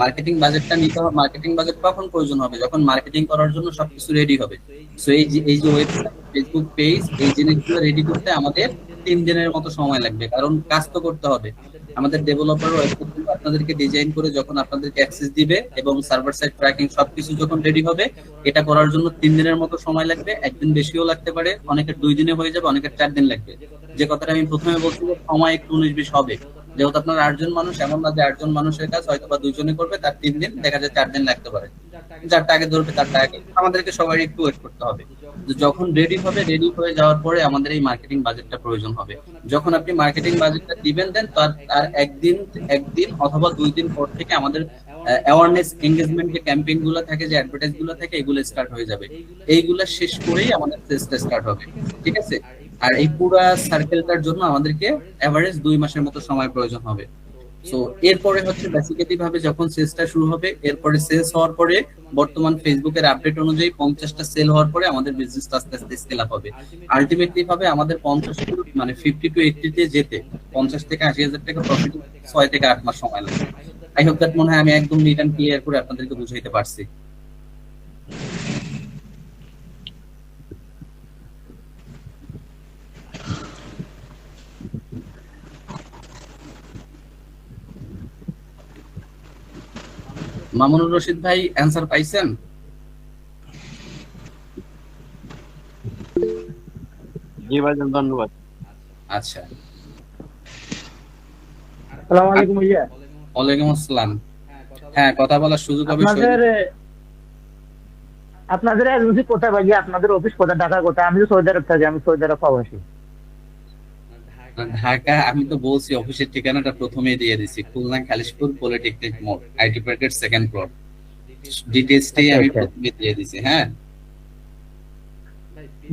মার্কেটিং বাজেটটা নিতে হবে। মার্কেটিং বাজেট কখন প্রয়োজন হবে, যখন মার্কেটিং করার জন্য সবকিছু রেডি হবে। সো এই যে ওয়েবসাইট, ফেসবুক পেজ, এই জিনিসগুলো রেডি করতে আমাদের 3 দিনের মতো সময় লাগবে, কারণ কাজ তো করতে হবে। আমাদের ডেভেলপার ওয়েবসাইট আপনাদেরকে ডিজাইন করে যখন আপনাদেরকে অ্যাক্সেস দিবে এবং সার্ভার সাইড ট্র্যাকিং সবকিছু যখন রেডি হবে, এটা করার জন্য 3 দিনের মতো সময় লাগবে। একদিন বেশিও লাগতে পারে, অনেকের 2 দিনে হয়ে যাবে, অনেকের 4 দিন লাগবে। যে কথাটা আমি প্রথমে বলছি যে সময় একটু 19-20 হবে, যেহেতু আপনার 8 জন মানুষ, এমন না যে 8 জন মানুষের কাজ হয়তো বা 2 জনে করবে, তার 3 দিন, দেখা যায় 4 দিন লাগতে পারে। যারটা আগে ধরবে তারটা আগে, আমাদেরকে সবাই একটু ওয়েট করতে হবে। যখন রেডি হবে, রেডি হয়ে যাওয়ার পরে আমাদের এই মার্কেটিং বাজেটটা প্রয়োজন হবে। যখন আপনি মার্কেটিং বাজেটটা দিবেন, দেন তার একদিন অথবা 2 দিন পর থেকে আমাদের অ্যাওয়ারনেস এঙ্গেজমেন্ট যে ক্যাম্পেইন গুলো থাকে, যে অ্যাডভার্টাইজ গুলো থাকে, এগুলো স্টার্ট হয়ে যাবে। এইগুলা শেষ করেই আমাদের সেলসটা স্টার্ট হবে, ঠিক আছে? আর এই পুরো সার্কেলটার জন্য আমাদেরকে এভারেজ 2 মাসের মতো সময় প্রয়োজন হবে। সো এরপরে হচ্ছে বেসিক্যালি ভাবে যখন সেলসটা শুরু হবে, এরপরে সেলস হওয়ার পরে বর্তমান ফেসবুকের আপডেট অনুযায়ী 50টা সেল হওয়ার পরে আমাদের বিজনেসটা আস্তে আস্তে স্কেল আপ হবে। আলটিমেটলি ভাবে আমাদের 50 মানে 50 to 80 তে যেতে 50 থেকে 80,000 টাকা প্রফিট 6 থেকে 8 মাস সময় লাগবে। আই হোপ দ্যাট মনে হয় আমি একদম নিট এন্ড ক্লিয়ার করে আপনাদেরকে বুঝাইতে পারছি। মামুনুর রশিদ ভাই অ্যানসার পাইছেন? জি ভাইজান, ধন্যবাদ। আচ্ছা, আসসালামু আলাইকুম ভাইয়া। ওয়ালাইকুম আসসালাম। হ্যাঁ, কথা বলার সুযোগ হবে। আপনাদের এজেন্সি কোথায় ভাইয়া? আপনাদের অফিস কোথায়? ঢাকা কোথায়? আমি তো সৌদি আরব থাকি, আমি সৌদি আরব প্রবাসী। ঢাকা, আমি তো বলছি অফিসের ঠিকানাটা প্রথমেই দিয়ে দিছি, খুলনা খালিশপুর পলিটেকনিক মোড়, আইটি পার্কের 2nd ফ্লোর। ডিটেইলসটাই আমি প্রথমে দিয়ে দিছি। হ্যাঁ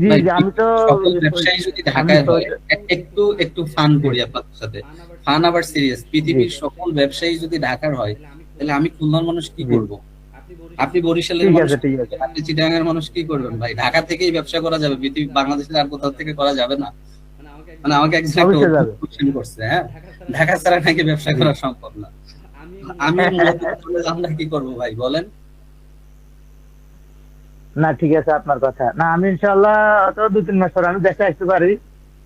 জি জি, আমি তো সকল ব্যবসায়ী যদি ঢাকায় হয়, একটু ফান করি আপনাদের সাথে, ফান আবার সিরিয়াস। পৃথিবীর সকল ব্যবসায়ী যদি ঢাকার হয়, তাহলে আমি খুলনার মানুষ কি করব? আপনি বরিশালের মানুষ, আপনি চিটাগাং এর মানুষ কি করবেন ভাই? ঢাকা থেকেই ব্যবসা করা যাবে, পৃথিবী বাংলাদেশের আর কোথাও থেকে করা যাবে না? মানে আমাকে একজন কোশ্চেন করছে, হ্যাঁ, ঢাকা ছাড়া নাকি ব্যবসা করা সম্ভব না। আমি আমরা কি করব ভাই বলেন? না ঠিক আছে আপনার কথা। না আমি ইনশাআল্লাহ তো 2-3 মাস পরে আমি দেশে আসতে পারি,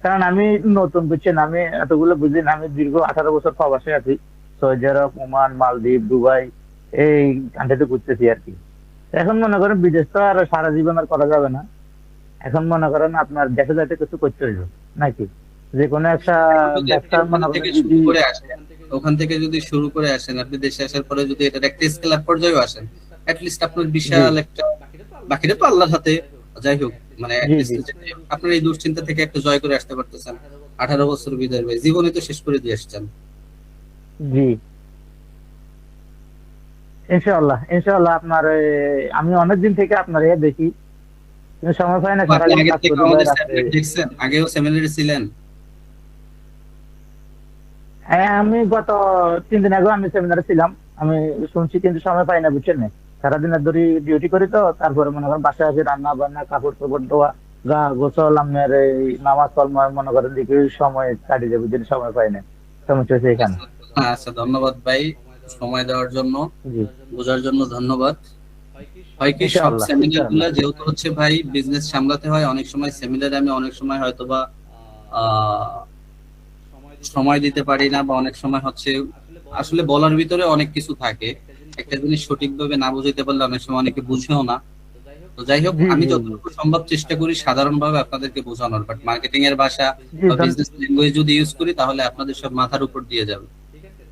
কারণ আমি নতুন, বুঝছেন, আমি এতগুলো বুঝি না। আমি দীর্ঘ 18 বছর প্রবাসে আছি, সৌদি আরব, ওমান, মালদ্বীপ, দুবাই, এই কান্ট্রিতে ঘুরতেছি আর কি। এখন মনে করেন বিদেশ তো আর সারা জীবন আর করা যাবে না। এখন মনে করেন আপনার দেশে যাইতে কিছু করতে হইব নাকি, যে কোনো একটা ব্যবসা মনে করেন ওখান থেকে যদি শুরু করে আসেন, আপনি দেশে আসার পরে যদি এটা একটা স্কেল আপ পর্যায়ে আসেন, এট লিস্ট আপনার বিশাল একটা, বাকিটা তো আল্লাহর হাতে, যাই হোক, মানে আপনার এই দুশ্চিন্তা থেকে একটা জয় করে আসতে পারতেছেন। 18 বছর বিদায় ভাই, জীবনে তো শেষ করে দিয়ে আসছেন। জি ইনশাআল্লাহ ইনশাআল্লাহ। আপনার আমি অনেকদিন থেকে আপনার দেখি, কিন্তু সময় পাই না, আপনি সারাদিন আগে কাজ থেকে করি ভাই আমাদের রাত্রে। সেমিনার দেখছেন? আগেও সেমিনারে ছিলেন? হ্যাঁ আমি গত 3 দিন আগে আমি সেমিনারে ছিলাম, আমি শুনছি, কিন্তু সময় পাই না বুঝছেন না, সারাদিন ধরে ডিউটি করি, তো তারপরে মনে করেন বাসায় আসে রান্না বান্না কাপড় টাপড় ধোয়া গা গোসল আপনার এই নামাজ কলমা মনে করেন দিকে সময় কাটিয়ে যাবে, যদি সময় পাই না, সমস্যা হচ্ছে এখানে। আচ্ছা, ধন্যবাদ ভাই সময় দেওয়ার জন্য, জি বোঝার জন্য ধন্যবাদ। হয় কি, সব ইনশাআল্লাহ সেমিনার গুলা ইনশাআল্লাহ। যেহেতু হচ্ছে ভাই বিজনেস সামলাতে হয়, অনেক সময় সেমিনারে আমি অনেক সময় হয়তোবা আহ সময় দিতে পারি না, বা অনেক সময় হচ্ছে আসলে বলার ভিতরে অনেক কিছু থাকে, একটা জিনিস সঠিকভাবে না বুঝাইতে পারলে অনেক সময় অনেকে বুঝেও না। তো যাই হোক, জি আমি জি জি যতটুকু সম্ভব চেষ্টা করি সাধারণভাবে আপনাদেরকে বোঝানোর, বাট মার্কেটিং এর ভাষা জি বা বিজনেস ল্যাঙ্গুয়েজ যদি ইউজ করি তাহলে আপনাদের সব মাথার উপর দিয়ে যাবে।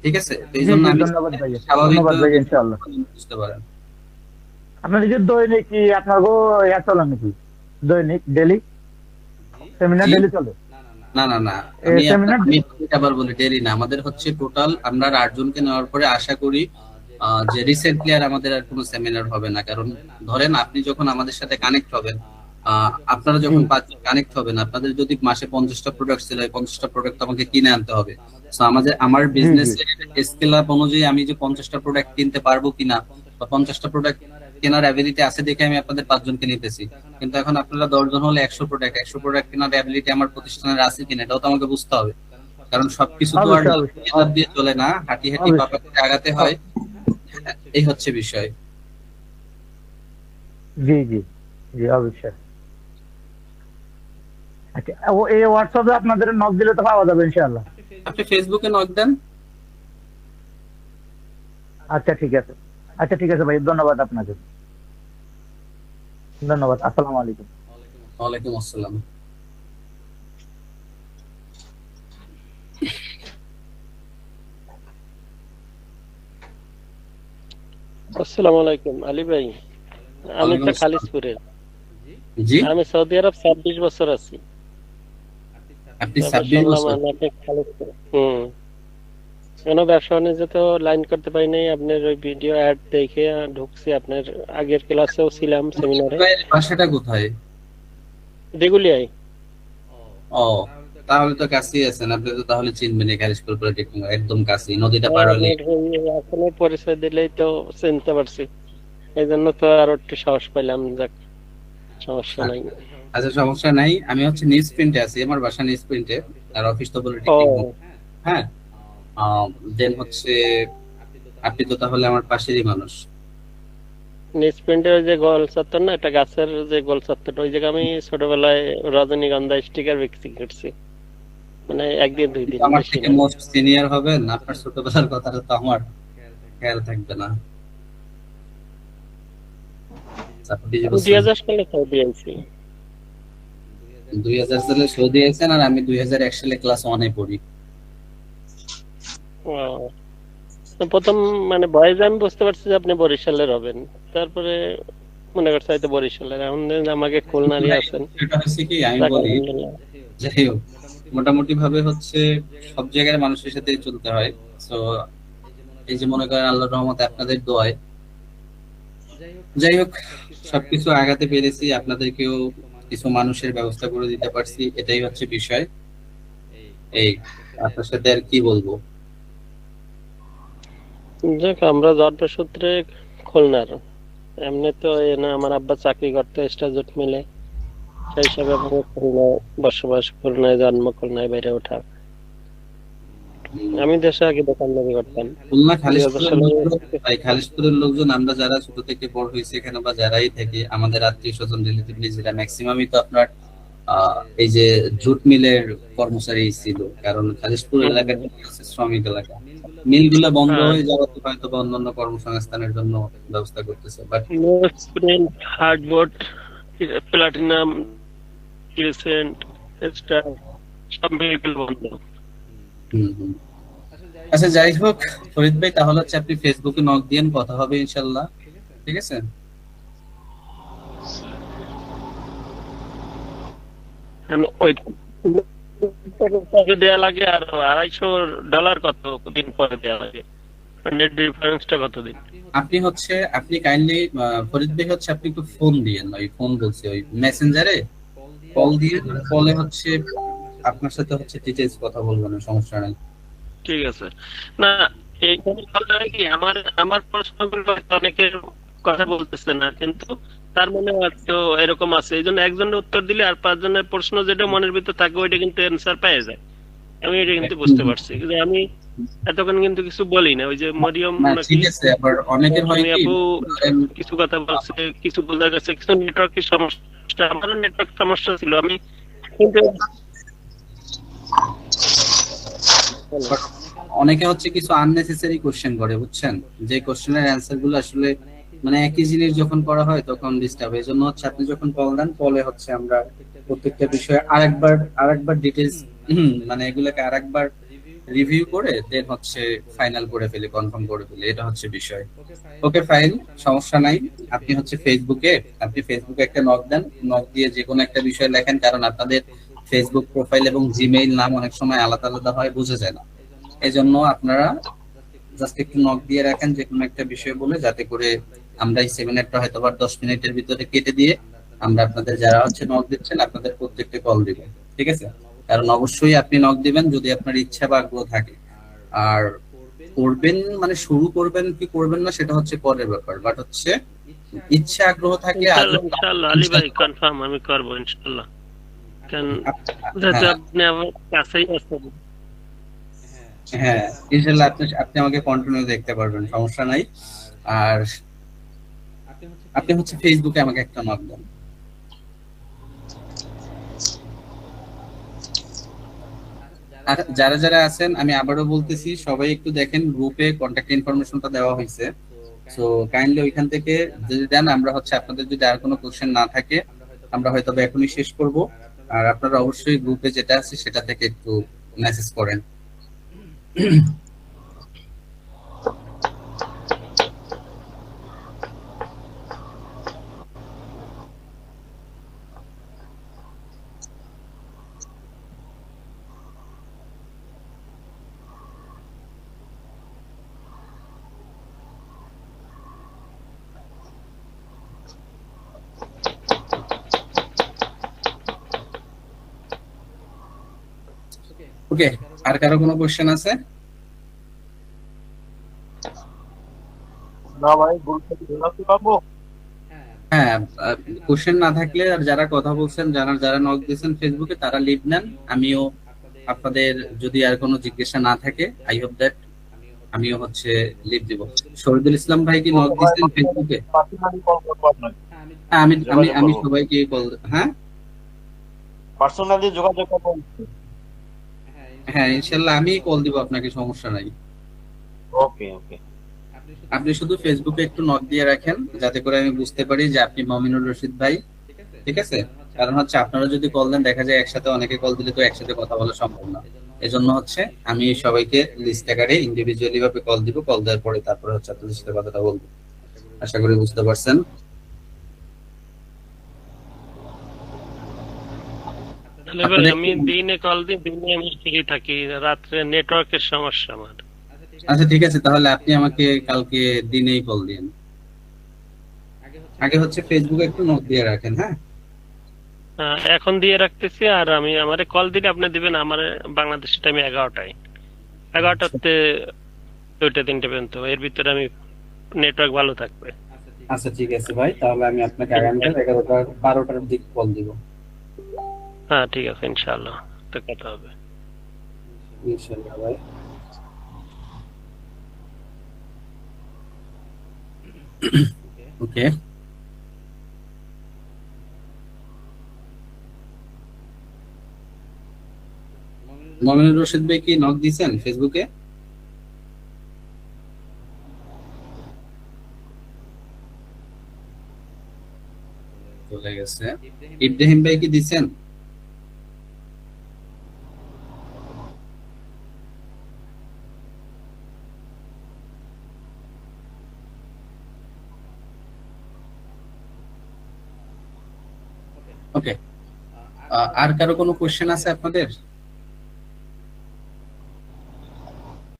ঠিক আছে, তো এই জি জন্য জি আমি ধন্যবাদ ভাইয়া, ধন্যবাদ স্বাভাবিকভাবে ভাইয়া ইনশাআল্লাহ। বুঝতে পারেন। আপনার নিজের দৈনিক কি আপনার গো চলে নাকি? দৈনিক ডেলি সেমিনার জি, ডেলি চলে? না না না, আমি সেমিনার আমি আবার বলি ডেরি না, আমাদের হচ্ছে টোটাল আমরা 8 জনকে নেওয়ার পরে আশা করি যে রিসেন্টলি আর আমাদের আর কোনো সেমিনার হবে না। কারণ ধরেন আপনি যখন আমাদের সাথে কানেক্ট হবেন, আপনারা জি যখন 5 জন কানেক্ট হবেন, আপনাদের যদি মাসে 50টা প্রোডাক্ট সেল হয়, 50টা প্রোডাক্ট আমাকে কিনে আনতে হবে। সো আমার জি জি বিজনেস স্কেল আপ অনুযায়ী আমি যে 50টা প্রোডাক্ট কিনতে পারবো কিনা, বা 50টা প্রোডাক্ট কেনার অ্যাবিলিটি আছে দেখে আমি আপনাদের 5 জনকে নিতেছি। কিন্তু এখন আপনারা 10 জন হলে 100 প্রোডাক্ট কেনার অ্যাবিলিটি আমার প্রতিষ্ঠানের আছে কিনা, এটাও তো আমাকে বুঝতে হবে। কারণ সবকিছু তো আর অবশ্যই অবশ্যই লাভ দিয়ে চলে না, হাঁটি হাঁটি অবশ্যই পাপাতে আগাতে হয়। এই হচ্ছে বিষয়। জি জি জি অবশ্যই। আচ্ছা এই হোয়াটসঅ্যাপে আপনাদের নক দিলে তো পাওয়া যাবে ইনশাআল্লাহ। আপনি ফেসবুকে নক দেন। আচ্ছা ঠিক আছে, আচ্ছা ঠিক আছে ভাই, ধন্যবাদ আপনাকে, ধন্যবাদ, আসসালামু আলাইকুম। ওয়ালাইকুম আসসালাম। আসসালামু আলাইকুম আলী ভাই, আমি ওয়ালাইকুম তো আসসালাম। খালিশপুরের। জি, আমি সৌদি আরব 26 বছর আছি। আপনি তারপর 26 শুনলাম বছর আপনি খালিশপুর। কোনো ব্যবসা বাণিজ্য তো লাইন করতে পারি নাই, আপনার ওই ভিডিও অ্যাড দেখে ঢুকছি, আপনার আগের ক্লাসেও ছিলাম সেমিনারে। ভাইয়ের বাসাটা কোথায়? দিগুলিয়ায়। ও, তাহলে তো কাছেই আছেন আপনি, তো তাহলে চিনবেন এই খালিশপুর পলিটেকনিক, একদম কাছেই, নদীটা পার হলেই। আপনার আসলে পরিচয় দিলেই তো চিনতে পারছি, এই জন্য তো আরো একটু সাহস পাইলাম, যাক সমস্যা নাই। আচ্ছা, সমস্যা নাই, আমি হচ্ছে নিউজ প্রিন্টে আছি, আমার বাসা নিউজ প্রিন্টে, আর অফিস তো ও, পলিটেকনিক। হ্যাঁ, দেন হচ্ছে আপনি তো তাহলে আমার পাশেরই মানুষ। নিউজপ্রিন্টের ওই যে গোল চত্বর না, একটা গাছের যে গোল চত্বরটা, ওই জায়গায় আমি ছোটবেলায় রজনীগন্ধা স্টিকার বিক্রি করছি, মানে একদিন দুই দিন, আমার বেশি থেকে না। মোস্ট সিনিয়র হবেন, আপনার ছোটবেলার কথাটা তো আমার খেয়াল থাকবে না। আচ্ছা, 20 আমি বছর। 2000 সালে সৌদি আইছি। 2000 সালে সৌদি আছেন, আর আমি 2001 সালে ক্লাস 1-এ পড়ি। ও, তো প্রথম মানে বয়সে আমি বুঝতে পারছি যে আপনি বরিশালের হবেন, তারপরে মনে করছি হয়তো বরিশালের, এখন দেখেন আমাকে খুলনারই আছেন। সেটা হচ্ছে কি, আমি যাক বলি, আলহামদুলিল্লাহ। যাই হোক, মোটামুটি ভাবে হচ্ছে সব জায়গায় মানুষের সাথে চলতে হয়। তো এই যে মনে করেন আল্লাহর রহমতে আপনাদের দোয়ায়, যাই হোক, সবকিছু আগাতে পেরেছি, আপনাদেরকেও কিছু মানুষের ব্যবস্থা করে দিতে পারছি, এটাই হচ্ছে বিষয়। এই আপনার সাথে আর কি বলবো। যাক, আমরা জন্মসূত্রে খুলনার, এমনি তো না আমার আব্বা চাকরি করতে স্টাজুট মিলে, সেই হিসাবে আমাদের খুলনায় বসবাস, খুলনায় জন্ম, খুলনায় বেড়ে ওঠা। আমি দেশে আগে দোকানদারি করতাম। খুলনা 2000 খালিশপুরের সালে লোকজন, তাই খালিশপুরের লোকজন আমরা যারা ছোট থেকে বড় হয়েছে এখানে, বা যারাই থেকে আমাদের আত্মীয় স্বজন রিলেটিভলি যেটা ম্যাক্সিমামই তো আপনার এই যে জুট মিলের কর্মচারী ছিল, কারণ খালিশপুর এলাকাটা হচ্ছে শ্রমিক এলাকা। মিলগুলো বন্ধ হয়ে যাওয়াতে হয়তো বা অন্যান্য কর্মসংস্থানের জন্য ব্যবস্থা করতেছে, but print, hardboard, platinum, crescent, star, সব ভেহিকল বন্ধ। আচ্ছা, যাই হোক ফরিদ ভাই, তাহলে হচ্ছে আপনি ফেসবুকে নক দিয়েন, কথা হবে ইনশাল্লাহ। ঠিক আছে, ওই কবে দেয়া লাগে আর $250 কতদিন পরে দেয়া লাগে, নেট ডিফারেন্সটা কতদিন? আপনি কাইন্ডলি ফরিদ ভাই হচ্ছে আপনি একটু ফোন দিয়েন, ওই ফোন বলছি ওই মেসেঞ্জারে কল দিয়ে, কলে হচ্ছে আপনার সাথে হচ্ছে ডিটেইলস কথা বলবেন, সমস্যা নাই। ঠিক আছে। না এইখানে কথা কি আমার আমার প্রশ্নগুলো হয়তো অনেকের কথা বলতেছে না, কিন্তু তার মনে হয়তো এরকম আছে, এই জন্য একজনের উত্তর দিলে আর 5 জনের প্রশ্ন যেটা মনের ভিতর থাকে ওইটা কিন্তু অ্যান্সার পেয়ে যায়। আমি এটা কিন্তু বুঝতে পারছি, কিন্তু আমি এতক্ষণ কিন্তু কিছু বলি না। ওই যে মরিয়ম না নাকি ঠিক আছে, আবার অনেকের হয় কি আপু কিছু কথা বলছে, কিছু বোঝা গেছে, কিছু নেটওয়ার্কের সমস্যা, আমারও নেটওয়ার্ক সমস্যা ছিল। আমি কিন্তু অনেকে হচ্ছে কিছু আননেসেসারি কোশ্চেন করে, বুঝছেন, যে কোশ্চেনের অ্যান্সার গুলো আসলে মানে একই জিনিস যখন করা হয় তখন ডিস্টার্ব। এই জন্য হচ্ছে আপনি যখন কল দেন, কলে হচ্ছে আমরা প্রত্যেকটা বিষয়ে আরেকবার ডিটেলস মানে এগুলোকে আরেকবার রিভিউ করে দেন হচ্ছে ফাইনাল করে ফেলি, কনফার্ম করে ফেলি, এটা হচ্ছে বিষয়। ওকে ফাইন, সমস্যা নাই। আপনি ফেসবুকে একটা নক দেন, নক দিয়ে যে কোনো একটা বিষয় লেখেন, কারণ আপনাদের ফেসবুক প্রোফাইল এবং জিমেইল নাম অনেক সময় আলাদা আলাদা হয়, বোঝা যায় না। এই জন্য আপনারা জাস্ট একটু নক দিয়ে রাখেন যে কোনো একটা বিষয় বলে, যাতে করে আমরা এই সেমিনারটা হয়তো 10 মিনিটের ভিতরে কেটে দিয়ে আমরা আপনাদের যারা হচ্ছে নক দিচ্ছেন আপনাদের প্রত্যেককে কল দিব, ঠিক আছে? কারণ অবশ্যই আপনি নক দিবেন যদি আপনার ইচ্ছা বা আগ্রহ থাকে। আর করবেন মানে শুরু করবেন কি করবেন না সেটা হচ্ছে পরের ব্যাপার, বাট হচ্ছে ইচ্ছা আগ্রহ থাকে। ইনশাআল্লাহ আলী ভাই কনফার্ম আমি করব ইনশাআল্লাহ, কারণ যেহেতু আপনি আমার কাছেই আছেন। হ্যাঁ ইনশাআল্লাহ আপনি আমাকে কন্টিনিউ দেখতে পারবেন, সমস্যা নাই। আর আপনি হচ্ছে ফেসবুকে আমাকে একটা নক দেন। আর যারা যারা আছেন আমি আবারও বলতেছি, সবাই একটু দেখেন গ্রুপে কন্ট্যাক্ট ইনফরমেশনটা দেওয়া হয়েছে, সো কাইন্ডলি ওইখান থেকে যদি দেন, আমরা হচ্ছে আপনাদের যদি আর কোনো কোশ্চেন না থাকে আমরা হয়তো এখনই শেষ করব। আর আপনারা অবশ্যই গ্রুপে যেটা আছে সেটা থেকে একটু মেসেজ করেন। ওকে, আর কারো কোনো কোশ্চেন আছে? না ভাই, বলতে পারবো। হ্যাঁ, কোশ্চেন না থাকলে আর যারা কথা বলছেন, যারা নক দিয়েছেন ফেসবুকে তারা লিভ নেন। আমিও আপনাদের যদি আর কোনো জিজ্ঞাসা না থাকে, আই হোপ দ্যাট আমিও হচ্ছে লিভ দিব। শহীদুল ইসলাম ভাই কি নক দিয়েছেন ফেসবুকে? পার্সোনালি কল করবো আপনাকে। হ্যাঁ, আমি সবাইকে কল, হ্যাঁ পার্সোনালি যোগাযোগ করবো। হ্যাঁ ইনশাল্লাহ আমি কল দিব আপনাকে, সমস্যা নাই। ওকে ওকে। আপনি শুধু ফেসবুকে একটু নক দিয়ে রাখেন যাতে করে আমি বুঝতে পারি যে আপনি মমিনুর রশিদ ভাই, ঠিক আছে? কারণ হচ্ছে আপনারা যদি কল দেন দেখা যায় একসাথে অনেকে কল দিলে তো একসাথে কথা বলা সম্ভব না। এজন্য হচ্ছে আমি সবাইকে লিস্ট আকারে ইন্ডিভিজুয়ালি ভাবে কল দিব, কল দেওয়ার পরে তারপরে হচ্ছে আপনাদের সাথে কথাটা বলবো। আশা করি বুঝতে পারছেন। আমি দিনে কল দিই, দিনে আমি ঠিকই থাকি, রাত্রে নেটওয়ার্কের সমস্যা আমার। আচ্ছা ঠিক আছে, তাহলে আপনি আমাকে কালকে দিনেই কল দিন। আগে হচ্ছে ফেসবুকে একটু নোট দিয়ে রাখেন। হ্যাঁ এখন দিয়ে রাখতেছি, আর আমি আমারে কল দিলে আপনি দিবেন আমার বাংলাদেশের টাইমে 11টাতে 2টা-3টা পর্যন্ত, এর ভিতরে আমি নেটওয়ার্ক ভালো থাকবে। আচ্ছা ঠিক আছে ভাই, তাহলে আমি আপনাকে আগামীকাল 11টা-12টার দিকে কল দিব। হ্যাঁ ঠিক আছে, ইনশাআল্লাহ তো কথা হবে। ইনশাআল্লাহ ভাই। ওকে, মমিনুর রশিদ ভাই কি নক দিয়েছেন ফেসবুকে? চলে গেছে। ইব্রাহিম ভাই কি দিছেন? ওকে, আর কারো কোনো কোশ্চেন আছে আপনাদের?